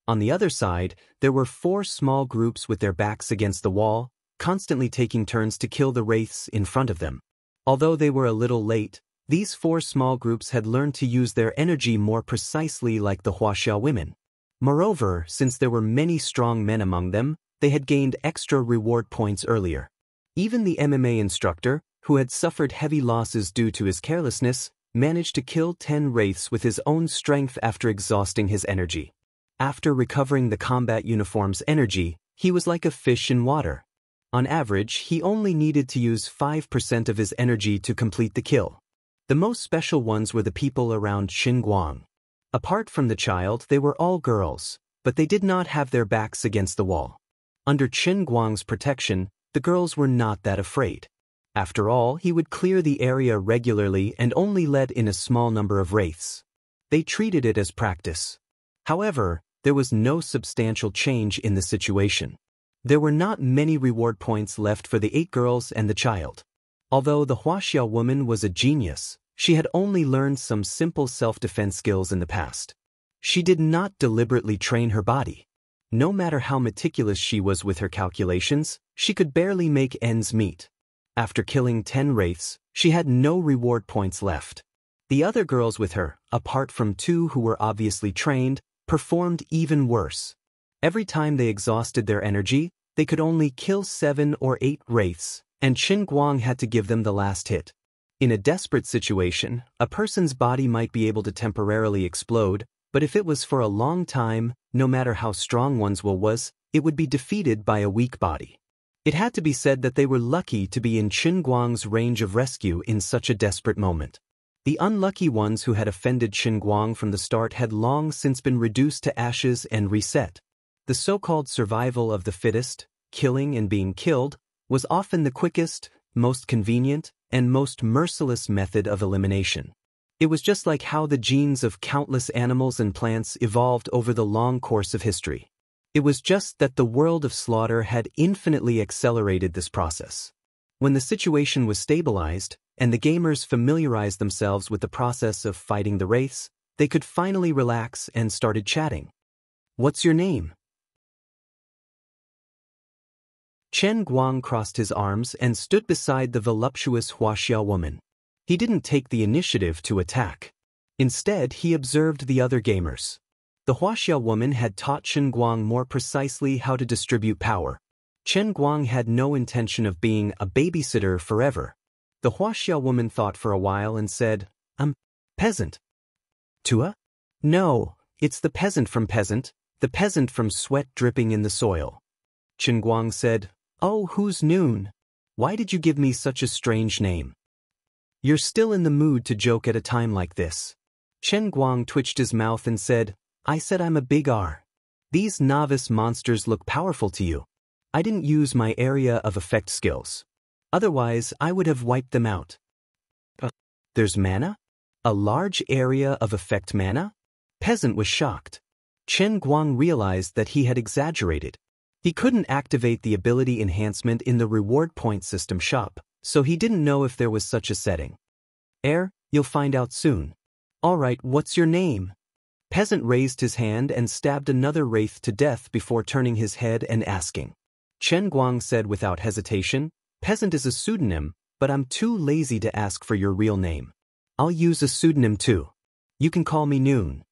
Speaker 1: On the other side, there were 4 small groups with their backs against the wall, constantly taking turns to kill the wraiths in front of them. Although they were a little late, these 4 small groups had learned to use their energy more precisely like the Wuxia women. Moreover, since there were many strong men among them, they had gained extra reward points earlier. Even the MMA instructor, who had suffered heavy losses due to his carelessness, managed to kill 10 wraiths with his own strength after exhausting his energy. After recovering the combat uniform's energy, he was like a fish in water. On average, he only needed to use 5% of his energy to complete the kill. The most special ones were the people around Qin Guang. Apart from the child, they were all girls, but they did not have their backs against the wall. Under Qin Guang's protection, the girls were not that afraid. After all, he would clear the area regularly and only let in a small number of wraiths. They treated it as practice. However, there was no substantial change in the situation. There were not many reward points left for the 8 girls and the child. Although the Wuxia woman was a genius, she had only learned some simple self-defense skills in the past. She did not deliberately train her body. No matter how meticulous she was with her calculations, she could barely make ends meet. After killing 10 wraiths, she had no reward points left. The other girls with her, apart from 2 who were obviously trained, performed even worse. Every time they exhausted their energy, they could only kill 7 or 8 wraiths, and Qin Guang had to give them the last hit. In a desperate situation, a person's body might be able to temporarily explode, but if it was for a long time, no matter how strong one's will was, it would be defeated by a weak body. It had to be said that they were lucky to be in Qin Guang's range of rescue in such a desperate moment. The unlucky ones who had offended Qin Guang from the start had long since been reduced to ashes and reset. The so-called survival of the fittest, killing and being killed, was often the quickest, most convenient, and most merciless method of elimination. It was just like how the genes of countless animals and plants evolved over the long course of history. It was just that the world of slaughter had infinitely accelerated this process. When the situation was stabilized, and the gamers familiarized themselves with the process of fighting the wraiths, they could finally relax and started chatting. "What's your name?" Qin Guang crossed his arms and stood beside the voluptuous Wuxia woman. He didn't take the initiative to attack. Instead, he observed the other gamers. The Wuxia woman had taught Qin Guang more precisely how to distribute power. Qin Guang had no intention of being a babysitter forever. The Wuxia woman thought for a while and said, Peasant." "Tua? No, it's the peasant from sweat dripping in the soil." Qin Guang said, "Oh, who's Noon? Why did you give me such a strange name? You're still in the mood to joke at a time like this." Qin Guang twitched his mouth and said, "I said I'm a big R. These novice monsters look powerful to you. I didn't use my area of effect skills. Otherwise, I would have wiped them out." "There's mana? A large area of effect mana?" Peasant was shocked. Qin Guang realized that he had exaggerated. He couldn't activate the ability enhancement in the reward point system shop, so he didn't know if there was such a setting. You'll find out soon." "All right, what's your name?" Peasant raised his hand and stabbed another wraith to death before turning his head and asking. Qin Guang said without hesitation, "Peasant is a pseudonym, but I'm too lazy to ask for your real name. I'll use a pseudonym too. You can call me Noon."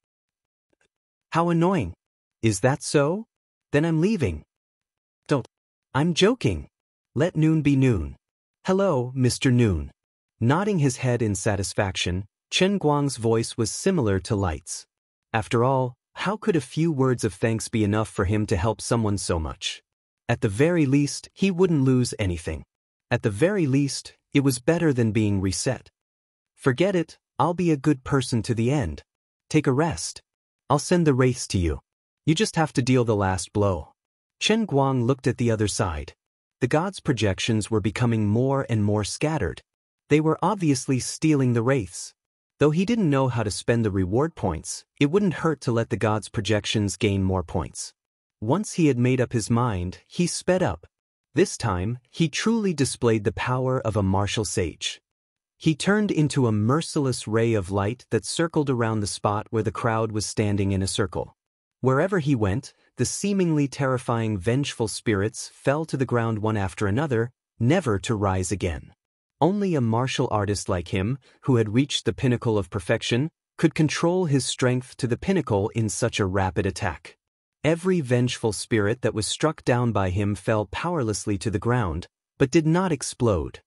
Speaker 1: "How annoying. Is that so? Then I'm leaving." "Don't. I'm joking. Let Noon be Noon." Hello, Mr. Noon. Nodding his head in satisfaction, Chen Guang's voice was similar to Light's. After all, how could a few words of thanks be enough for him to help someone so much? At the very least, he wouldn't lose anything. At the very least, it was better than being reset. Forget it, I'll be a good person to the end. Take a rest. I'll send the wraiths to you. You just have to deal the last blow. Chen Guang looked at the other side. The gods' projections were becoming more and more scattered. They were obviously stealing the wraiths. Though he didn't know how to spend the reward points, it wouldn't hurt to let the gods' projections gain more points. Once he had made up his mind, he sped up. This time, he truly displayed the power of a martial sage. He turned into a merciless ray of light that circled around the spot where the crowd was standing in a circle. Wherever he went, the seemingly terrifying vengeful spirits fell to the ground one after another, never to rise again. Only a martial artist like him, who had reached the pinnacle of perfection, could control his strength to the pinnacle in such a rapid attack. Every vengeful spirit that was struck down by him fell powerlessly to the ground, but did not explode.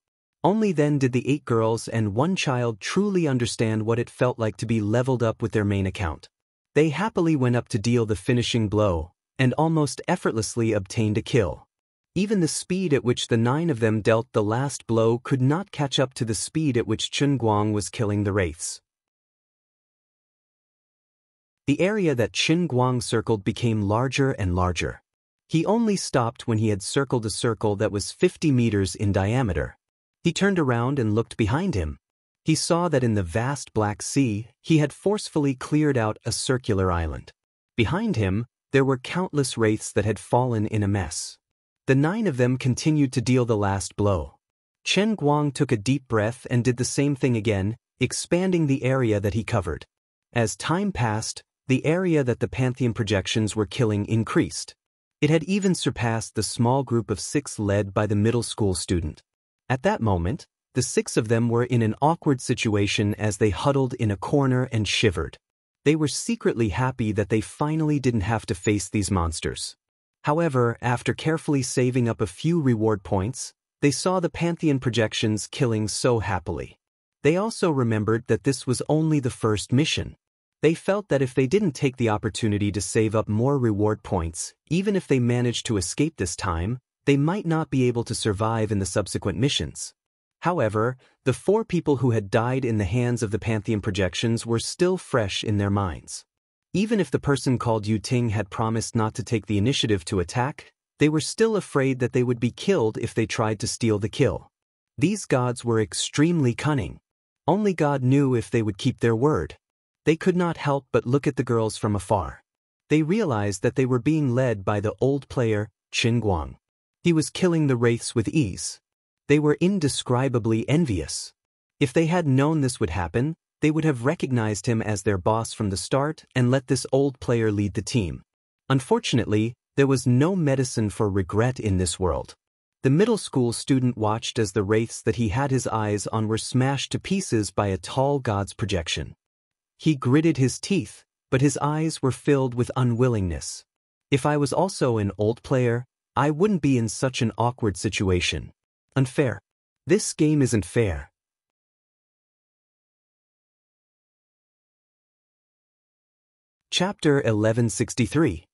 Speaker 1: Only then did the 8 girls and 1 child truly understand what it felt like to be leveled up with their main account. They happily went up to deal the finishing blow, and almost effortlessly obtained a kill. Even the speed at which the 9 of them dealt the last blow could not catch up to the speed at which Chen Guang was killing the wraiths. The area that Chen Guang circled became larger and larger. He only stopped when he had circled a circle that was 50 meters in diameter. He turned around and looked behind him. He saw that in the vast Black Sea, he had forcefully cleared out a circular island. Behind him, there were countless wraiths that had fallen in a mess. The 9 of them continued to deal the last blow. Chen Guang took a deep breath and did the same thing again, expanding the area that he covered. As time passed, the area that the Pantheon projections were killing increased. It had even surpassed the small group of 6 led by the middle school student. At that moment, the 6 of them were in an awkward situation as they huddled in a corner and shivered. They were secretly happy that they finally didn't have to face these monsters. However, after carefully saving up a few reward points, they saw the Pantheon projections killing so happily. They also remembered that this was only the first mission. They felt that if they didn't take the opportunity to save up more reward points, even if they managed to escape this time, they might not be able to survive in the subsequent missions. However, the 4 people who had died in the hands of the Pantheon projections were still fresh in their minds. Even if the person called Yu Ting had promised not to take the initiative to attack, they were still afraid that they would be killed if they tried to steal the kill. These gods were extremely cunning. Only God knew if they would keep their word. They could not help but look at the girls from afar. They realized that they were being led by the old player, Chen Guang. He was killing the wraiths with ease. They were indescribably envious. If they had known this would happen, they would have recognized him as their boss from the start and let this old player lead the team. Unfortunately, there was no medicine for regret in this world. The middle school student watched as the wraiths that he had his eyes on were smashed to pieces by a tall god's projection. He gritted his teeth, but his eyes were filled with unwillingness. If I was also an old player, I wouldn't be in such an awkward situation. Unfair. This game isn't fair. Chapter 1163.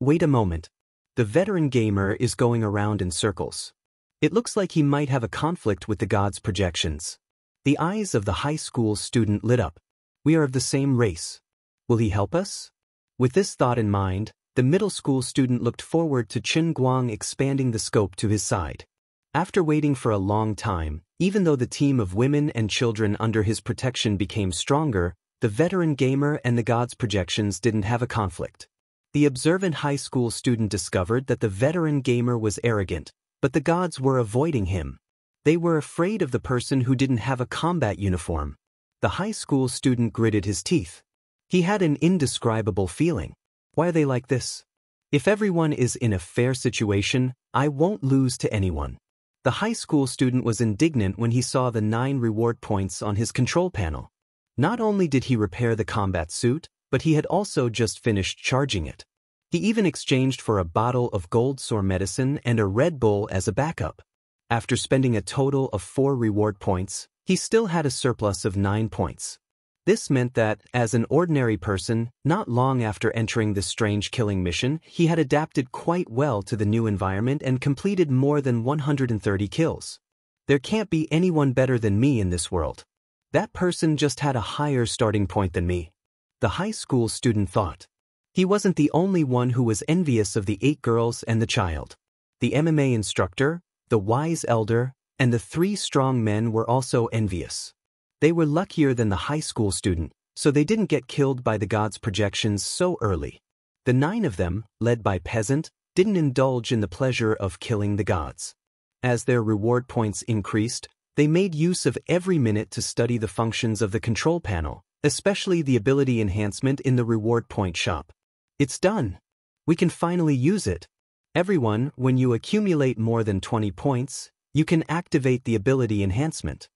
Speaker 1: Wait a moment. The veteran gamer is going around in circles. It looks like he might have a conflict with the god's projections. The eyes of the high school student lit up. We are of the same race. Will he help us? With this thought in mind, the middle school student looked forward to Chen Guang expanding the scope to his side. After waiting for a long time, even though the team of women and children under his protection became stronger, the veteran gamer and the god's projections didn't have a conflict. The observant high school student discovered that the veteran gamer was arrogant, but the gods were avoiding him. They were afraid of the person who didn't have a combat uniform. The high school student gritted his teeth. He had an indescribable feeling. Why are they like this? If everyone is in a fair situation, I won't lose to anyone. The high school student was indignant when he saw the 9 reward points on his control panel. Not only did he repair the combat suit, but he had also just finished charging it. He even exchanged for a bottle of gold sore medicine and a Red Bull as a backup. After spending a total of 4 reward points, he still had a surplus of 9 points. This meant that, as an ordinary person, not long after entering this strange killing mission, he had adapted quite well to the new environment and completed more than 130 kills. There can't be anyone better than me in this world. That person just had a higher starting point than me. The high school student thought. He wasn't the only one who was envious of the 8 girls and the child. The MMA instructor, the wise elder, and the 3 strong men were also envious. They were luckier than the high school student, so they didn't get killed by the gods' projections so early. The 9 of them, led by Peasant, didn't indulge in the pleasure of killing the gods. As their reward points increased, they made use of every minute to study the functions of the control panel, especially the ability enhancement in the reward point shop. It's done. We can finally use it. Everyone, when you accumulate more than 20 points, you can activate the ability enhancement.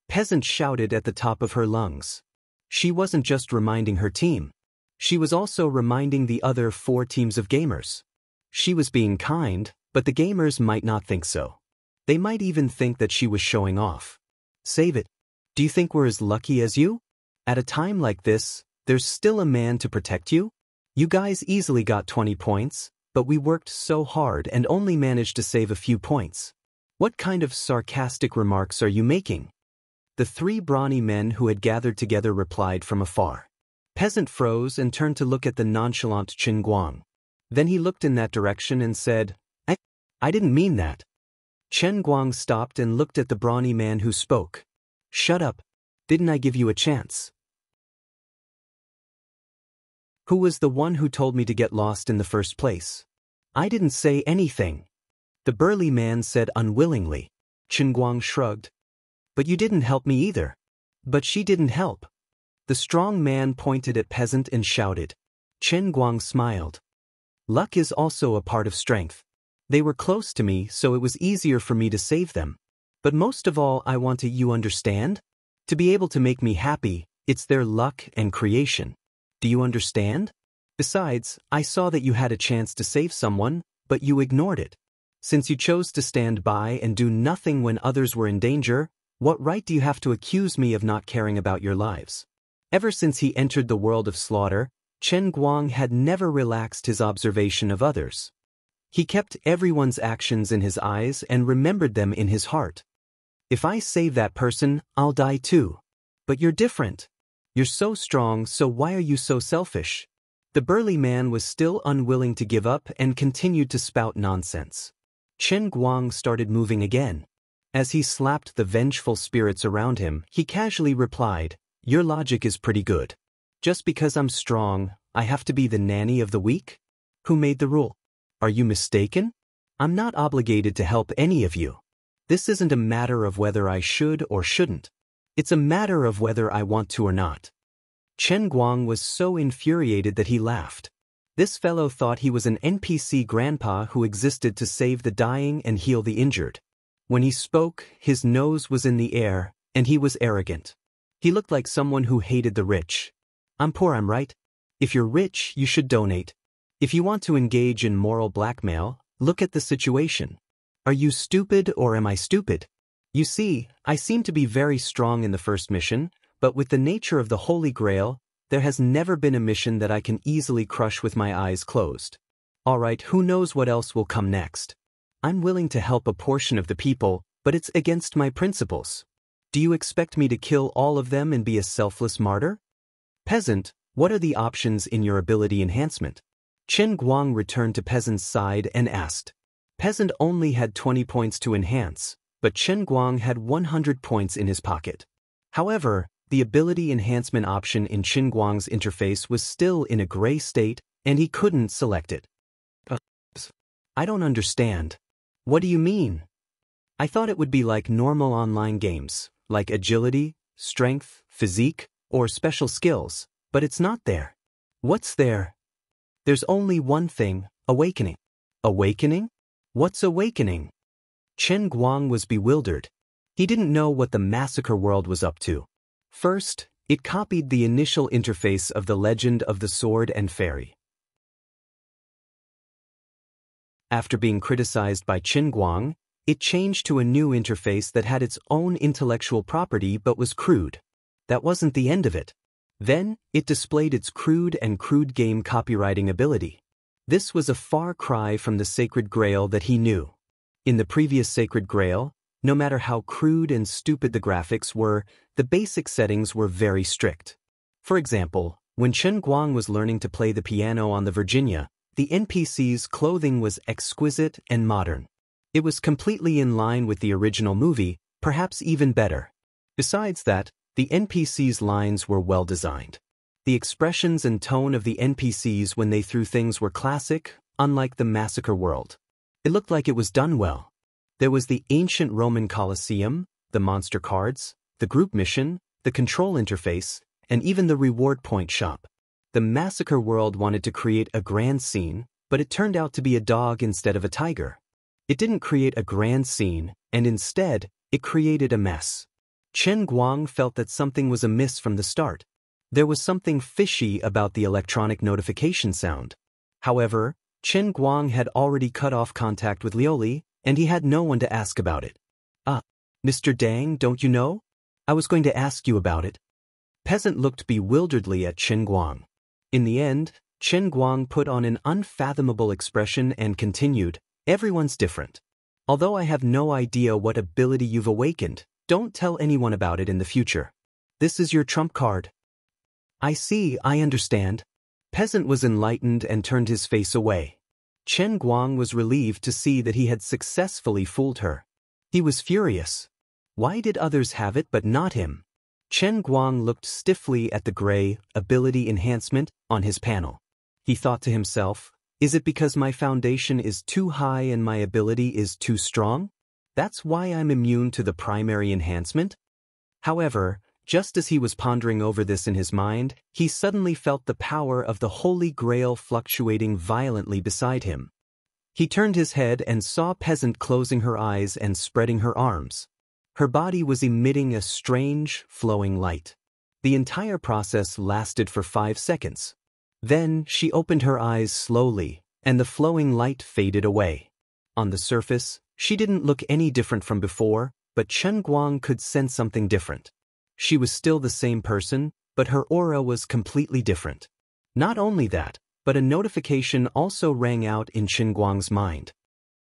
Speaker 1: Peasant shouted at the top of her lungs. She wasn't just reminding her team. She was also reminding the other 4 teams of gamers. She was being kind, but the gamers might not think so. They might even think that she was showing off. Save it. Do you think we're as lucky as you? At a time like this, there's still a man to protect you? You guys easily got 20 points, but we worked so hard and only managed to save a few points. What kind of sarcastic remarks are you making? The 3 brawny men who had gathered together replied from afar. Peasant froze and turned to look at the nonchalant Chen Guang. Then he looked in that direction and said, I didn't mean that. Chen Guang stopped and looked at the brawny man who spoke. Shut up. Didn't I give you a chance? Who was the one who told me to get lost in the first place? I didn't say anything. The burly man said unwillingly. Chen Guang shrugged. But you didn't help me either. But she didn't help. The strong man pointed at Peasant and shouted. Chen Guang smiled. Luck is also a part of strength. They were close to me, so it was easier for me to save them. But most of all, I want you understand? To be able to make me happy, it's their luck and creation. Do you understand? Besides, I saw that you had a chance to save someone, but you ignored it. Since you chose to stand by and do nothing when others were in danger, what right do you have to accuse me of not caring about your lives? Ever since he entered the world of slaughter, Chen Guang had never relaxed his observation of others. He kept everyone's actions in his eyes and remembered them in his heart. If I save that person, I'll die too. But you're different. You're so strong, so why are you so selfish? The burly man was still unwilling to give up and continued to spout nonsense. Chen Guang started moving again. As he slapped the vengeful spirits around him, he casually replied, Your logic is pretty good. Just because I'm strong, I have to be the nanny of the weak? Who made the rule? Are you mistaken? I'm not obligated to help any of you. This isn't a matter of whether I should or shouldn't. It's a matter of whether I want to or not. Chen Guang was so infuriated that he laughed. This fellow thought he was an NPC grandpa who existed to save the dying and heal the injured. When he spoke, his nose was in the air, and he was arrogant. He looked like someone who hated the rich. I'm poor, I'm right? If you're rich, you should donate. If you want to engage in moral blackmail, look at the situation. Are you stupid or am I stupid? You see, I seem to be very strong in the first mission, but with the nature of the Holy Grail, there has never been a mission that I can easily crush with my eyes closed. Alright, who knows what else will come next? I'm willing to help a portion of the people, but it's against my principles. Do you expect me to kill all of them and be a selfless martyr? Peasant, what are the options in your ability enhancement? Chen Guang returned to Peasant's side and asked. Peasant only had 20 points to enhance, but Chen Guang had 100 points in his pocket. However, the ability enhancement option in Chen Guang's interface was still in a gray state, and he couldn't select it. I don't understand. What do you mean? I thought it would be like normal online games, like agility, strength, physique, or special skills, but it's not there. What's there? There's only one thing, awakening. Awakening? What's awakening? Chen Guang was bewildered. He didn't know what the massacre world was up to. First, it copied the initial interface of the Legend of the Sword and Fairy. After being criticized by Chen Guang, It changed to a new interface that had its own intellectual property but was crude. That wasn't the end of it. Then, it displayed its crude game copywriting ability. This was a far cry from the Sacred Grail that he knew. In the previous Sacred Grail, no matter how crude and stupid the graphics were, the basic settings were very strict. For example, when Chen Guang was learning to play the piano on the Virginia, the NPC's clothing was exquisite and modern. It was completely in line with the original movie, perhaps even better. Besides that, the NPC's lines were well designed. The expressions and tone of the NPCs when they threw things were classic, unlike the Massacre world. It looked like it was done well. There was the ancient Roman Colosseum, the monster cards, the group mission, the control interface, and even the reward point shop. The Massacre world wanted to create a grand scene, but it turned out to be a dog instead of a tiger. It didn't create a grand scene, and instead, it created a mess. Chen Guang felt that something was amiss from the start. There was something fishy about the electronic notification sound. However, Chen Guang had already cut off contact with Liuli, and he had no one to ask about it. Mr. Dang, don't you know? I was going to ask you about it. Peasant looked bewilderedly at Chen Guang. In the end, Chen Guang put on an unfathomable expression and continued, everyone's different. Although I have no idea what ability you've awakened, don't tell anyone about it in the future. This is your trump card. I see, I understand. Peasant was enlightened and turned his face away. Chen Guang was relieved to see that he had successfully fooled her. He was furious. Why did others have it but not him? Chen Guang looked stiffly at the gray ability enhancement on his panel. He thought to himself, is it because my foundation is too high and my ability is too strong? That's why I'm immune to the primary enhancement? However, just as he was pondering over this in his mind, he suddenly felt the power of the Holy Grail fluctuating violently beside him. He turned his head and saw Peasant closing her eyes and spreading her arms. Her body was emitting a strange, flowing light. The entire process lasted for 5 seconds. Then she opened her eyes slowly, and the flowing light faded away. On the surface, she didn't look any different from before, but Chen Guang could sense something different. She was still the same person, but her aura was completely different. Not only that, but a notification also rang out in Chen Guang's mind.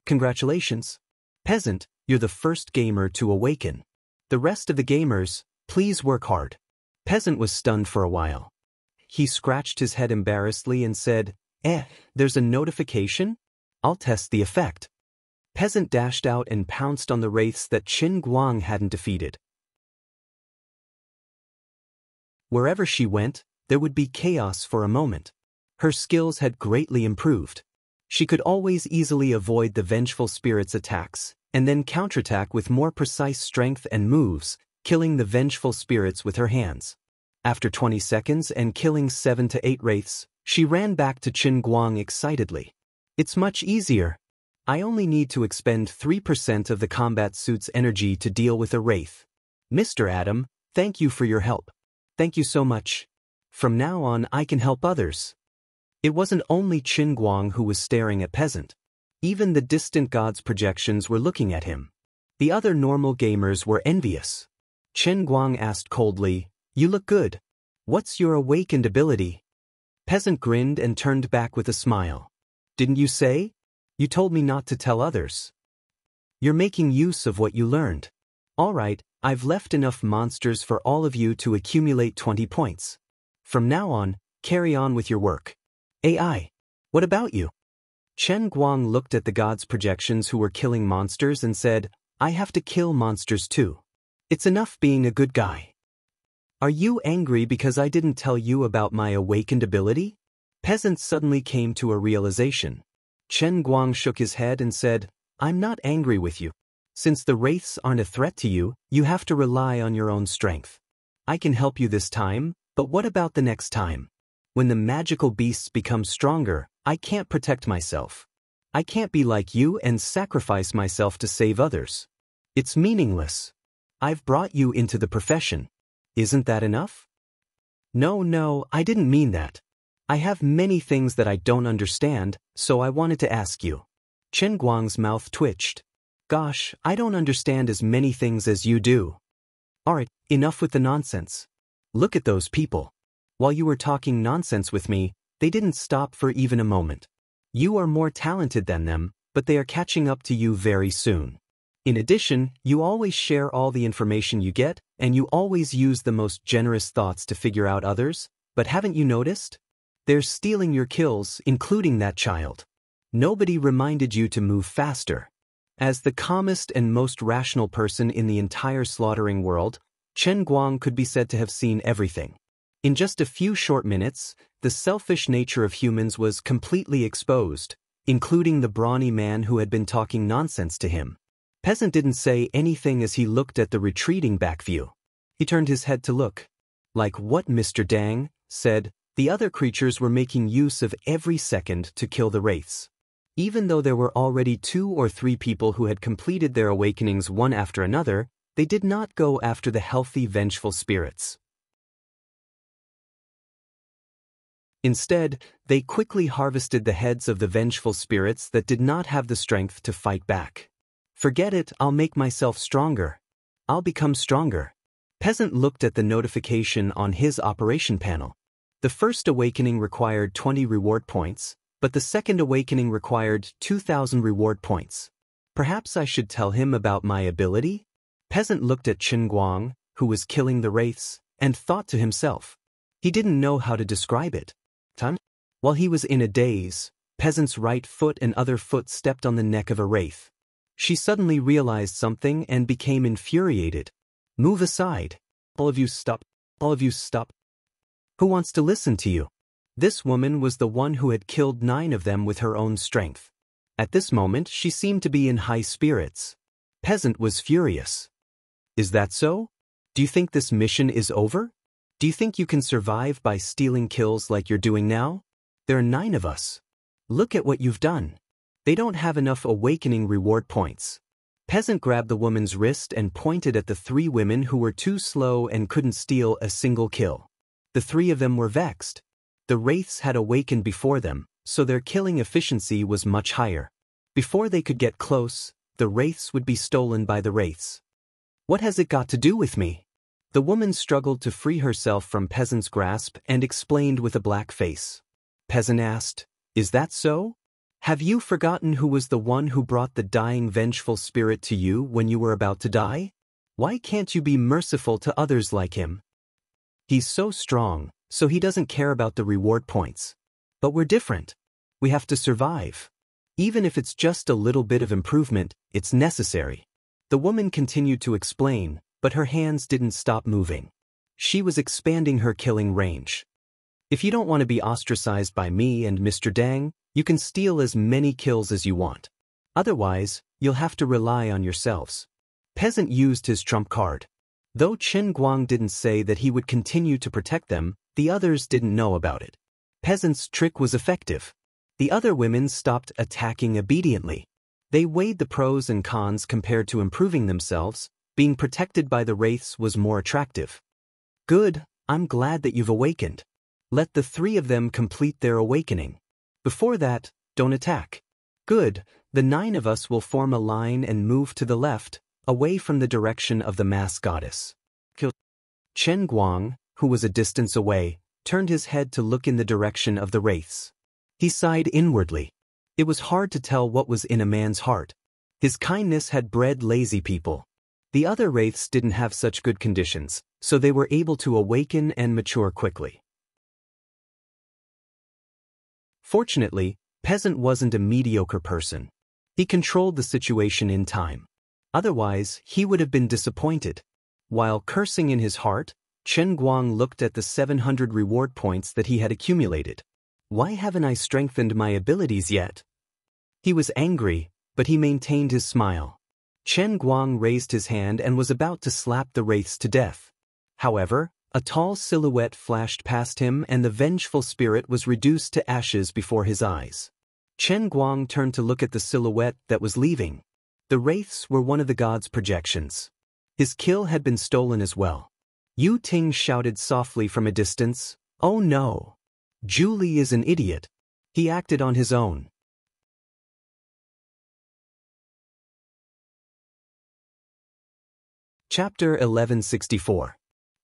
Speaker 1: Congratulations. Peasant, you're the first gamer to awaken. The rest of the gamers, please work hard. Peasant was stunned for a while. He scratched his head embarrassedly and said, there's a notification? I'll test the effect. Peasant dashed out and pounced on the wraiths that Chen Guang hadn't defeated. Wherever she went, there would be chaos for a moment. Her skills had greatly improved. She could always easily avoid the vengeful spirit's attacks, and then counterattack with more precise strength and moves, killing the vengeful spirits with her hands. After 20 seconds and killing 7 to 8 wraiths, she ran back to Chen Guang excitedly. It's much easier. I only need to expend 3% of the combat suit's energy to deal with a wraith. Mr. Adam, thank you for your help. Thank you so much. From now on, I can help others. It wasn't only Chen Guang who was staring at Peasant. Even the distant god's projections were looking at him. The other normal gamers were envious. Chen Guang asked coldly, you look good. What's your awakened ability? Peasant grinned and turned back with a smile. Didn't you say? You told me not to tell others. You're making use of what you learned. All right, I've left enough monsters for all of you to accumulate 20 points. From now on, carry on with your work. AI, what about you? Chen Guang looked at the god's projections who were killing monsters and said, I have to kill monsters too. It's enough being a good guy. Are you angry because I didn't tell you about my awakened ability? Peasant suddenly came to a realization. Chen Guang shook his head and said, I'm not angry with you. Since the wraiths aren't a threat to you, you have to rely on your own strength. I can help you this time, but what about the next time? When the magical beasts become stronger, I can't protect myself. I can't be like you and sacrifice myself to save others. It's meaningless. I've brought you into the profession. Isn't that enough? No, I didn't mean that. I have many things that I don't understand, so I wanted to ask you. Chen Guang's mouth twitched. Gosh, I don't understand as many things as you do. Alright, enough with the nonsense. Look at those people. While you were talking nonsense with me, they didn't stop for even a moment. You are more talented than them, but they are catching up to you very soon. In addition, you always share all the information you get, and you always use the most generous thoughts to figure out others, but haven't you noticed? They're stealing your kills, including that child. Nobody reminded you to move faster. As the calmest and most rational person in the entire slaughtering world, Chen Guang could be said to have seen everything. In just a few short minutes, the selfish nature of humans was completely exposed, including the brawny man who had been talking nonsense to him. Peasant didn't say anything as he looked at the retreating back view. He turned his head to look. Like what Mr. Dang said, the other creatures were making use of every second to kill the wraiths. Even though there were already 2 or 3 people who had completed their awakenings one after another, they did not go after the healthy, vengeful spirits. Instead, they quickly harvested the heads of the vengeful spirits that did not have the strength to fight back. Forget it, I'll make myself stronger. I'll become stronger. Peasant looked at the notification on his operation panel. The first awakening required 20 reward points, but the second awakening required 2,000 reward points. Perhaps I should tell him about my ability? Peasant looked at Chen Guang, who was killing the wraiths, and thought to himself. He didn't know how to describe it. While he was in a daze, Peasant's right foot and other foot stepped on the neck of a wraith. She suddenly realized something and became infuriated. Move aside. All of you stop. All of you stop. Who wants to listen to you? This woman was the one who had killed 9 of them with her own strength. At this moment, she seemed to be in high spirits. Peasant was furious. Is that so? Do you think this mission is over? Do you think you can survive by stealing kills like you're doing now? There are 9 of us. Look at what you've done. They don't have enough awakening reward points. Peasant grabbed the woman's wrist and pointed at the 3 women who were too slow and couldn't steal a single kill. The 3 of them were vexed. The wraiths had awakened before them, so their killing efficiency was much higher. Before they could get close, the wraiths would be stolen by the wraiths. What has it got to do with me? The woman struggled to free herself from Peasant's grasp and explained with a black face. Peasant asked, Is that so? Have you forgotten who was the one who brought the dying vengeful spirit to you when you were about to die? Why can't you be merciful to others like him? He's so strong, so he doesn't care about the reward points. But we're different. We have to survive. Even if it's just a little bit of improvement, it's necessary. The woman continued to explain, but her hands didn't stop moving. She was expanding her killing range. If you don't want to be ostracized by me and Mr. Dang, you can steal as many kills as you want. Otherwise, you'll have to rely on yourselves. Peasant used his trump card. Though Chen Guang didn't say that he would continue to protect them, the others didn't know about it. Peasant's trick was effective. The other women stopped attacking obediently. They weighed the pros and cons compared to improving themselves. Being protected by the wraiths was more attractive. Good, I'm glad that you've awakened. Let the 3 of them complete their awakening. Before that, don't attack. Good, the 9 of us will form a line and move to the left, away from the direction of the mass goddess. Chen Guang, who was a distance away, turned his head to look in the direction of the wraiths. He sighed inwardly. It was hard to tell what was in a man's heart. His kindness had bred lazy people. The other wraiths didn't have such good conditions, so they were able to awaken and mature quickly. Fortunately, Peasant wasn't a mediocre person. He controlled the situation in time. Otherwise, he would have been disappointed. While cursing in his heart, Chen Guang looked at the 700 reward points that he had accumulated. Why haven't I strengthened my abilities yet? He was angry, but he maintained his smile. Chen Guang raised his hand and was about to slap the wraiths to death. However, a tall silhouette flashed past him and the vengeful spirit was reduced to ashes before his eyes. Chen Guang turned to look at the silhouette that was leaving. The wraiths were one of the god's projections. His kill had been stolen as well. Yu Ting shouted softly from a distance, "Oh no! Julie is an idiot." He acted on his own. Chapter 1164.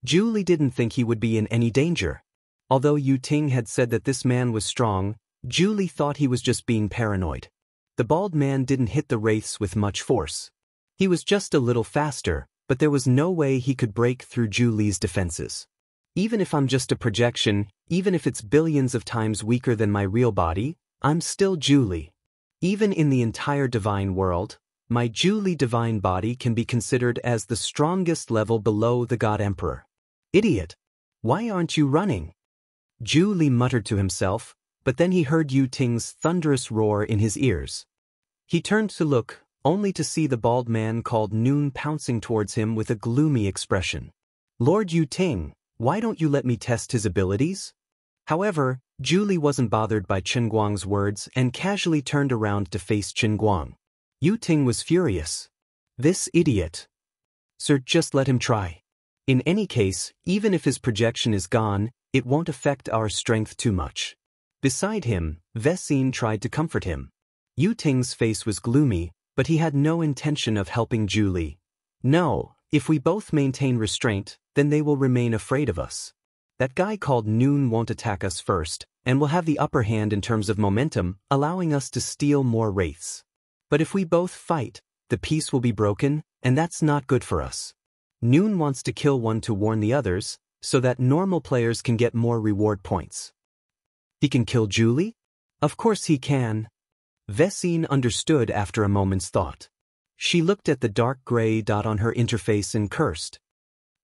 Speaker 1: Julie didn't think he would be in any danger. Although Yu Ting had said that this man was strong, Julie thought he was just being paranoid. The bald man didn't hit the wraiths with much force. He was just a little faster, but there was no way he could break through Julie's defenses. Even if I'm just a projection, even if it's billions of times weaker than my real body, I'm still Julie. Even in the entire divine world, my Julie divine body can be considered as the strongest level below the God Emperor. Idiot! Why aren't you running? Julie muttered to himself, but then he heard Yu Ting's thunderous roar in his ears. He turned to look, only to see the bald man called Noon pouncing towards him with a gloomy expression. Lord Yu Ting, why don't you let me test his abilities? However, Julie wasn't bothered by Chen Guang's words and casually turned around to face Chen Guang. Yu Ting was furious. This idiot. Sir, just let him try. In any case, even if his projection is gone, it won't affect our strength too much. Beside him, Vexin tried to comfort him. Yu Ting's face was gloomy, but he had no intention of helping Julie. No, if we both maintain restraint, then they will remain afraid of us. That guy called Noon won't attack us first, and will have the upper hand in terms of momentum, allowing us to steal more wraiths. But if we both fight, the peace will be broken, and that's not good for us. Noon wants to kill one to warn the others, so that normal players can get more reward points. He can kill Julie? Of course he can. Vexin understood after a moment's thought. She looked at the dark gray dot on her interface and cursed.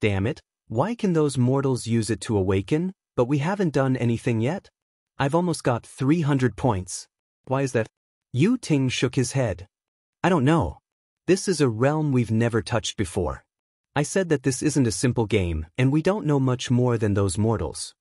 Speaker 1: Damn it, why can those mortals use it to awaken, but we haven't done anything yet? I've almost got 300 points. Why is that? Yu Ting shook his head. I don't know. This is a realm we've never touched before. I said that this isn't a simple game, and we don't know much more than those mortals.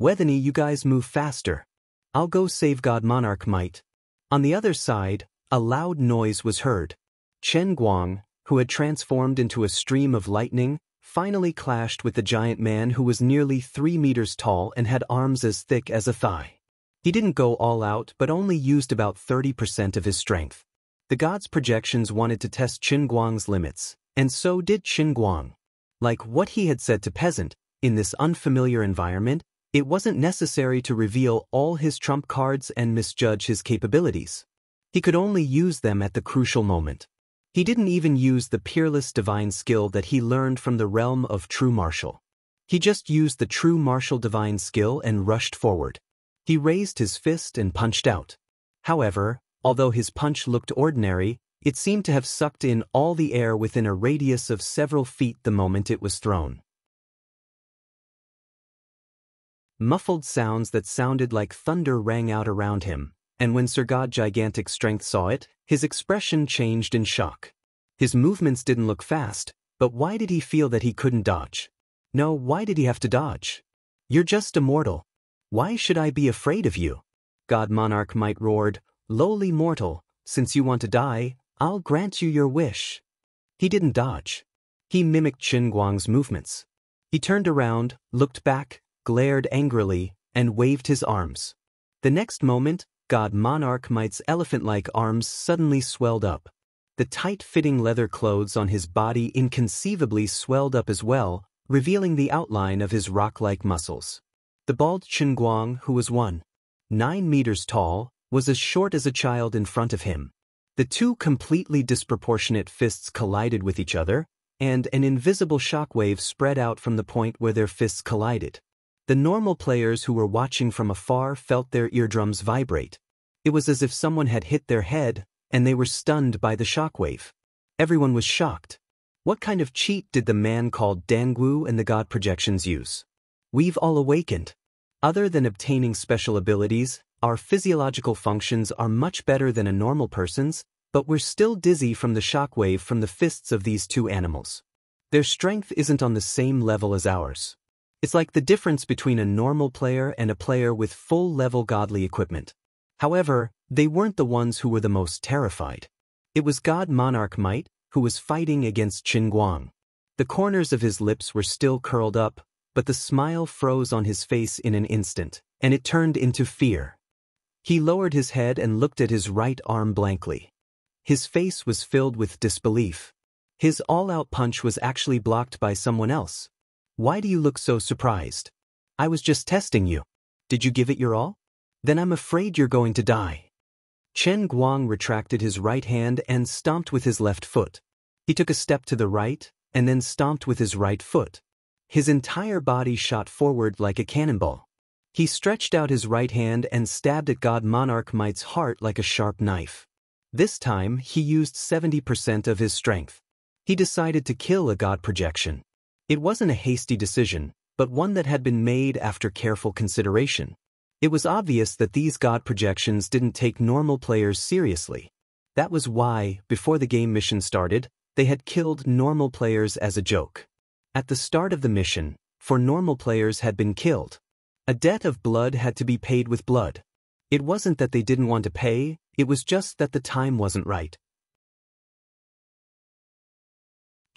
Speaker 1: Wethany, you guys move faster. I'll go save God Monarch Might. On the other side, a loud noise was heard. Chen Guang, who had transformed into a stream of lightning, finally clashed with the giant man who was nearly 3 meters tall and had arms as thick as a thigh. He didn't go all out but only used about 30% of his strength. The god's projections wanted to test Chen Guang's limits, and so did Chen Guang. Like what he had said to Peasant, in this unfamiliar environment, it wasn't necessary to reveal all his trump cards and misjudge his capabilities. He could only use them at the crucial moment. He didn't even use the peerless divine skill that he learned from the realm of true martial. He just used the true martial divine skill and rushed forward. He raised his fist and punched out. However, although his punch looked ordinary, it seemed to have sucked in all the air within a radius of several feet the moment it was thrown. Muffled sounds that sounded like thunder rang out around him, and when Sir God Gigantic Strength saw it, his expression changed in shock. His movements didn't look fast, but why did he feel that he couldn't dodge? No, why did he have to dodge? You're just a mortal. Why should I be afraid of you? God Monarch Might roared, lowly mortal, since you want to die, I'll grant you your wish. He didn't dodge. He mimicked Chen Guang's movements. He turned around, looked back, glared angrily, and waved his arms. The next moment, God Monarch Might's elephant-like arms suddenly swelled up. The tight-fitting leather clothes on his body inconceivably swelled up as well, revealing the outline of his rock-like muscles. The bald Chen Guang, who was 1.9 meters tall, was as short as a child in front of him. The two completely disproportionate fists collided with each other, and an invisible shockwave spread out from the point where their fists collided. The normal players who were watching from afar felt their eardrums vibrate. It was as if someone had hit their head, and they were stunned by the shockwave. Everyone was shocked. What kind of cheat did the man called Dangwu and the god projections use? We've all awakened. Other than obtaining special abilities, our physiological functions are much better than a normal person's, but we're still dizzy from the shockwave from the fists of these two animals. Their strength isn't on the same level as ours. It's like the difference between a normal player and a player with full-level godly equipment. However, they weren't the ones who were the most terrified. It was God Monarch Might, who was fighting against Chen Guang. The corners of his lips were still curled up, but the smile froze on his face in an instant, and it turned into fear. He lowered his head and looked at his right arm blankly. His face was filled with disbelief. His all-out punch was actually blocked by someone else. Why do you look so surprised? I was just testing you. Did you give it your all? Then I'm afraid you're going to die. Chen Guang retracted his right hand and stomped with his left foot. He took a step to the right, and then stomped with his right foot. His entire body shot forward like a cannonball. He stretched out his right hand and stabbed at God Monarch Might's heart like a sharp knife. This time, he used 70% of his strength. He decided to kill a god projection. It wasn't a hasty decision, but one that had been made after careful consideration. It was obvious that these god projections didn't take normal players seriously. That was why, before the game mission started, they had killed normal players as a joke. At the start of the mission, 4 normal players had been killed. A debt of blood had to be paid with blood. It wasn't that they didn't want to pay, it was just that the time wasn't right.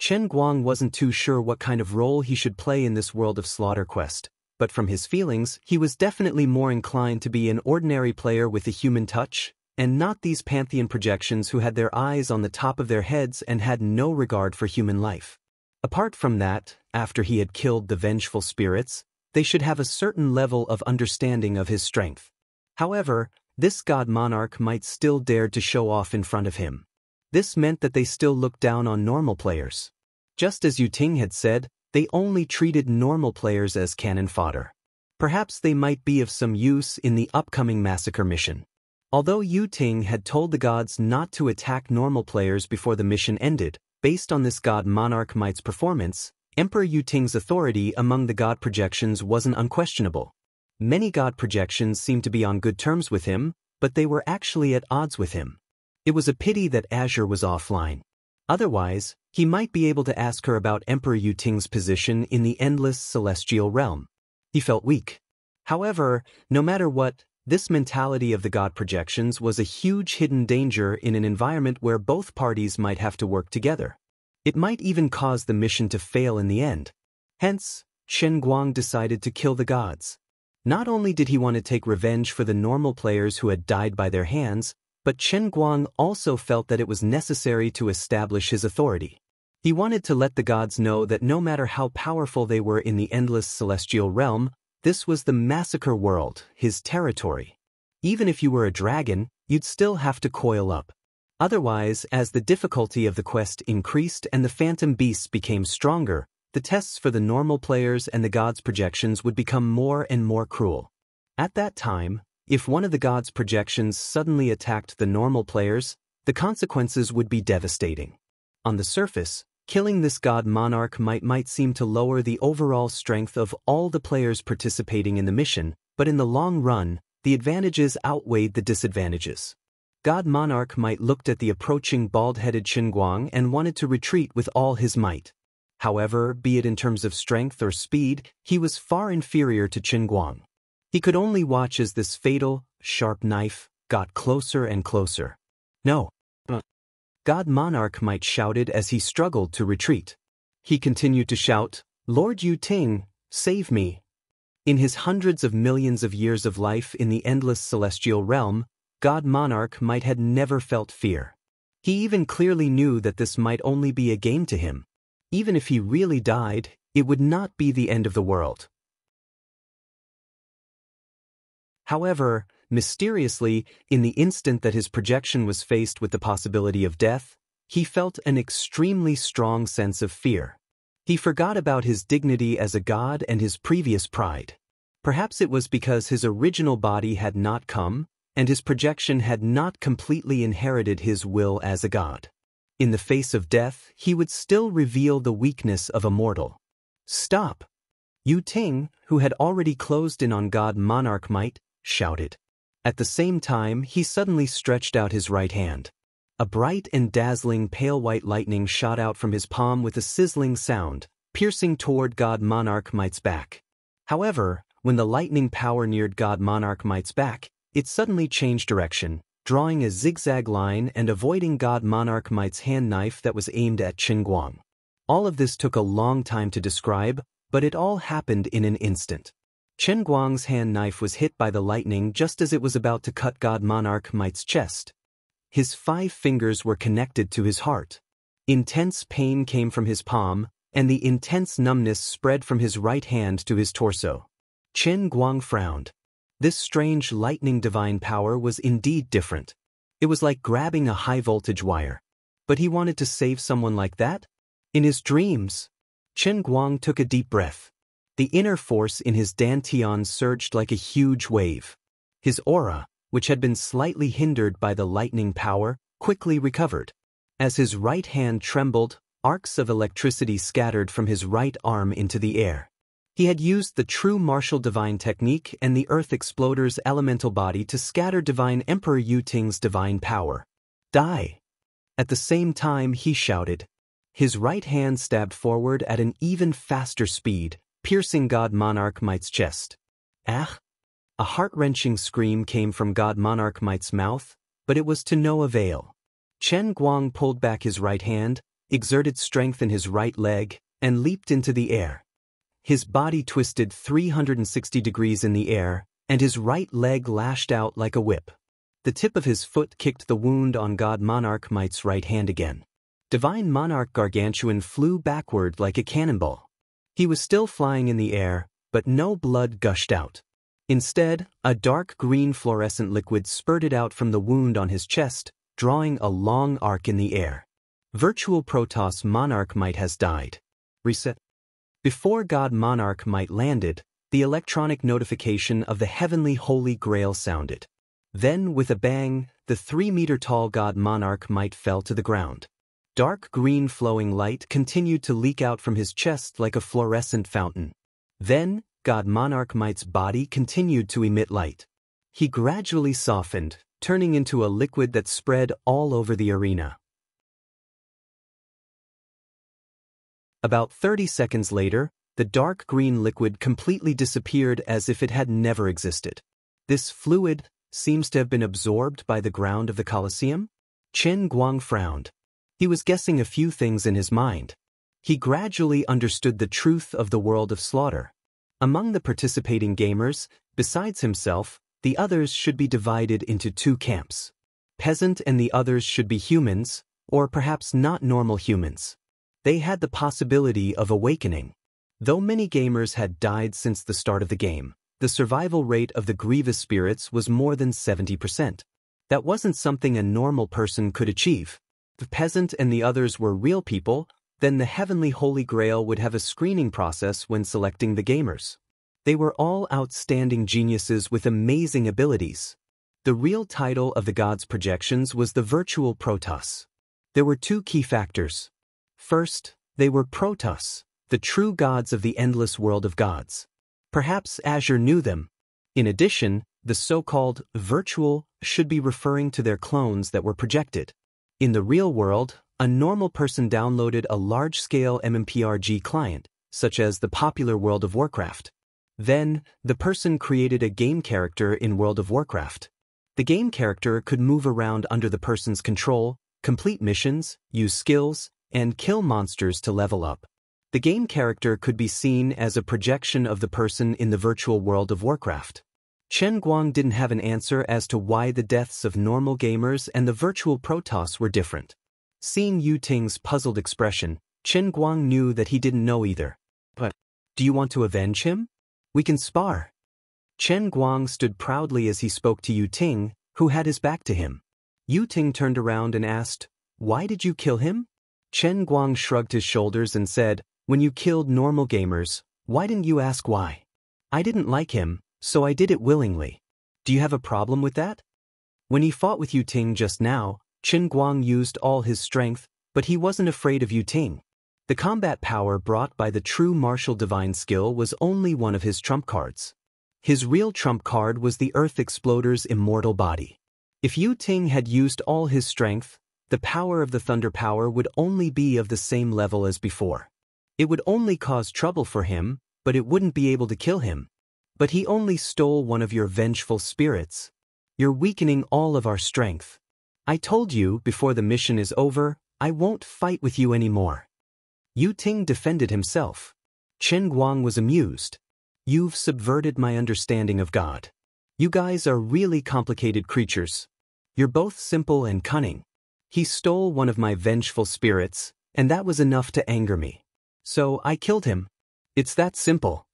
Speaker 1: Chen Guang wasn't too sure what kind of role he should play in this world of slaughter quest, but from his feelings, he was definitely more inclined to be an ordinary player with a human touch, and not these pantheon projections who had their eyes on the top of their heads and had no regard for human life. Apart from that, after he had killed the vengeful spirits, they should have a certain level of understanding of his strength. However, this god monarch might still dare to show off in front of him. This meant that they still looked down on normal players. Just as Yu Ting had said, they only treated normal players as cannon fodder. Perhaps they might be of some use in the upcoming massacre mission. Although Yu Ting had told the gods not to attack normal players before the mission ended, based on this god Monarch Might's performance, Emperor Yu Ting's authority among the god projections wasn't unquestionable. Many god projections seemed to be on good terms with him, but they were actually at odds with him. It was a pity that Azure was offline. Otherwise, he might be able to ask her about Emperor Yu Ting's position in the endless celestial realm. He felt weak. However, no matter what, this mentality of the god projections was a huge hidden danger in an environment where both parties might have to work together. It might even cause the mission to fail in the end. Hence, Chen Guang decided to kill the gods. Not only did he want to take revenge for the normal players who had died by their hands, but Chen Guang also felt that it was necessary to establish his authority. He wanted to let the gods know that no matter how powerful they were in the endless celestial realm, this was the massacre world, his territory. Even if you were a dragon, you'd still have to coil up. Otherwise, as the difficulty of the quest increased and the phantom beasts became stronger, the tests for the normal players and the gods' projections would become more and more cruel. At that time, if one of the gods' projections suddenly attacked the normal players, the consequences would be devastating. On the surface, killing this god monarch might seem to lower the overall strength of all the players participating in the mission, but in the long run, the advantages outweighed the disadvantages. God Monarch might looked at the approaching bald-headed Chen Guang and wanted to retreat with all his might. However, be it in terms of strength or speed, he was far inferior to Chen Guang. He could only watch as this fatal, sharp knife got closer and closer. No. God Monarch might shouted as he struggled to retreat. He continued to shout, "Lord Yu Ting, save me." In his hundreds of millions of years of life in the endless celestial realm, God Monarch might had never felt fear. He even clearly knew that this might only be a game to him. Even if he really died, it would not be the end of the world. However, mysteriously, in the instant that his projection was faced with the possibility of death, he felt an extremely strong sense of fear. He forgot about his dignity as a god and his previous pride. Perhaps it was because his original body had not come, and his projection had not completely inherited his will as a god. In the face of death, he would still reveal the weakness of a mortal. "Stop!" Yu Ting, who had already closed in on God Monarch Might, shouted. At the same time, he suddenly stretched out his right hand. A bright and dazzling pale white lightning shot out from his palm with a sizzling sound, piercing toward God Monarch Might's back. However, when the lightning power neared God Monarch Might's back, it suddenly changed direction, drawing a zigzag line and avoiding God Monarch Might's hand knife that was aimed at Chen Guang. All of this took a long time to describe, but it all happened in an instant. Chen Guang's hand knife was hit by the lightning just as it was about to cut God Monarch Might's chest. His 5 fingers were connected to his heart. Intense pain came from his palm, and the intense numbness spread from his right hand to his torso. Chen Guang frowned. This strange lightning divine power was indeed different. It was like grabbing a high-voltage wire. But he wanted to save someone like that? In his dreams? Chen Guang took a deep breath. The inner force in his dantian surged like a huge wave. His aura, which had been slightly hindered by the lightning power, quickly recovered. As his right hand trembled, arcs of electricity scattered from his right arm into the air. He had used the true martial divine technique and the Earth Exploder's elemental body to scatter divine Emperor Yu-Ting's divine power. Die! At the same time he shouted. His right hand stabbed forward at an even faster speed, piercing God Monarch Might's chest. Ah! A heart-wrenching scream came from God Monarch Might's mouth, but it was to no avail. Chen Guang pulled back his right hand, exerted strength in his right leg, and leaped into the air. His body twisted 360 degrees in the air, and his right leg lashed out like a whip. The tip of his foot kicked the wound on God Monarch Might's right hand again. Divine Monarch Gargantuan flew backward like a cannonball. He was still flying in the air, but no blood gushed out. Instead, a dark green fluorescent liquid spurted out from the wound on his chest, drawing a long arc in the air. Virtual Protoss Monarch Might has died. Reset. Before God Monarch Might landed, the electronic notification of the heavenly Holy Grail sounded. Then, with a bang, the 3-meter-tall God Monarch Might fell to the ground. Dark green flowing light continued to leak out from his chest like a fluorescent fountain. Then, God Monarch Might's body continued to emit light. He gradually softened, turning into a liquid that spread all over the arena. About 30 seconds later, the dark green liquid completely disappeared as if it had never existed. This fluid seems to have been absorbed by the ground of the Colosseum? Chen Guang frowned. He was guessing a few things in his mind. He gradually understood the truth of the world of slaughter. Among the participating gamers, besides himself, the others should be divided into two camps. Peasant and the others should be humans, or perhaps not normal humans. They had the possibility of awakening. Though many gamers had died since the start of the game, the survival rate of the grievous spirits was more than 70%. That wasn't something a normal person could achieve. If the peasant and the others were real people, then the Heavenly Holy Grail would have a screening process when selecting the gamers. They were all outstanding geniuses with amazing abilities. The real title of the gods' projections was the Virtual Protoss. There were two key factors. First, they were Protoss, the true gods of the endless world of gods. Perhaps Azure knew them. In addition, the so-called virtual should be referring to their clones that were projected. In the real world, a normal person downloaded a large-scale MMORPG client, such as the popular World of Warcraft. Then, the person created a game character in World of Warcraft. The game character could move around under the person's control, complete missions, use skills, and kill monsters to level up. The game character could be seen as a projection of the person in the virtual World of Warcraft. Chen Guang didn't have an answer as to why the deaths of normal gamers and the virtual Protoss were different. Seeing Yu-Ting's puzzled expression, Chen Guang knew that he didn't know either. But, do you want to avenge him? We can spar. Chen Guang stood proudly as he spoke to Yu-Ting, who had his back to him. Yu-Ting turned around and asked, "Why did you kill him?" Chen Guang shrugged his shoulders and said, "When you killed normal gamers, why didn't you ask why? I didn't like him, so I did it willingly. Do you have a problem with that?" When he fought with Yu-Ting just now, Chen Guang used all his strength, but he wasn't afraid of Yu-Ting. The combat power brought by the true martial divine skill was only one of his trump cards. His real trump card was the Earth Exploder's immortal body. If Yu-Ting had used all his strength, the power of the thunder power would only be of the same level as before. It would only cause trouble for him, but it wouldn't be able to kill him. But he only stole one of your vengeful spirits. You're weakening all of our strength. I told you, before the mission is over, I won't fight with you anymore. Yu-Ting defended himself. Chen Guang was amused. You've subverted my understanding of God. You guys are really complicated creatures. You're both simple and cunning. He stole one of my vengeful spirits, and that was enough to anger me. So I killed him. It's that simple.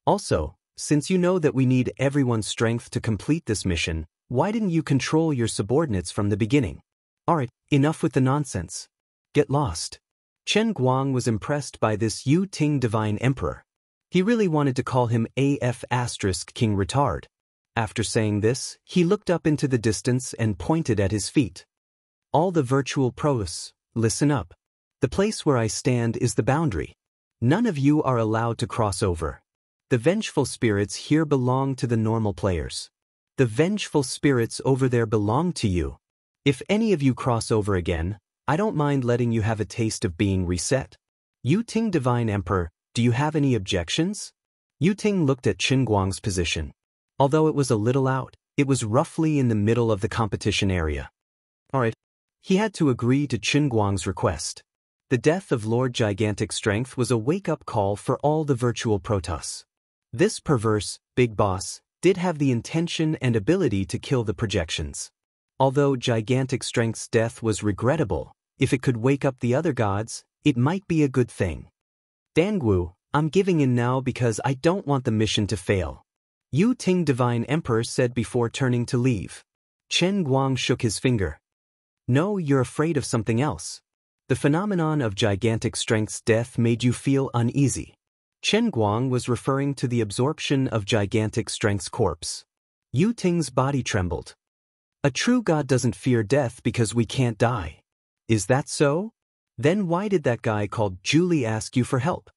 Speaker 1: Also, since you know that we need everyone's strength to complete this mission, why didn't you control your subordinates from the beginning? Alright, enough with the nonsense. Get lost. Chen Guang was impressed by this Yu Ting Divine Emperor. He really wanted to call him AF** King Retard. After saying this, he looked up into the distance and pointed at his feet. All the virtual pros, listen up. The place where I stand is the boundary. None of you are allowed to cross over. The vengeful spirits here belong to the normal players. The vengeful spirits over there belong to you. If any of you cross over again, I don't mind letting you have a taste of being reset. Yu Ting Divine Emperor, do you have any objections? Yu Ting looked at Chen Guang's position. Although it was a little out, it was roughly in the middle of the competition area. Alright. He had to agree to Chen Guang's request. The death of Lord Gigantic Strength was a wake-up call for all the virtual Protoss. This perverse, big boss, did have the intention and ability to kill the projections. Although Gigantic Strength's death was regrettable, if it could wake up the other gods, it might be a good thing. Dangwu, I'm giving in now because I don't want the mission to fail. Yu Ting Divine Emperor said before turning to leave. Chen Guang shook his finger. No, you're afraid of something else. The phenomenon of Gigantic Strength's death made you feel uneasy. Chen Guang was referring to the absorption of Gigantic Strength's corpse. Yu Ting's body trembled. A true god doesn't fear death because we can't die. Is that so? Then why did that guy called Julie ask you for help?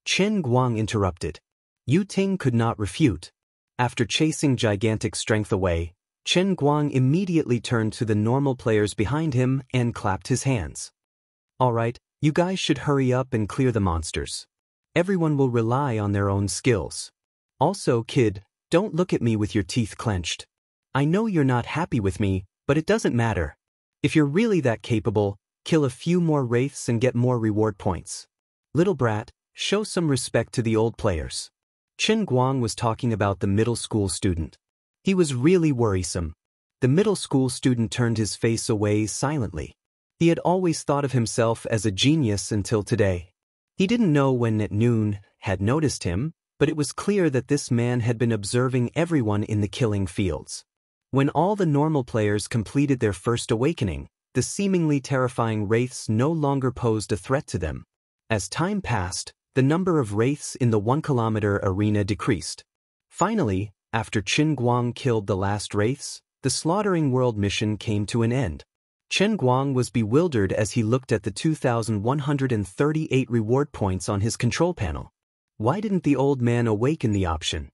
Speaker 1: Chen Guang interrupted. Yu Ting could not refute. After chasing Gigantic Strength away, Chen Guang immediately turned to the normal players behind him and clapped his hands. Alright, you guys should hurry up and clear the monsters. Everyone will rely on their own skills. Also, kid, don't look at me with your teeth clenched. I know you're not happy with me, but it doesn't matter. If you're really that capable, kill a few more wraiths and get more reward points. Little brat, show some respect to the old players. Chen Guang was talking about the middle school student. He was really worrisome. The middle school student turned his face away silently. He had always thought of himself as a genius until today. He didn't know when at noon had noticed him, but it was clear that this man had been observing everyone in the killing fields. When all the normal players completed their first awakening, the seemingly terrifying wraiths no longer posed a threat to them. As time passed, the number of wraiths in the 1-kilometer arena decreased. Finally, after Chen Guang killed the last wraiths, the Slaughtering World mission came to an end. Chen Guang was bewildered as he looked at the 2,138 reward points on his control panel. Why didn't the old man awaken the option?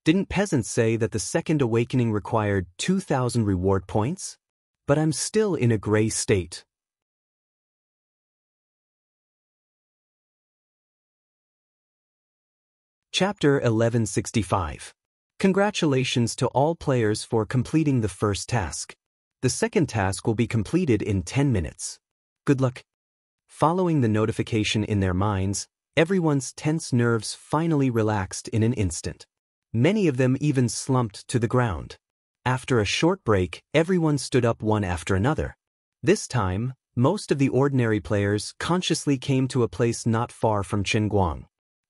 Speaker 1: Didn't peasants say that the second awakening required 2,000 reward points? But I'm still in a gray state. Chapter 1165. Congratulations to all players for completing the first task. The second task will be completed in 10 minutes. Good luck. Following the notification in their minds, everyone's tense nerves finally relaxed in an instant. Many of them even slumped to the ground. After a short break, everyone stood up one after another. This time, most of the ordinary players consciously came to a place not far from Chen Guang.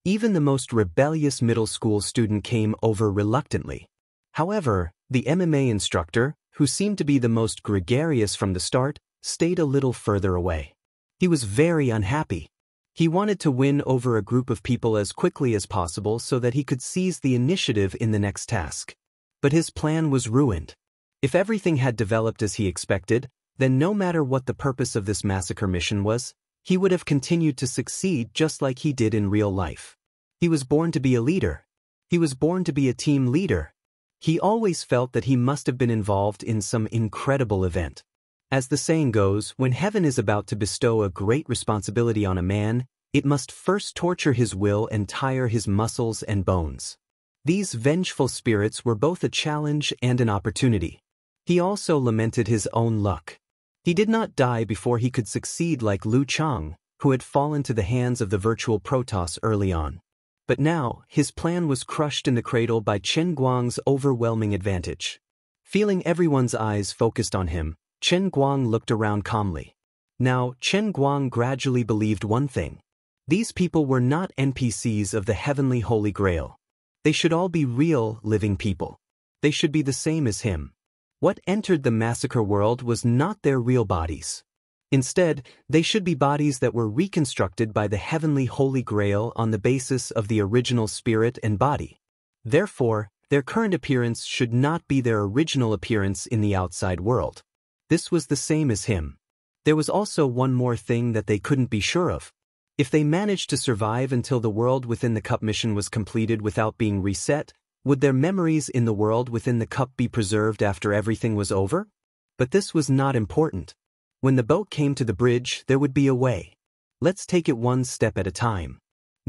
Speaker 1: Even the most rebellious middle school student came over reluctantly. However, the MMA instructor, who seemed to be the most gregarious from the start, stayed a little further away. He was very unhappy. He wanted to win over a group of people as quickly as possible so that he could seize the initiative in the next task. But his plan was ruined. If everything had developed as he expected, then no matter what the purpose of this massacre mission was, he would have continued to succeed just like he did in real life. He was born to be a leader. He was born to be a team leader. He always felt that he must have been involved in some incredible event. As the saying goes, when heaven is about to bestow a great responsibility on a man, it must first torture his will and tire his muscles and bones. These vengeful spirits were both a challenge and an opportunity. He also lamented his own luck. He did not die before he could succeed like Lu Chang, who had fallen to the hands of the virtual Protoss early on. But now, his plan was crushed in the cradle by Chen Guang's overwhelming advantage. Feeling everyone's eyes focused on him, Chen Guang looked around calmly. Now, Chen Guang gradually believed one thing. These people were not NPCs of the heavenly Holy Grail. They should all be real, living people. They should be the same as him. What entered the massacre world was not their real bodies. Instead, they should be bodies that were reconstructed by the heavenly Holy Grail on the basis of the original spirit and body. Therefore, their current appearance should not be their original appearance in the outside world. This was the same as him. There was also one more thing that they couldn't be sure of. If they managed to survive until the world within the cup mission was completed without being reset, would their memories in the world within the cup be preserved after everything was over? But this was not important. When the boat came to the bridge, there would be a way. Let's take it one step at a time.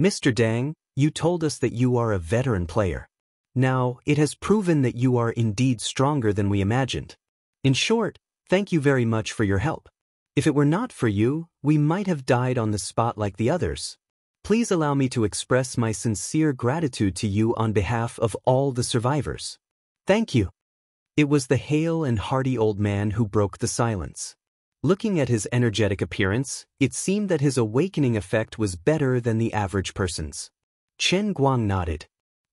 Speaker 1: Mr. Dang, you told us that you are a veteran player. Now, it has proven that you are indeed stronger than we imagined. In short, thank you very much for your help. If it were not for you, we might have died on the spot like the others. Please allow me to express my sincere gratitude to you on behalf of all the survivors. Thank you. It was the hale and hearty old man who broke the silence. Looking at his energetic appearance, it seemed that his awakening effect was better than the average person's. Chen Guang nodded.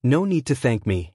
Speaker 1: No need to thank me.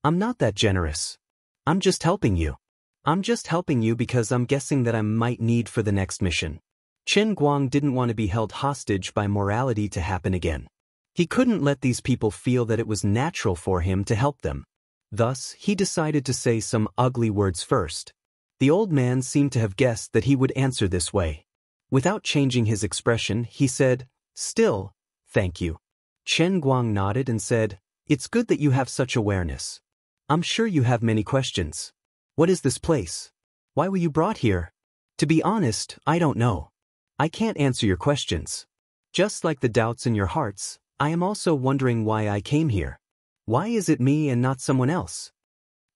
Speaker 1: I'm not that generous. I'm just helping you. I'm just helping you because I'm guessing that I might need for the next mission. Chen Guang didn't want to be held hostage by morality to happen again. He couldn't let these people feel that it was natural for him to help them. Thus, he decided to say some ugly words first. The old man seemed to have guessed that he would answer this way. Without changing his expression, he said, "Still, thank you." Chen Guang nodded and said, "It's good that you have such awareness. I'm sure you have many questions. What is this place? Why were you brought here? To be honest, I don't know. I can't answer your questions. Just like the doubts in your hearts, I am also wondering why I came here. Why is it me and not someone else?"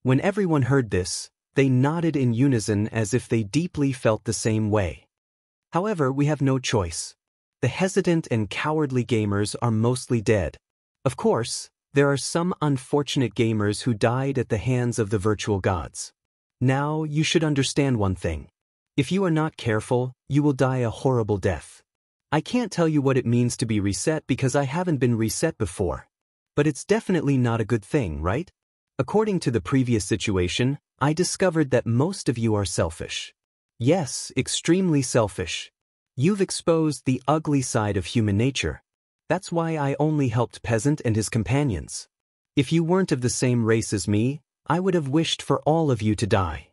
Speaker 1: When everyone heard this, they nodded in unison as if they deeply felt the same way. However, we have no choice. The hesitant and cowardly gamers are mostly dead. Of course, there are some unfortunate gamers who died at the hands of the virtual gods. Now, you should understand one thing. If you are not careful, you will die a horrible death. I can't tell you what it means to be reset because I haven't been reset before. But it's definitely not a good thing, right? According to the previous situation, I discovered that most of you are selfish. Yes, extremely selfish. You've exposed the ugly side of human nature. That's why I only helped Peasant and his companions. If you weren't of the same race as me, I would have wished for all of you to die.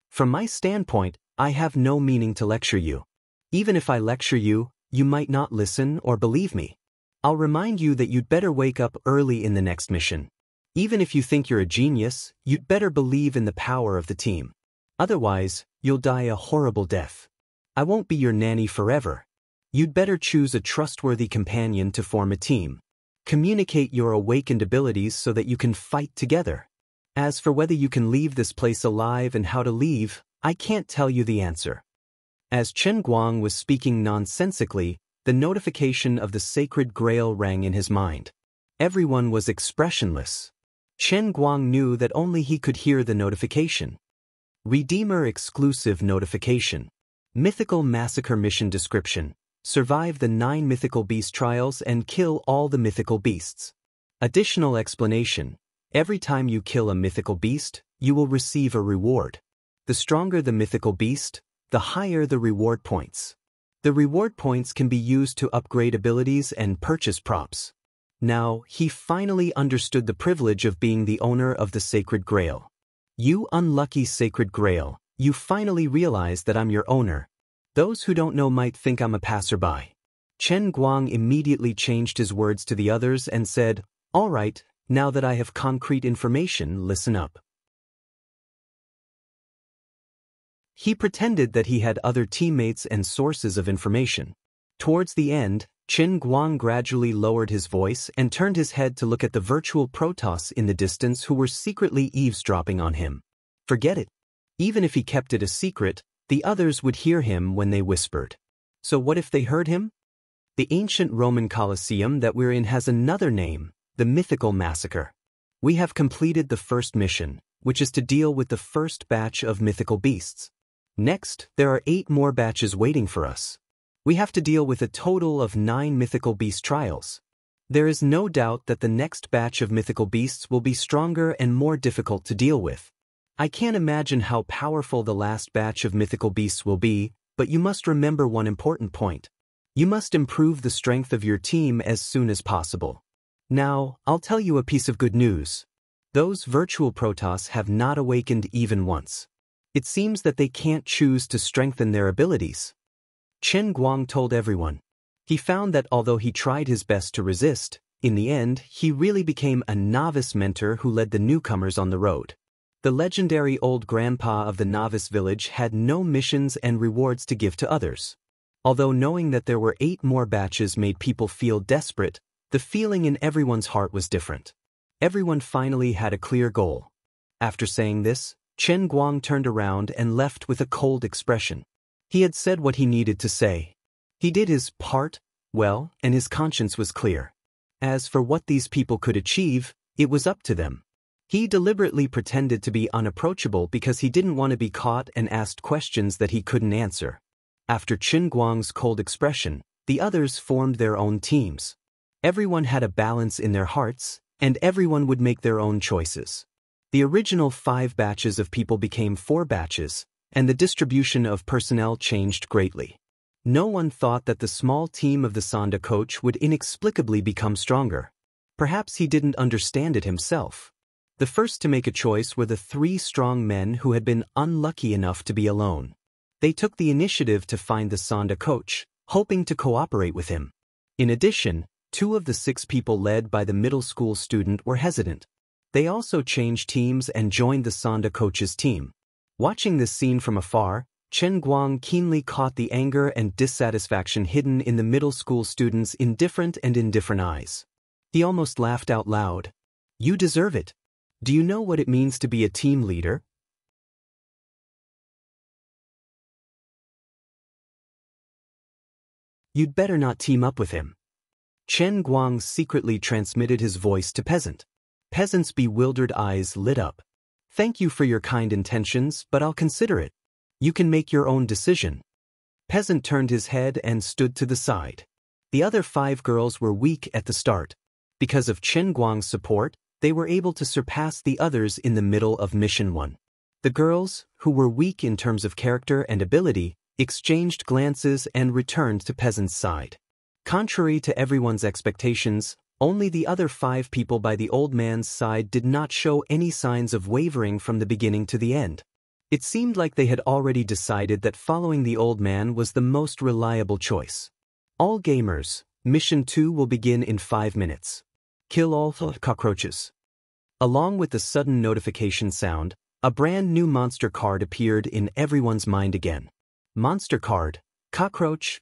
Speaker 1: From my standpoint, I have no meaning to lecture you. Even if I lecture you, you might not listen or believe me. I'll remind you that you'd better wake up early in the next mission. Even if you think you're a genius, you'd better believe in the power of the team. Otherwise, you'll die a horrible death. I won't be your nanny forever. You'd better choose a trustworthy companion to form a team. Communicate your awakened abilities so that you can fight together. As for whether you can leave this place alive and how to leave, I can't tell you the answer. As Chen Guang was speaking nonsensically, the notification of the sacred grail rang in his mind. Everyone was expressionless. Chen Guang knew that only he could hear the notification. Redeemer exclusive notification. Mythical massacre mission description. Survive the 9 mythical beast trials and kill all the mythical beasts. Additional explanation. Every time you kill a mythical beast, you will receive a reward. The stronger the mythical beast, the higher the reward points. The reward points can be used to upgrade abilities and purchase props. Now, he finally understood the privilege of being the owner of the Sacred Grail. You unlucky Sacred Grail, you finally realize that I'm your owner. Those who don't know might think I'm a passerby. Chen Guang immediately changed his words to the others and said, "All right, now that I have concrete information, listen up." He pretended that he had other teammates and sources of information. Towards the end, Chen Guang gradually lowered his voice and turned his head to look at the virtual Protoss in the distance who were secretly eavesdropping on him. Forget it. Even if he kept it a secret, the others would hear him when they whispered. So what if they heard him? The ancient Roman Colosseum that we're in has another name, the Mythical Massacre. We have completed the first mission, which is to deal with the first batch of mythical beasts. Next, there are 8 more batches waiting for us. We have to deal with a total of 9 mythical beast trials. There is no doubt that the next batch of mythical beasts will be stronger and more difficult to deal with. I can't imagine how powerful the last batch of mythical beasts will be, but you must remember one important point. You must improve the strength of your team as soon as possible. Now, I'll tell you a piece of good news. Those virtual Protoss have not awakened even once. It seems that they can't choose to strengthen their abilities. Chen Guang told everyone. He found that although he tried his best to resist, in the end, he really became a novice mentor who led the newcomers on the road. The legendary old grandpa of the novice village had no missions and rewards to give to others. Although knowing that there were 8 more batches made people feel desperate, the feeling in everyone's heart was different. Everyone finally had a clear goal. After saying this, Chen Guang turned around and left with a cold expression. He had said what he needed to say. He did his part well, and his conscience was clear. As for what these people could achieve, it was up to them. He deliberately pretended to be unapproachable because he didn't want to be caught and asked questions that he couldn't answer. After Chen Guang's cold expression, the others formed their own teams. Everyone had a balance in their hearts, and everyone would make their own choices. The original 5 batches of people became 4 batches, and the distribution of personnel changed greatly. No one thought that the small team of the Sonda coach would inexplicably become stronger. Perhaps he didn't understand it himself. The first to make a choice were the 3 strong men who had been unlucky enough to be alone. They took the initiative to find the Sonda coach, hoping to cooperate with him. In addition, 2 of the 6 people led by the middle school student were hesitant. They also changed teams and joined the Sonda coach's team. Watching this scene from afar, Chen Guang keenly caught the anger and dissatisfaction hidden in the middle school student's indifferent and indifferent eyes. He almost laughed out loud. "You deserve it. Do you know what it means to be a team leader?" "You'd better not team up with him." Chen Guang secretly transmitted his voice to Peasant. Peasant's bewildered eyes lit up. "Thank you for your kind intentions, but I'll consider it. You can make your own decision." Peasant turned his head and stood to the side. The other 5 girls were weak at the start. Because of Chen Guang's support, they were able to surpass the others in the middle of Mission 1. The girls, who were weak in terms of character and ability, exchanged glances and returned to Peasant's side. Contrary to everyone's expectations, only the other 5 people by the old man's side did not show any signs of wavering from the beginning to the end. It seemed like they had already decided that following the old man was the most reliable choice. All gamers, Mission 2 will begin in 5 minutes. Kill all cockroaches. Along with the sudden notification sound, a brand new monster card appeared in everyone's mind again. Monster card, cockroach,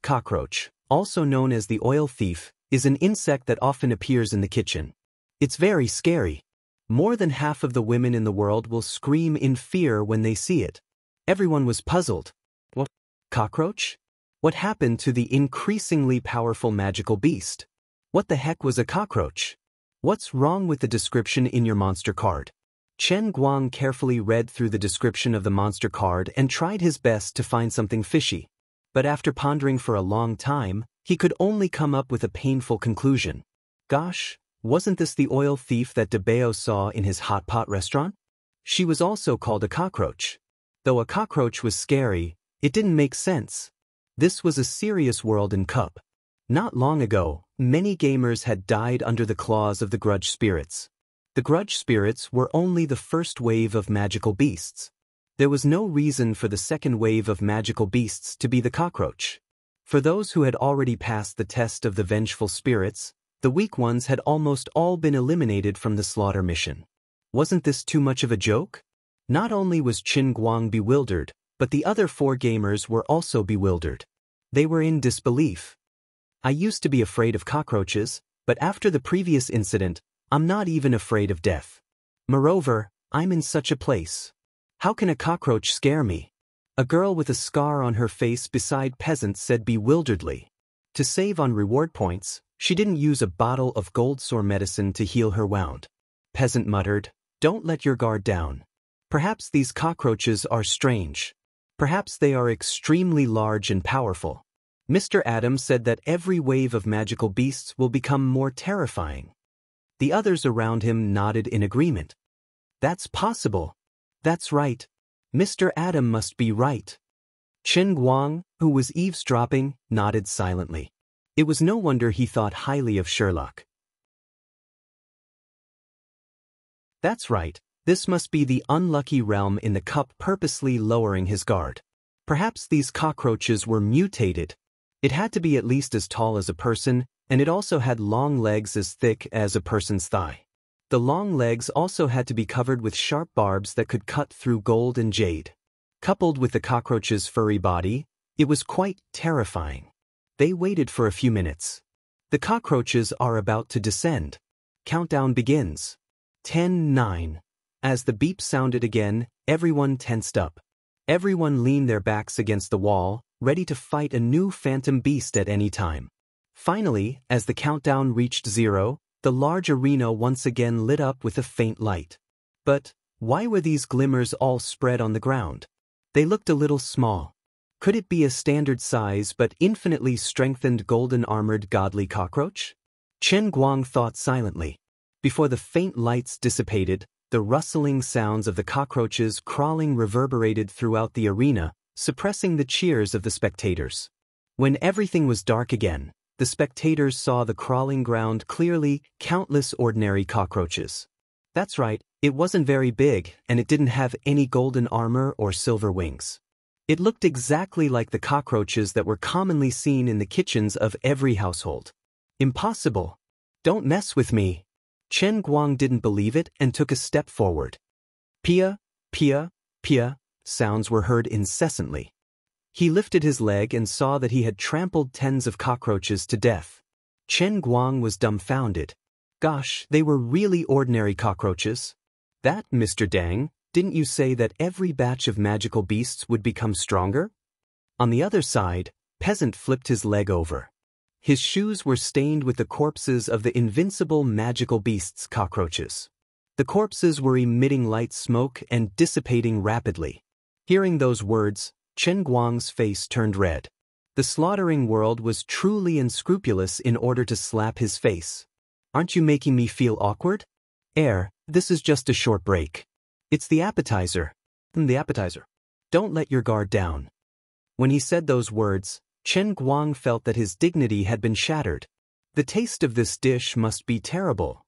Speaker 1: also known as the oil thief, is an insect that often appears in the kitchen. It's very scary. More than half of the women in the world will scream in fear when they see it. Everyone was puzzled. What? Cockroach? What happened to the increasingly powerful magical beast? What the heck was a cockroach? What's wrong with the description in your monster card? Chen Guang carefully read through the description of the monster card and tried his best to find something fishy. But after pondering for a long time, he could only come up with a painful conclusion. Gosh, wasn't this the oil thief that DeBeo saw in his hot pot restaurant? She was also called a cockroach. Though a cockroach was scary, it didn't make sense. This was a serious world in Cup. Not long ago, many gamers had died under the claws of the grudge spirits. The grudge spirits were only the first wave of magical beasts. There was no reason for the second wave of magical beasts to be the cockroach. For those who had already passed the test of the vengeful spirits, the weak ones had almost all been eliminated from the slaughter mission. Wasn't this too much of a joke? Not only was Chen Guang bewildered, but the other 4 gamers were also bewildered. They were in disbelief. I used to be afraid of cockroaches, but after the previous incident, I'm not even afraid of death. Moreover, I'm in such a place. How can a cockroach scare me? A girl with a scar on her face beside Peasant said bewilderedly. To save on reward points, she didn't use a bottle of gold sore medicine to heal her wound. Peasant muttered, "Don't let your guard down. Perhaps these cockroaches are strange. Perhaps they are extremely large and powerful." Mr. Adams said that every wave of magical beasts will become more terrifying. The others around him nodded in agreement. That's possible. That's right. Mr. Adam must be right. Chen Guang, who was eavesdropping, nodded silently. It was no wonder he thought highly of Sherlock. That's right. This must be the unlucky realm in the cup purposely lowering his guard. Perhaps these cockroaches were mutated. It had to be at least as tall as a person, and it also had long legs as thick as a person's thigh. The long legs also had to be covered with sharp barbs that could cut through gold and jade. Coupled with the cockroach's furry body, it was quite terrifying. They waited for a few minutes. The cockroaches are about to descend. Countdown begins. 10, 9. As the beep sounded again, everyone tensed up. Everyone leaned their backs against the wall, ready to fight a new phantom beast at any time. Finally, as the countdown reached 0, the large arena once again lit up with a faint light. But why were these glimmers all spread on the ground? They looked a little small. Could it be a standard size but infinitely strengthened golden-armored godly cockroach? Chen Guang thought silently. Before the faint lights dissipated, the rustling sounds of the cockroaches crawling reverberated throughout the arena, suppressing the cheers of the spectators. When everything was dark again, the spectators saw the crawling ground clearly, countless ordinary cockroaches. That's right, it wasn't very big, and it didn't have any golden armor or silver wings. It looked exactly like the cockroaches that were commonly seen in the kitchens of every household. Impossible. Don't mess with me. Chen Guang didn't believe it and took a step forward. Pia, pia, pia, sounds were heard incessantly. He lifted his leg and saw that he had trampled tens of cockroaches to death. Chen Guang was dumbfounded. Gosh, they were really ordinary cockroaches. That, Mr. Dang, didn't you say that every batch of magical beasts would become stronger? On the other side, Peasant flipped his leg over. His shoes were stained with the corpses of the invincible magical beasts cockroaches. The corpses were emitting light smoke and dissipating rapidly. Hearing those words, Chen Guang's face turned red. The slaughtering world was truly unscrupulous in order to slap his face. Aren't you making me feel awkward? This is just a short break. It's the appetizer. The appetizer. Don't let your guard down. When he said those words, Chen Guang felt that his dignity had been shattered. The taste of this dish must be terrible.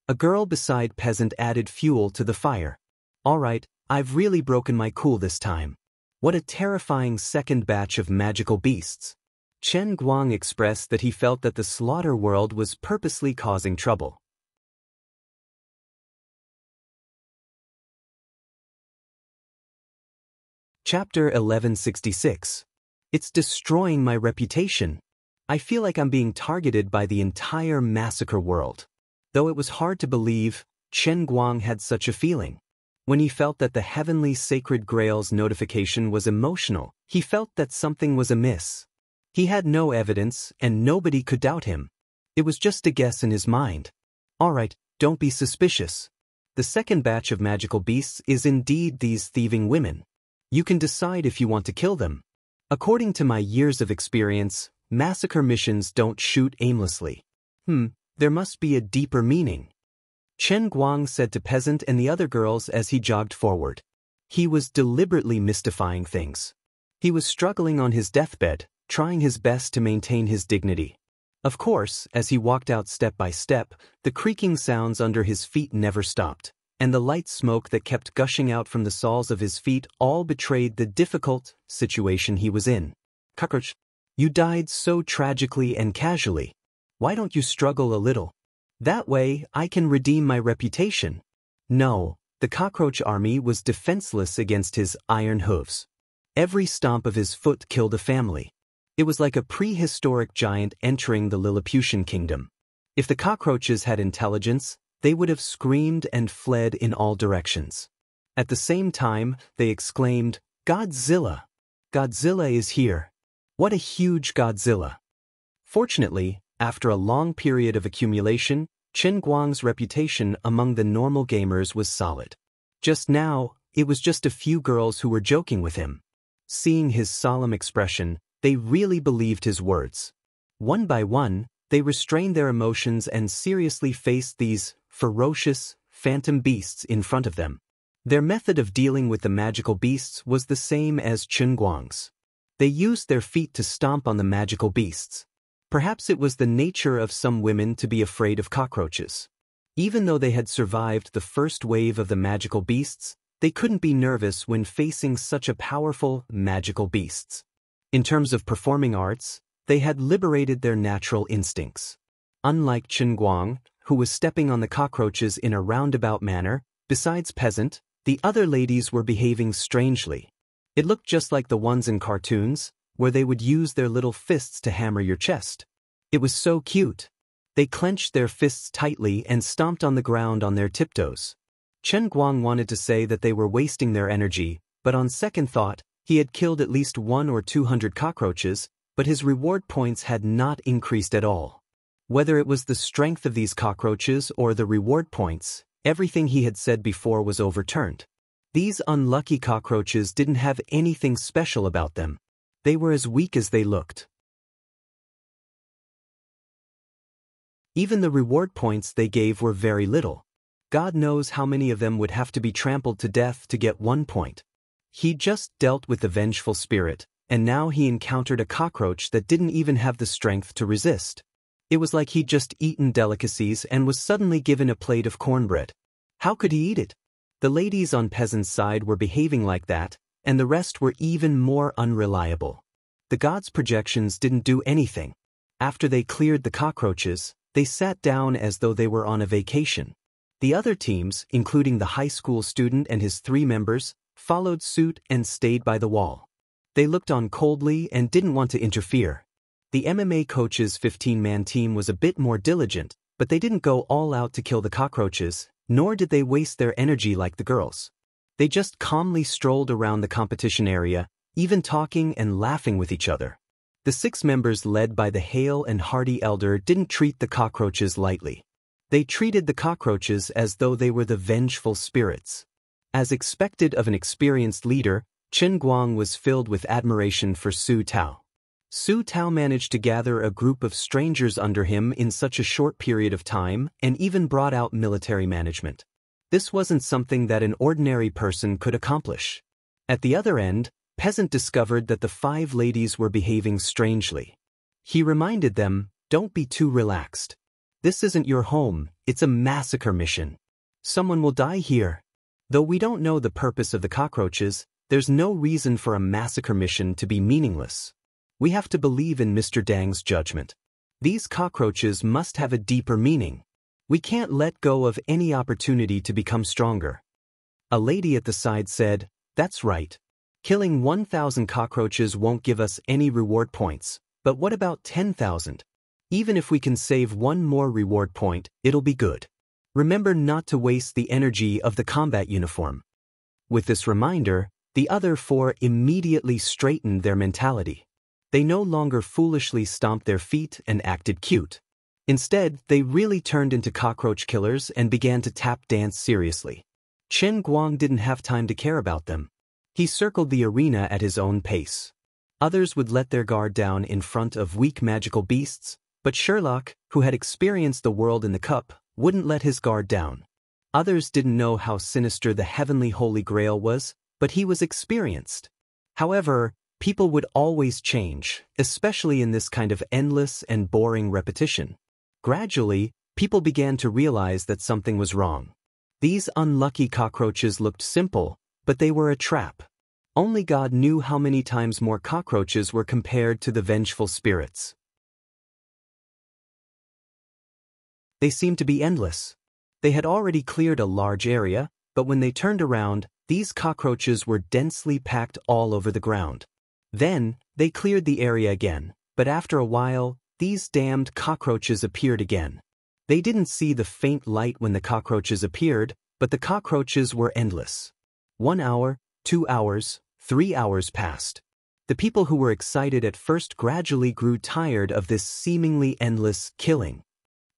Speaker 1: A girl beside Peasant added fuel to the fire. All right, I've really broken my cool this time. What a terrifying second batch of magical beasts. Chen Guang expressed that he felt that the slaughter world was purposely causing trouble. Chapter 1166. It's destroying my reputation. I feel like I'm being targeted by the entire massacre world. Though it was hard to believe, Chen Guang had such a feeling. When he felt that the heavenly sacred grail's notification was emotional, he felt that something was amiss. He had no evidence, and nobody could doubt him. It was just a guess in his mind. All right, don't be suspicious. The second batch of magical beasts is indeed these thieving women. You can decide if you want to kill them. According to my years of experience, massacre missions don't shoot aimlessly. There must be a deeper meaning. Chen Guang said to Peasant and the other girls as he jogged forward. He was deliberately mystifying things. He was struggling on his deathbed, trying his best to maintain his dignity. Of course, as he walked out step by step, the creaking sounds under his feet never stopped, and the light smoke that kept gushing out from the soles of his feet all betrayed the difficult situation he was in. Cockroach, you died so tragically and casually. Why don't you struggle a little? That way, I can redeem my reputation. No, the cockroach army was defenseless against his iron hooves. Every stomp of his foot killed a family. It was like a prehistoric giant entering the Lilliputian kingdom. If the cockroaches had intelligence, they would have screamed and fled in all directions. At the same time, they exclaimed, "Godzilla! Godzilla is here! What a huge Godzilla!" Fortunately, after a long period of accumulation, Chen Guang's reputation among the normal gamers was solid. Just now, it was just a few girls who were joking with him. Seeing his solemn expression, they really believed his words. One by one, they restrained their emotions and seriously faced these ferocious, phantom beasts in front of them. Their method of dealing with the magical beasts was the same as Chen Guang's. They used their feet to stomp on the magical beasts. Perhaps it was the nature of some women to be afraid of cockroaches. Even though they had survived the first wave of the magical beasts, they couldn't be nervous when facing such a powerful, magical beasts. In terms of performing arts, they had liberated their natural instincts. Unlike Chen Guang, who was stepping on the cockroaches in a roundabout manner, besides peasant, the other ladies were behaving strangely. It looked just like the ones in cartoons, where they would use their little fists to hammer your chest. It was so cute. They clenched their fists tightly and stomped on the ground on their tiptoes. Chen Guang wanted to say that they were wasting their energy, but on second thought, he had killed at least 100 or 200 cockroaches, but his reward points had not increased at all. Whether it was the strength of these cockroaches or the reward points, everything he had said before was overturned. These unlucky cockroaches didn't have anything special about them. They were as weak as they looked. Even the reward points they gave were very little. God knows how many of them would have to be trampled to death to get 1 point. He just dealt with the vengeful spirit, and now he encountered a cockroach that didn't even have the strength to resist. It was like he'd just eaten delicacies and was suddenly given a plate of cornbread. How could he eat it? The ladies on peasant's side were behaving like that, and the rest were even more unreliable. The gods' projections didn't do anything. After they cleared the cockroaches, they sat down as though they were on a vacation. The other teams, including the high school student and his 3 members, followed suit and stayed by the wall. They looked on coldly and didn't want to interfere. The MMA coach's 15-man team was a bit more diligent, but they didn't go all out to kill the cockroaches, nor did they waste their energy like the girls. They just calmly strolled around the competition area, even talking and laughing with each other. The 6 members led by the hale and hearty elder didn't treat the cockroaches lightly. They treated the cockroaches as though they were the vengeful spirits. As expected of an experienced leader, Chen Guang was filled with admiration for Su Tao. Su Tao managed to gather a group of strangers under him in such a short period of time and even brought out military management. This wasn't something that an ordinary person could accomplish. At the other end, Peasant discovered that the 5 ladies were behaving strangely. He reminded them, "Don't be too relaxed. This isn't your home, it's a massacre mission. Someone will die here. Though we don't know the purpose of the cockroaches, there's no reason for a massacre mission to be meaningless. We have to believe in Mr. Dang's judgment. These cockroaches must have a deeper meaning. We can't let go of any opportunity to become stronger." A lady at the side said, "That's right. Killing 1,000 cockroaches won't give us any reward points, but what about 10,000? Even if we can save 1 more reward point, it'll be good. Remember not to waste the energy of the combat uniform." With this reminder, the other 4 immediately straightened their mentality. They no longer foolishly stomped their feet and acted cute. Instead, they really turned into cockroach killers and began to tap dance seriously. Chen Guang didn't have time to care about them. He circled the arena at his own pace. Others would let their guard down in front of weak magical beasts, but Sherlock, who had experienced the world in the cup, wouldn't let his guard down. Others didn't know how sinister the heavenly Holy Grail was, but he was experienced. However, people would always change, especially in this kind of endless and boring repetition. Gradually, people began to realize that something was wrong. These unlucky cockroaches looked simple, but they were a trap. Only God knew how many times more cockroaches were compared to the vengeful spirits. They seemed to be endless. They had already cleared a large area, but when they turned around, these cockroaches were densely packed all over the ground. Then, they cleared the area again, but after a while, these damned cockroaches appeared again. They didn't see the faint light when the cockroaches appeared, but the cockroaches were endless. 1 hour, 2 hours, 3 hours passed. The people who were excited at first gradually grew tired of this seemingly endless killing.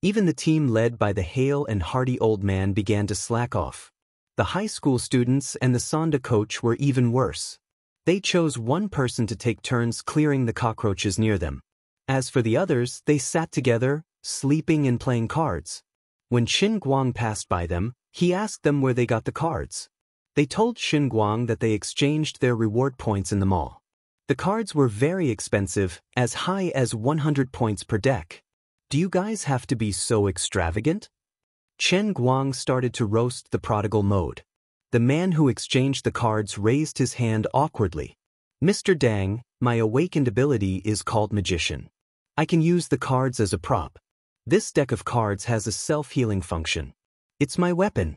Speaker 1: Even the team led by the hale and hearty old man began to slack off. The high school students and the Sonda coach were even worse. They chose one person to take turns clearing the cockroaches near them. As for the others, they sat together, sleeping and playing cards. When Qin Guang passed by them, he asked them where they got the cards. They told Qin Guang that they exchanged their reward points in the mall. The cards were very expensive, as high as 100 points per deck. Do you guys have to be so extravagant? Qin Guang started to roast the prodigal mode. The man who exchanged the cards raised his hand awkwardly. Mr. Dang, my awakened ability is called Magician. I can use the cards as a prop. This deck of cards has a self-healing function. It's my weapon.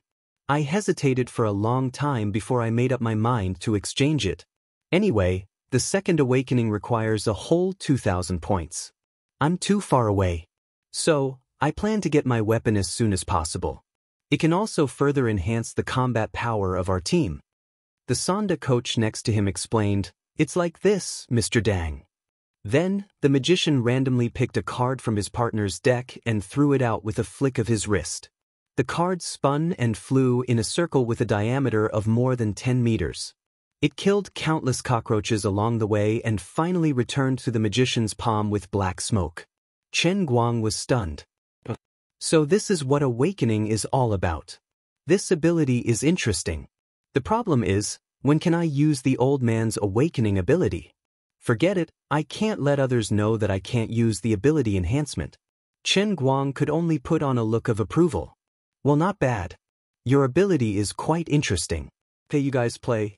Speaker 1: I hesitated for a long time before I made up my mind to exchange it. Anyway, the second awakening requires a whole 2,000 points. I'm too far away. So, I plan to get my weapon as soon as possible. It can also further enhance the combat power of our team. The Sonda coach next to him explained, "It's like this, Mr. Dang." Then, the magician randomly picked a card from his partner's deck and threw it out with a flick of his wrist. The card spun and flew in a circle with a diameter of more than 10 meters. It killed countless cockroaches along the way and finally returned to the magician's palm with black smoke. Qin Guang was stunned. So this is what awakening is all about. This ability is interesting. The problem is, when can I use the old man's awakening ability? Forget it, I can't let others know that I can't use the ability enhancement. Qin Guang could only put on a look of approval. Well, not bad. Your ability is quite interesting. Okay, you guys play.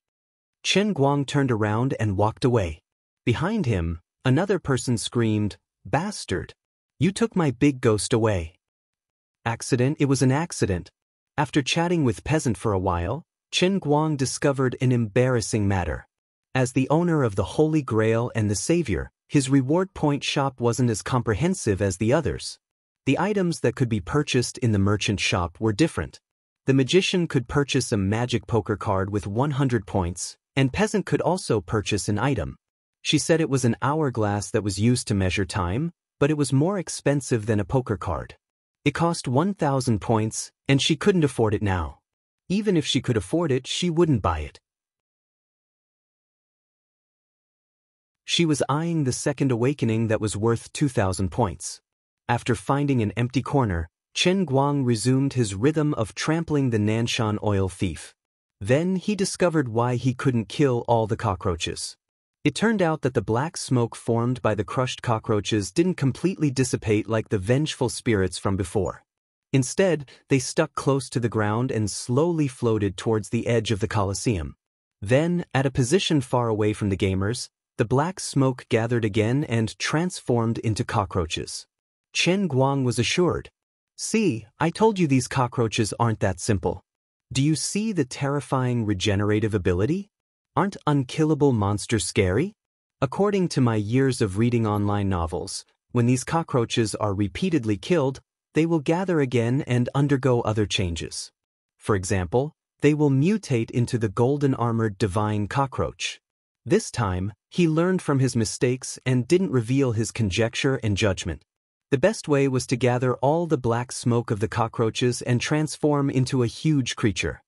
Speaker 1: Qin Guang turned around and walked away. Behind him, another person screamed, "Bastard! You took my big ghost away." Accident? It was an accident. After chatting with Peasant for a while, Qin Guang discovered an embarrassing matter. As the owner of the Holy Grail and the Savior, his reward point shop wasn't as comprehensive as the others. The items that could be purchased in the merchant shop were different. The magician could purchase a magic poker card with 100 points, and Peasant could also purchase an item. She said it was an hourglass that was used to measure time, but it was more expensive than a poker card. It cost 1,000 points, and she couldn't afford it now. Even if she could afford it, she wouldn't buy it. She was eyeing the second awakening that was worth 2,000 points. After finding an empty corner, Qin Guang resumed his rhythm of trampling the Nanshan oil thief. Then he discovered why he couldn't kill all the cockroaches. It turned out that the black smoke formed by the crushed cockroaches didn't completely dissipate like the vengeful spirits from before. Instead, they stuck close to the ground and slowly floated towards the edge of the Colosseum. Then, at a position far away from the gamers, the black smoke gathered again and transformed into cockroaches. Qin Guang was assured. "See, I told you these cockroaches aren't that simple. Do you see the terrifying regenerative ability? Aren't unkillable monsters scary? According to my years of reading online novels, when these cockroaches are repeatedly killed, they will gather again and undergo other changes. For example, they will mutate into the golden-armored divine cockroach. This time, he learned from his mistakes and didn't reveal his conjecture and judgment. The best way was to gather all the black smoke of the cockroaches and transform into a huge creature.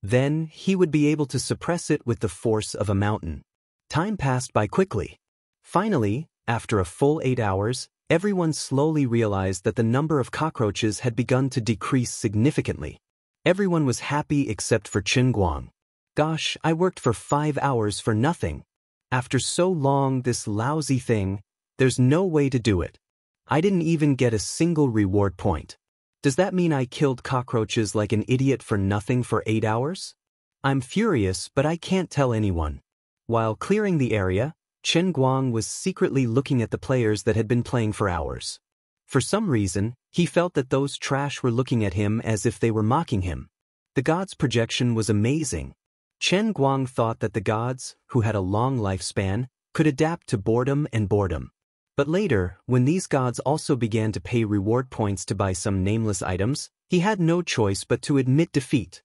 Speaker 1: Then, he would be able to suppress it with the force of a mountain. Time passed by quickly. Finally, after a full 8 hours, everyone slowly realized that the number of cockroaches had begun to decrease significantly. Everyone was happy except for Qin Guang. "Gosh, I worked for 5 hours for nothing. After so long, this lousy thing, there's no way to do it. I didn't even get a single reward point. Does that mean I killed cockroaches like an idiot for nothing for 8 hours? I'm furious, but I can't tell anyone." While clearing the area, Qin Guang was secretly looking at the players that had been playing for hours. For some reason, he felt that those trash were looking at him as if they were mocking him. The gods' projection was amazing. Qin Guang thought that the gods, who had a long lifespan, could adapt to boredom and boredom. But later, when these gods also began to pay reward points to buy some nameless items, he had no choice but to admit defeat.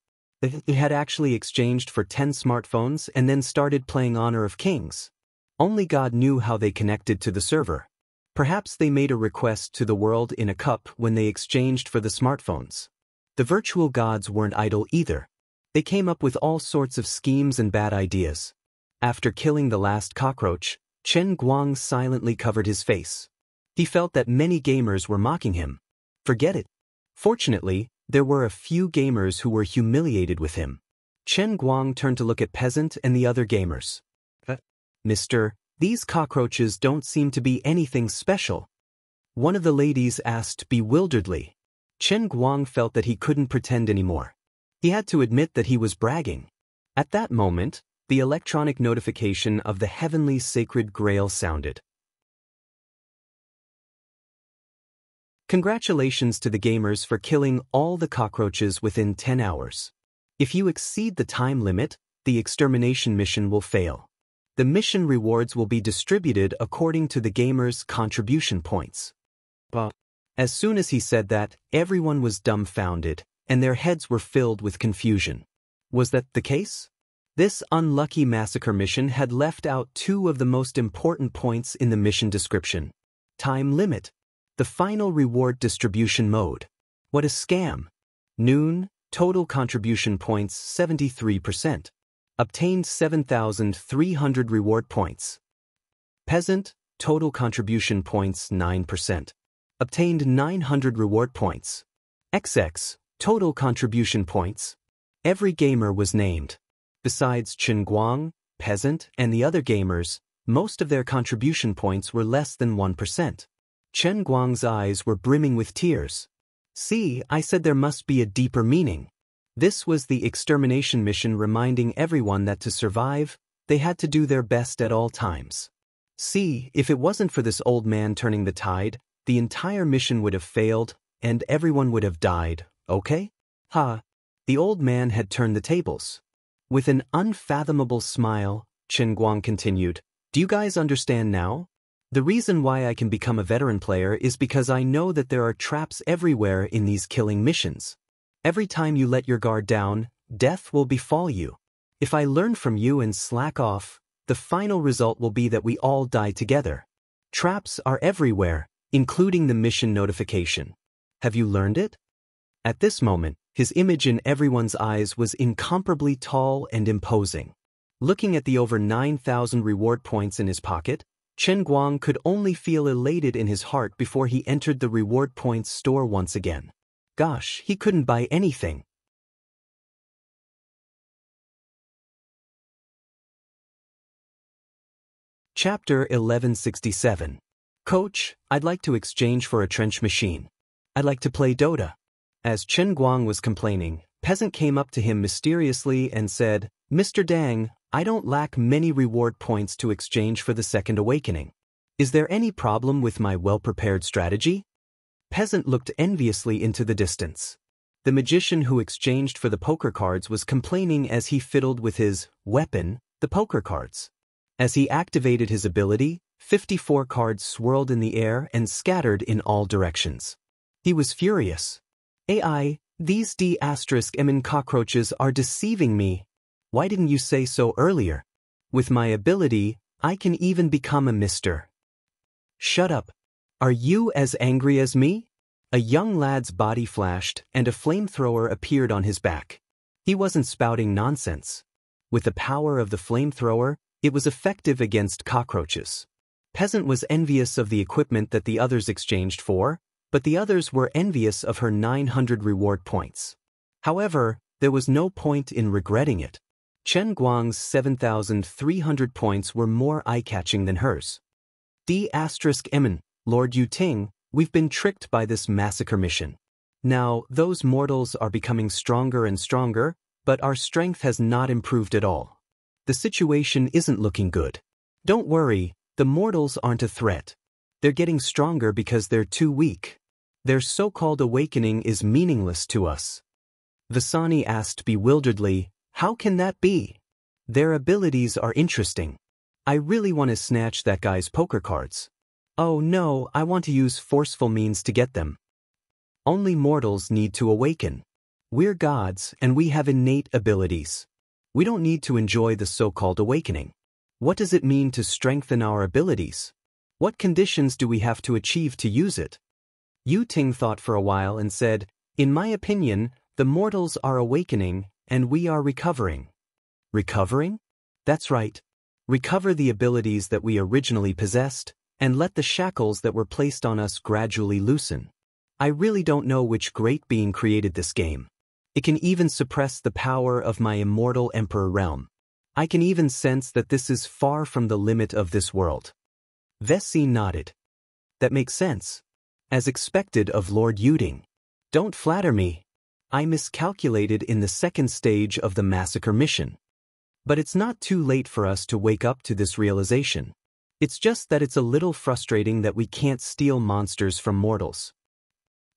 Speaker 1: He had actually exchanged for 10 smartphones and then started playing Honor of Kings. Only God knew how they connected to the server. Perhaps they made a request to the world in a cup when they exchanged for the smartphones. The virtual gods weren't idle either. They came up with all sorts of schemes and bad ideas. After killing the last cockroach, Chen Guang silently covered his face. He felt that many gamers were mocking him. Forget it. Fortunately, there were a few gamers who were humiliated with him. Chen Guang turned to look at Peasant and the other gamers. Mister, these cockroaches don't seem to be anything special. One of the ladies asked bewilderedly. Chen Guang felt that he couldn't pretend anymore. He had to admit that he was bragging. At that moment, the electronic notification of the heavenly sacred grail sounded. Congratulations to the gamers for killing all the cockroaches within 10 hours. If you exceed the time limit, the extermination mission will fail. The mission rewards will be distributed according to the gamer's contribution points. As soon as he said that, everyone was dumbfounded, and their heads were filled with confusion. Was that the case? This unlucky massacre mission had left out two of the most important points in the mission description. Time limit. The final reward distribution mode. What a scam. Noon, total contribution points 73%. Obtained 7,300 reward points. Peasant, total contribution points 9%. Obtained 900 reward points. XX, total contribution points. Every gamer was named. Besides Chen Guang, Peasant, and the other gamers, most of their contribution points were less than 1%. Chen Guang's eyes were brimming with tears. See, I said there must be a deeper meaning. This was the extermination mission reminding everyone that to survive, they had to do their best at all times. See, if it wasn't for this old man turning the tide, the entire mission would have failed, and everyone would have died, okay? The old man had turned the tables. With an unfathomable smile, Chen Guang continued, do you guys understand now? The reason why I can become a veteran player is because I know that there are traps everywhere in these killing missions. Every time you let your guard down, death will befall you. If I learn from you and slack off, the final result will be that we all die together. Traps are everywhere, including the mission notification. Have you learned it? At this moment, his image in everyone's eyes was incomparably tall and imposing. Looking at the over 9,000 reward points in his pocket, Chen Guang could only feel elated in his heart before he entered the reward points store once again. Gosh, he couldn't buy anything. Chapter 1167. Coach, I'd like to exchange for a trench machine. I'd like to play Dota. As Chen Guang was complaining, Peasant came up to him mysteriously and said, Mr. Dang, I don't lack many reward points to exchange for the second awakening. Is there any problem with my well-prepared strategy? Peasant looked enviously into the distance. The magician who exchanged for the poker cards was complaining as he fiddled with his weapon, the poker cards. As he activated his ability, 54 cards swirled in the air and scattered in all directions. He was furious. AI, these D***MN cockroaches are deceiving me. Why didn't you say so earlier? With my ability, I can even become a mister. Shut up. Are you as angry as me? A young lad's body flashed, and a flamethrower appeared on his back. He wasn't spouting nonsense. With the power of the flamethrower, it was effective against cockroaches. Peasant was envious of the equipment that the others exchanged for, but the others were envious of her 900 reward points. However, there was no point in regretting it. Chen Guang's 7,300 points were more eye-catching than hers. D***MN, Lord Yu Ting, we've been tricked by this massacre mission. Now, those mortals are becoming stronger and stronger, but our strength has not improved at all. The situation isn't looking good. Don't worry, the mortals aren't a threat. They're getting stronger because they're too weak. Their so-called awakening is meaningless to us. Vasani asked bewilderedly, how can that be? Their abilities are interesting. I really want to snatch that guy's poker cards. Oh no, I want to use forceful means to get them. Only mortals need to awaken. We're gods and we have innate abilities. We don't need to enjoy the so-called awakening. What does it mean to strengthen our abilities? What conditions do we have to achieve to use it? Yu Ting thought for a while and said, "In my opinion, the mortals are awakening and we are recovering." Recovering? That's right. Recover the abilities that we originally possessed, and let the shackles that were placed on us gradually loosen. I really don't know which great being created this game. It can even suppress the power of my immortal emperor realm. I can even sense that this is far from the limit of this world. Vessi nodded. That makes sense. As expected of Lord Yuding. Don't flatter me. I miscalculated in the second stage of the massacre mission. But it's not too late for us to wake up to this realization. It's just that it's a little frustrating that we can't steal monsters from mortals.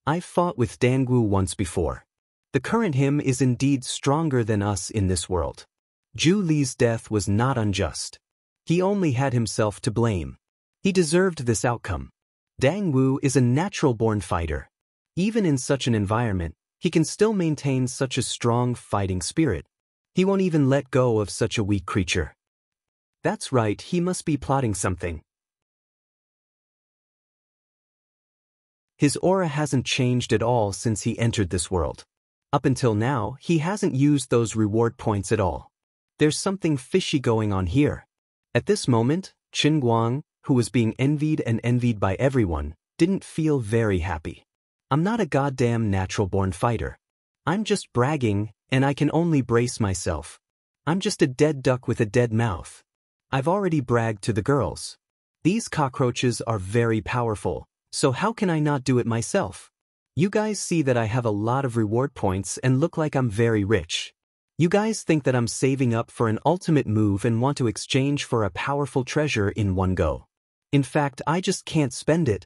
Speaker 1: I've fought with Dangwu once before. The current him is indeed stronger than us in this world. Zhu Li's death was not unjust. He only had himself to blame. He deserved this outcome. Dangwu is a natural-born fighter. Even in such an environment, he can still maintain such a strong fighting spirit. He won't even let go of such a weak creature. That's right, he must be plotting something. His aura hasn't changed at all since he entered this world. Up until now, he hasn't used those reward points at all. There's something fishy going on here. At this moment, Qin Guang, who was being envied and envied by everyone, didn't feel very happy. I'm not a goddamn natural-born fighter. I'm just bragging, and I can only brace myself. I'm just a dead duck with a dead mouth. I've already bragged to the girls. These cockroaches are very powerful, so how can I not do it myself? You guys see that I have a lot of reward points and look like I'm very rich. You guys think that I'm saving up for an ultimate move and want to exchange for a powerful treasure in one go. In fact, I just can't spend it.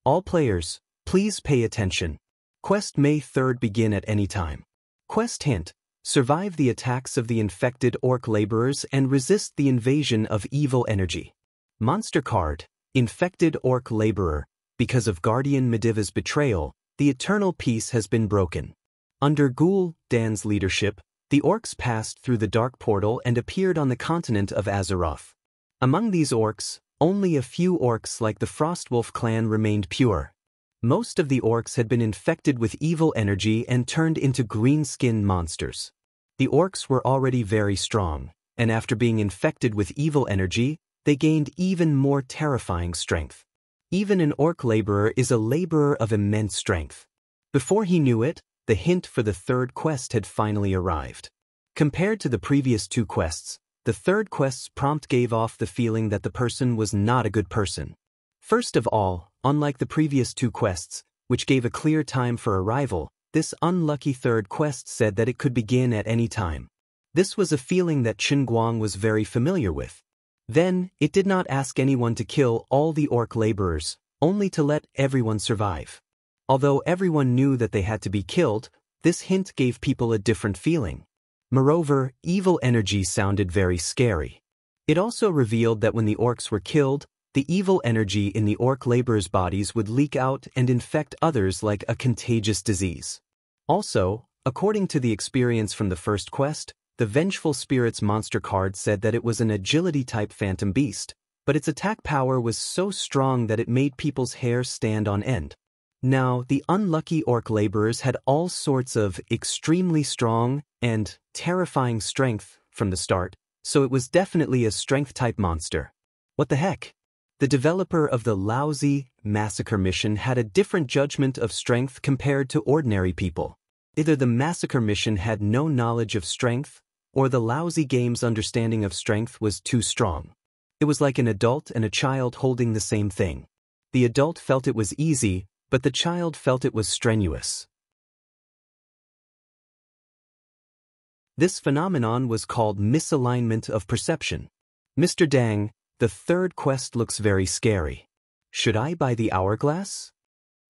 Speaker 1: All players, please pay attention. Quest May 3rd begin at any time. Quest hint: survive the attacks of the infected orc laborers and resist the invasion of evil energy. Monster card: infected orc laborer. Because of Guardian Mediva's betrayal, the eternal peace has been broken. Under Ghoul Dan's leadership, the orcs passed through the dark portal and appeared on the continent of Azeroth. Among these orcs, only a few orcs like the Frostwolf clan remained pure. Most of the orcs had been infected with evil energy and turned into green-skinned monsters. The orcs were already very strong, and after being infected with evil energy, they gained even more terrifying strength. Even an orc laborer is a laborer of immense strength. Before he knew it, the hint for the third quest had finally arrived. Compared to the previous two quests, the third quest's prompt gave off the feeling that the person was not a good person. First of all, unlike the previous two quests, which gave a clear time for arrival, this unlucky third quest said that it could begin at any time. This was a feeling that Qin Guang was very familiar with. Then, it did not ask anyone to kill all the orc laborers, only to let everyone survive. Although everyone knew that they had to be killed, this hint gave people a different feeling. Moreover, evil energy sounded very scary. It also revealed that when the orcs were killed, the evil energy in the orc laborers' bodies would leak out and infect others like a contagious disease. Also, according to the experience from the first quest, the Vengeful Spirits monster card said that it was an agility-type phantom beast, but its attack power was so strong that it made people's hair stand on end. Now, the unlucky orc laborers had all sorts of extremely strong and terrifying strength from the start, so it was definitely a strength-type monster. What the heck? The developer of the lousy massacre mission had a different judgment of strength compared to ordinary people. Either the massacre mission had no knowledge of strength, or the lousy game's understanding of strength was too strong. It was like an adult and a child holding the same thing. The adult felt it was easy, but the child felt it was strenuous. This phenomenon was called misalignment of perception. Mr. Dang, the third quest looks very scary. Should I buy the hourglass?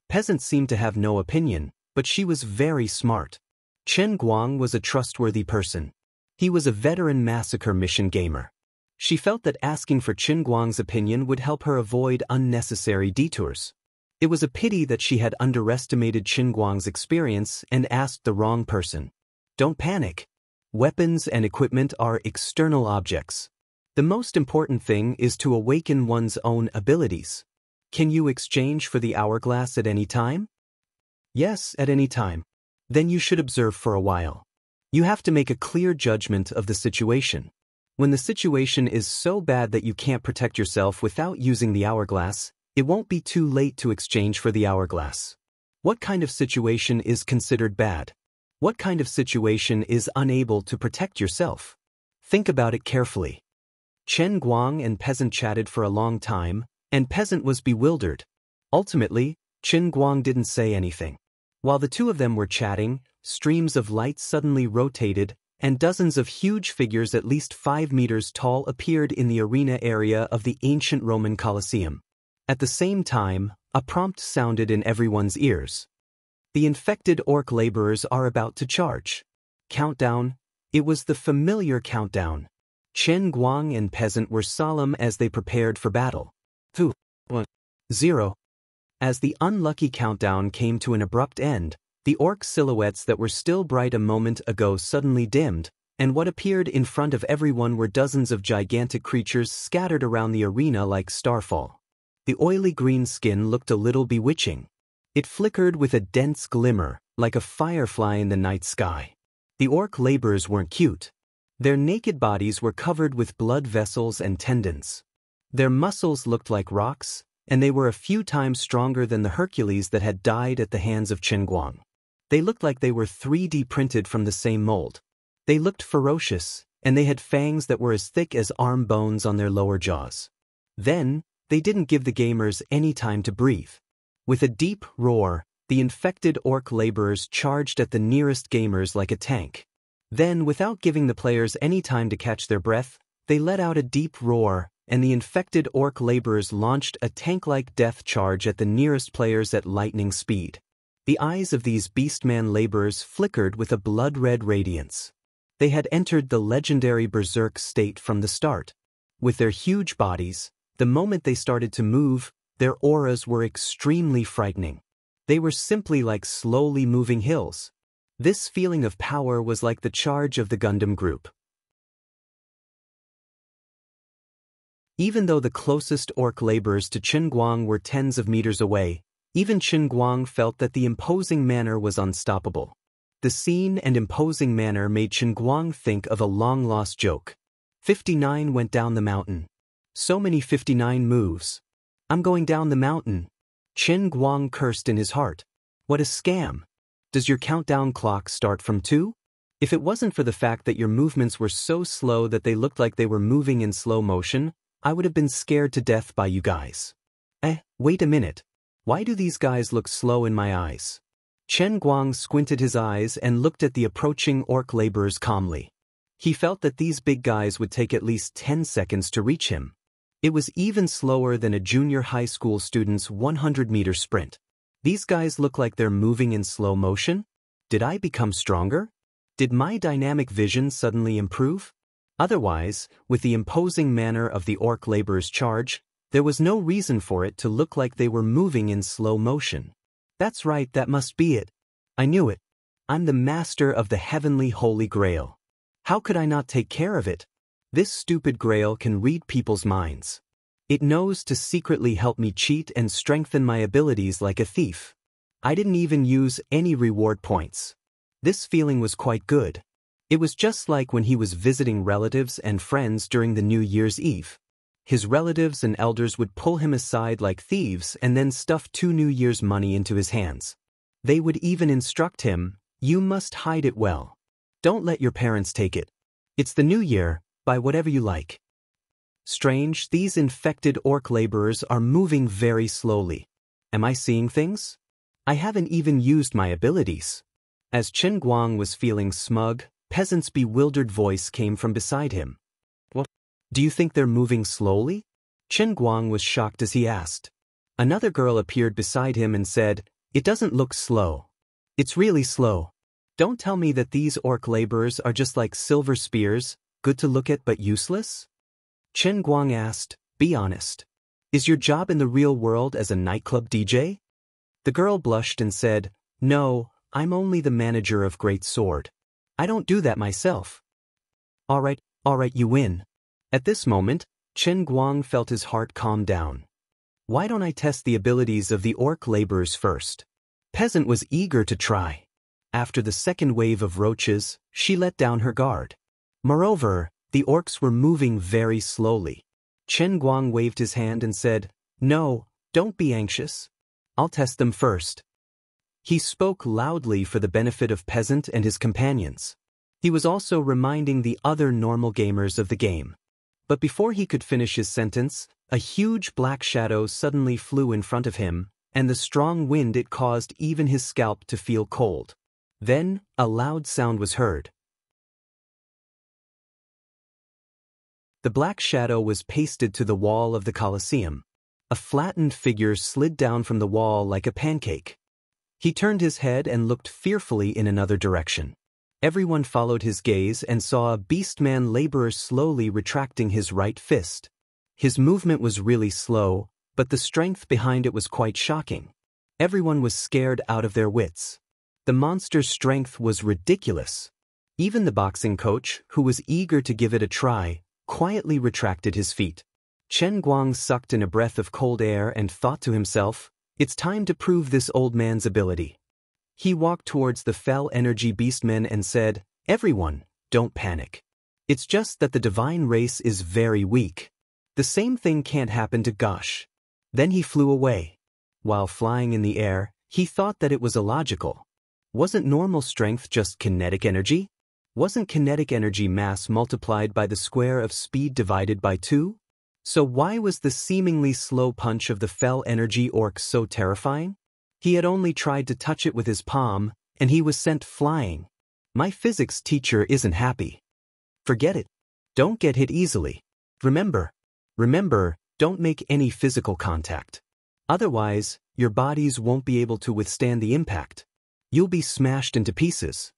Speaker 1: Peasant seemed to have no opinion, but she was very smart. Chen Guang was a trustworthy person. He was a veteran massacre mission gamer. She felt that asking for Qin Guang's opinion would help her avoid unnecessary detours. It was a pity that she had underestimated Qin Guang's experience and asked the wrong person. Don't panic. Weapons and equipment are external objects. The most important thing is to awaken one's own abilities. Can you exchange for the hourglass at any time? Yes, at any time. Then you should observe for a while. You have to make a clear judgment of the situation. When the situation is so bad that you can't protect yourself without using the hourglass, it won't be too late to exchange for the hourglass. What kind of situation is considered bad? What kind of situation is unable to protect yourself? Think about it carefully. Chen Guang and Peasant chatted for a long time, and Peasant was bewildered. Ultimately, Chen Guang didn't say anything. While the two of them were chatting, streams of light suddenly rotated, and dozens of huge figures at least 5 meters tall appeared in the arena area of the ancient Roman Colosseum. At the same time, a prompt sounded in everyone's ears. The infected orc laborers are about to charge. Countdown. It was the familiar countdown. Chen Guang and Peasant were solemn as they prepared for battle. 2, 1, 0. As the unlucky countdown came to an abrupt end, the orc silhouettes that were still bright a moment ago suddenly dimmed, and what appeared in front of everyone were dozens of gigantic creatures scattered around the arena like starfall. The oily green skin looked a little bewitching. It flickered with a dense glimmer, like a firefly in the night sky. The orc laborers weren't cute. Their naked bodies were covered with blood vessels and tendons. Their muscles looked like rocks, and they were a few times stronger than the Hercules that had died at the hands of Chen Guang. They looked like they were 3D printed from the same mold. They looked ferocious, and they had fangs that were as thick as arm bones on their lower jaws. Then, they didn't give the gamers any time to breathe. With a deep roar, the infected orc laborers charged at the nearest gamers like a tank. Then, without giving the players any time to catch their breath, they let out a deep roar, and the infected orc laborers launched a tank-like death charge at the nearest players at lightning speed. The eyes of these beastman laborers flickered with a blood-red radiance. They had entered the legendary berserk state from the start. With their huge bodies, the moment they started to move, their auras were extremely frightening. They were simply like slowly moving hills. This feeling of power was like the charge of the Gundam group. Even though the closest orc laborers to Chen Guang were tens of meters away, even Chen Guang felt that the imposing manner was unstoppable. The scene and imposing manner made Chen Guang think of a long-lost joke. 59 went down the mountain. So many 59 moves. I'm going down the mountain. Chen Guang cursed in his heart. What a scam. Does your countdown clock start from 2? If it wasn't for the fact that your movements were so slow that they looked like they were moving in slow motion, I would have been scared to death by you guys. Wait a minute. Why do these guys look slow in my eyes? Chen Guang squinted his eyes and looked at the approaching orc laborers calmly. He felt that these big guys would take at least 10 seconds to reach him. It was even slower than a junior high school student's 100-meter sprint. These guys look like they're moving in slow motion? Did I become stronger? Did my dynamic vision suddenly improve? Otherwise, with the imposing manner of the orc laborers' charge, there was no reason for it to look like they were moving in slow motion. That's right, that must be it. I knew it. I'm the master of the heavenly holy grail. How could I not take care of it? This stupid grail can read people's minds. It knows to secretly help me cheat and strengthen my abilities like a thief. I didn't even use any reward points. This feeling was quite good. It was just like when he was visiting relatives and friends during the New Year's Eve. His relatives and elders would pull him aside like thieves and then stuff 2 New Year's money into his hands. They would even instruct him, "You must hide it well. Don't let your parents take it. It's the New Year, buy whatever you like." Strange, these infected orc laborers are moving very slowly. Am I seeing things? I haven't even used my abilities. As Chen Guang was feeling smug, Peasant's bewildered voice came from beside him. What? Do you think they're moving slowly? Chen Guang was shocked as he asked. Another girl appeared beside him and said, "It doesn't look slow. It's really slow. Don't tell me that these orc laborers are just like silver spears, good to look at but useless?" Chen Guang asked, "Be honest. Is your job in the real world as a nightclub DJ?" The girl blushed and said, "No, I'm only the manager of Great Sword. I don't do that myself." All right, you win. At this moment, Chen Guang felt his heart calm down. Why don't I test the abilities of the orc laborers first? Peasant was eager to try. After the second wave of roaches, she let down her guard. Moreover, the orcs were moving very slowly. Chen Guang waved his hand and said, "No, don't be anxious. I'll test them first." He spoke loudly for the benefit of Peasant and his companions. He was also reminding the other normal gamers of the game. But before he could finish his sentence, a huge black shadow suddenly flew in front of him, and the strong wind it caused even his scalp to feel cold. Then, a loud sound was heard. The black shadow was pasted to the wall of the Colosseum. A flattened figure slid down from the wall like a pancake. He turned his head and looked fearfully in another direction. Everyone followed his gaze and saw a beastman laborer slowly retracting his right fist. His movement was really slow, but the strength behind it was quite shocking. Everyone was scared out of their wits. The monster's strength was ridiculous. Even the boxing coach, who was eager to give it a try, quietly retracted his feet. Chen Guang sucked in a breath of cold air and thought to himself, "It's time to prove this old man's ability." He walked towards the fell energy beastmen and said, "Everyone, don't panic. It's just that the divine race is very weak. The same thing can't happen to Gosh." Then he flew away. While flying in the air, he thought that it was illogical. Wasn't normal strength just kinetic energy? Wasn't kinetic energy mass multiplied by the square of speed divided by 2? So why was the seemingly slow punch of the fell energy orc so terrifying? He had only tried to touch it with his palm, and he was sent flying. My physics teacher isn't happy. Forget it. Don't get hit easily. Remember, don't make any physical contact. Otherwise, your bodies won't be able to withstand the impact. You'll be smashed into pieces.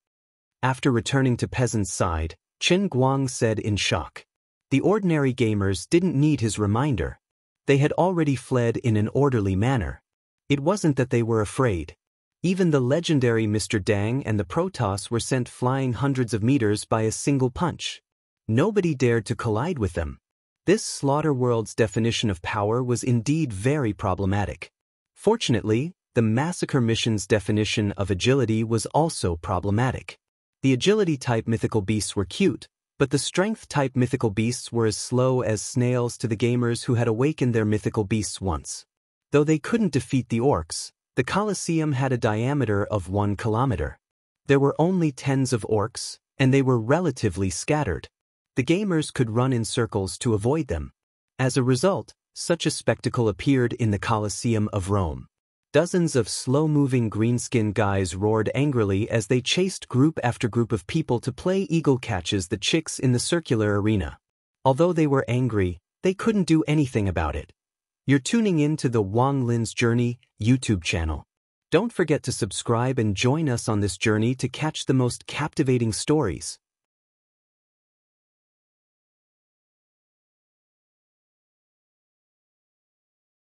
Speaker 1: After returning to Peasant's side, Chen Guang said in shock. The ordinary gamers didn't need his reminder. They had already fled in an orderly manner. It wasn't that they were afraid. Even the legendary Mr. Dang and the Protoss were sent flying hundreds of meters by a single punch. Nobody dared to collide with them. This slaughter world's definition of power was indeed very problematic. Fortunately, the massacre mission's definition of agility was also problematic. The agility-type mythical beasts were cute, but the strength-type mythical beasts were as slow as snails to the gamers who had awakened their mythical beasts once. Though they couldn't defeat the orcs, the Colosseum had a diameter of 1 kilometer. There were only tens of orcs, and they were relatively scattered. The gamers could run in circles to avoid them. As a result, such a spectacle appeared in the Colosseum of Rome. Dozens of slow-moving green-skinned guys roared angrily as they chased group after group of people to play eagle catches the chicks in the circular arena. Although they were angry, they couldn't do anything about it. You're tuning in to the Wang Lin's Journey YouTube channel. Don't forget to subscribe and join us on this journey to catch the most captivating stories.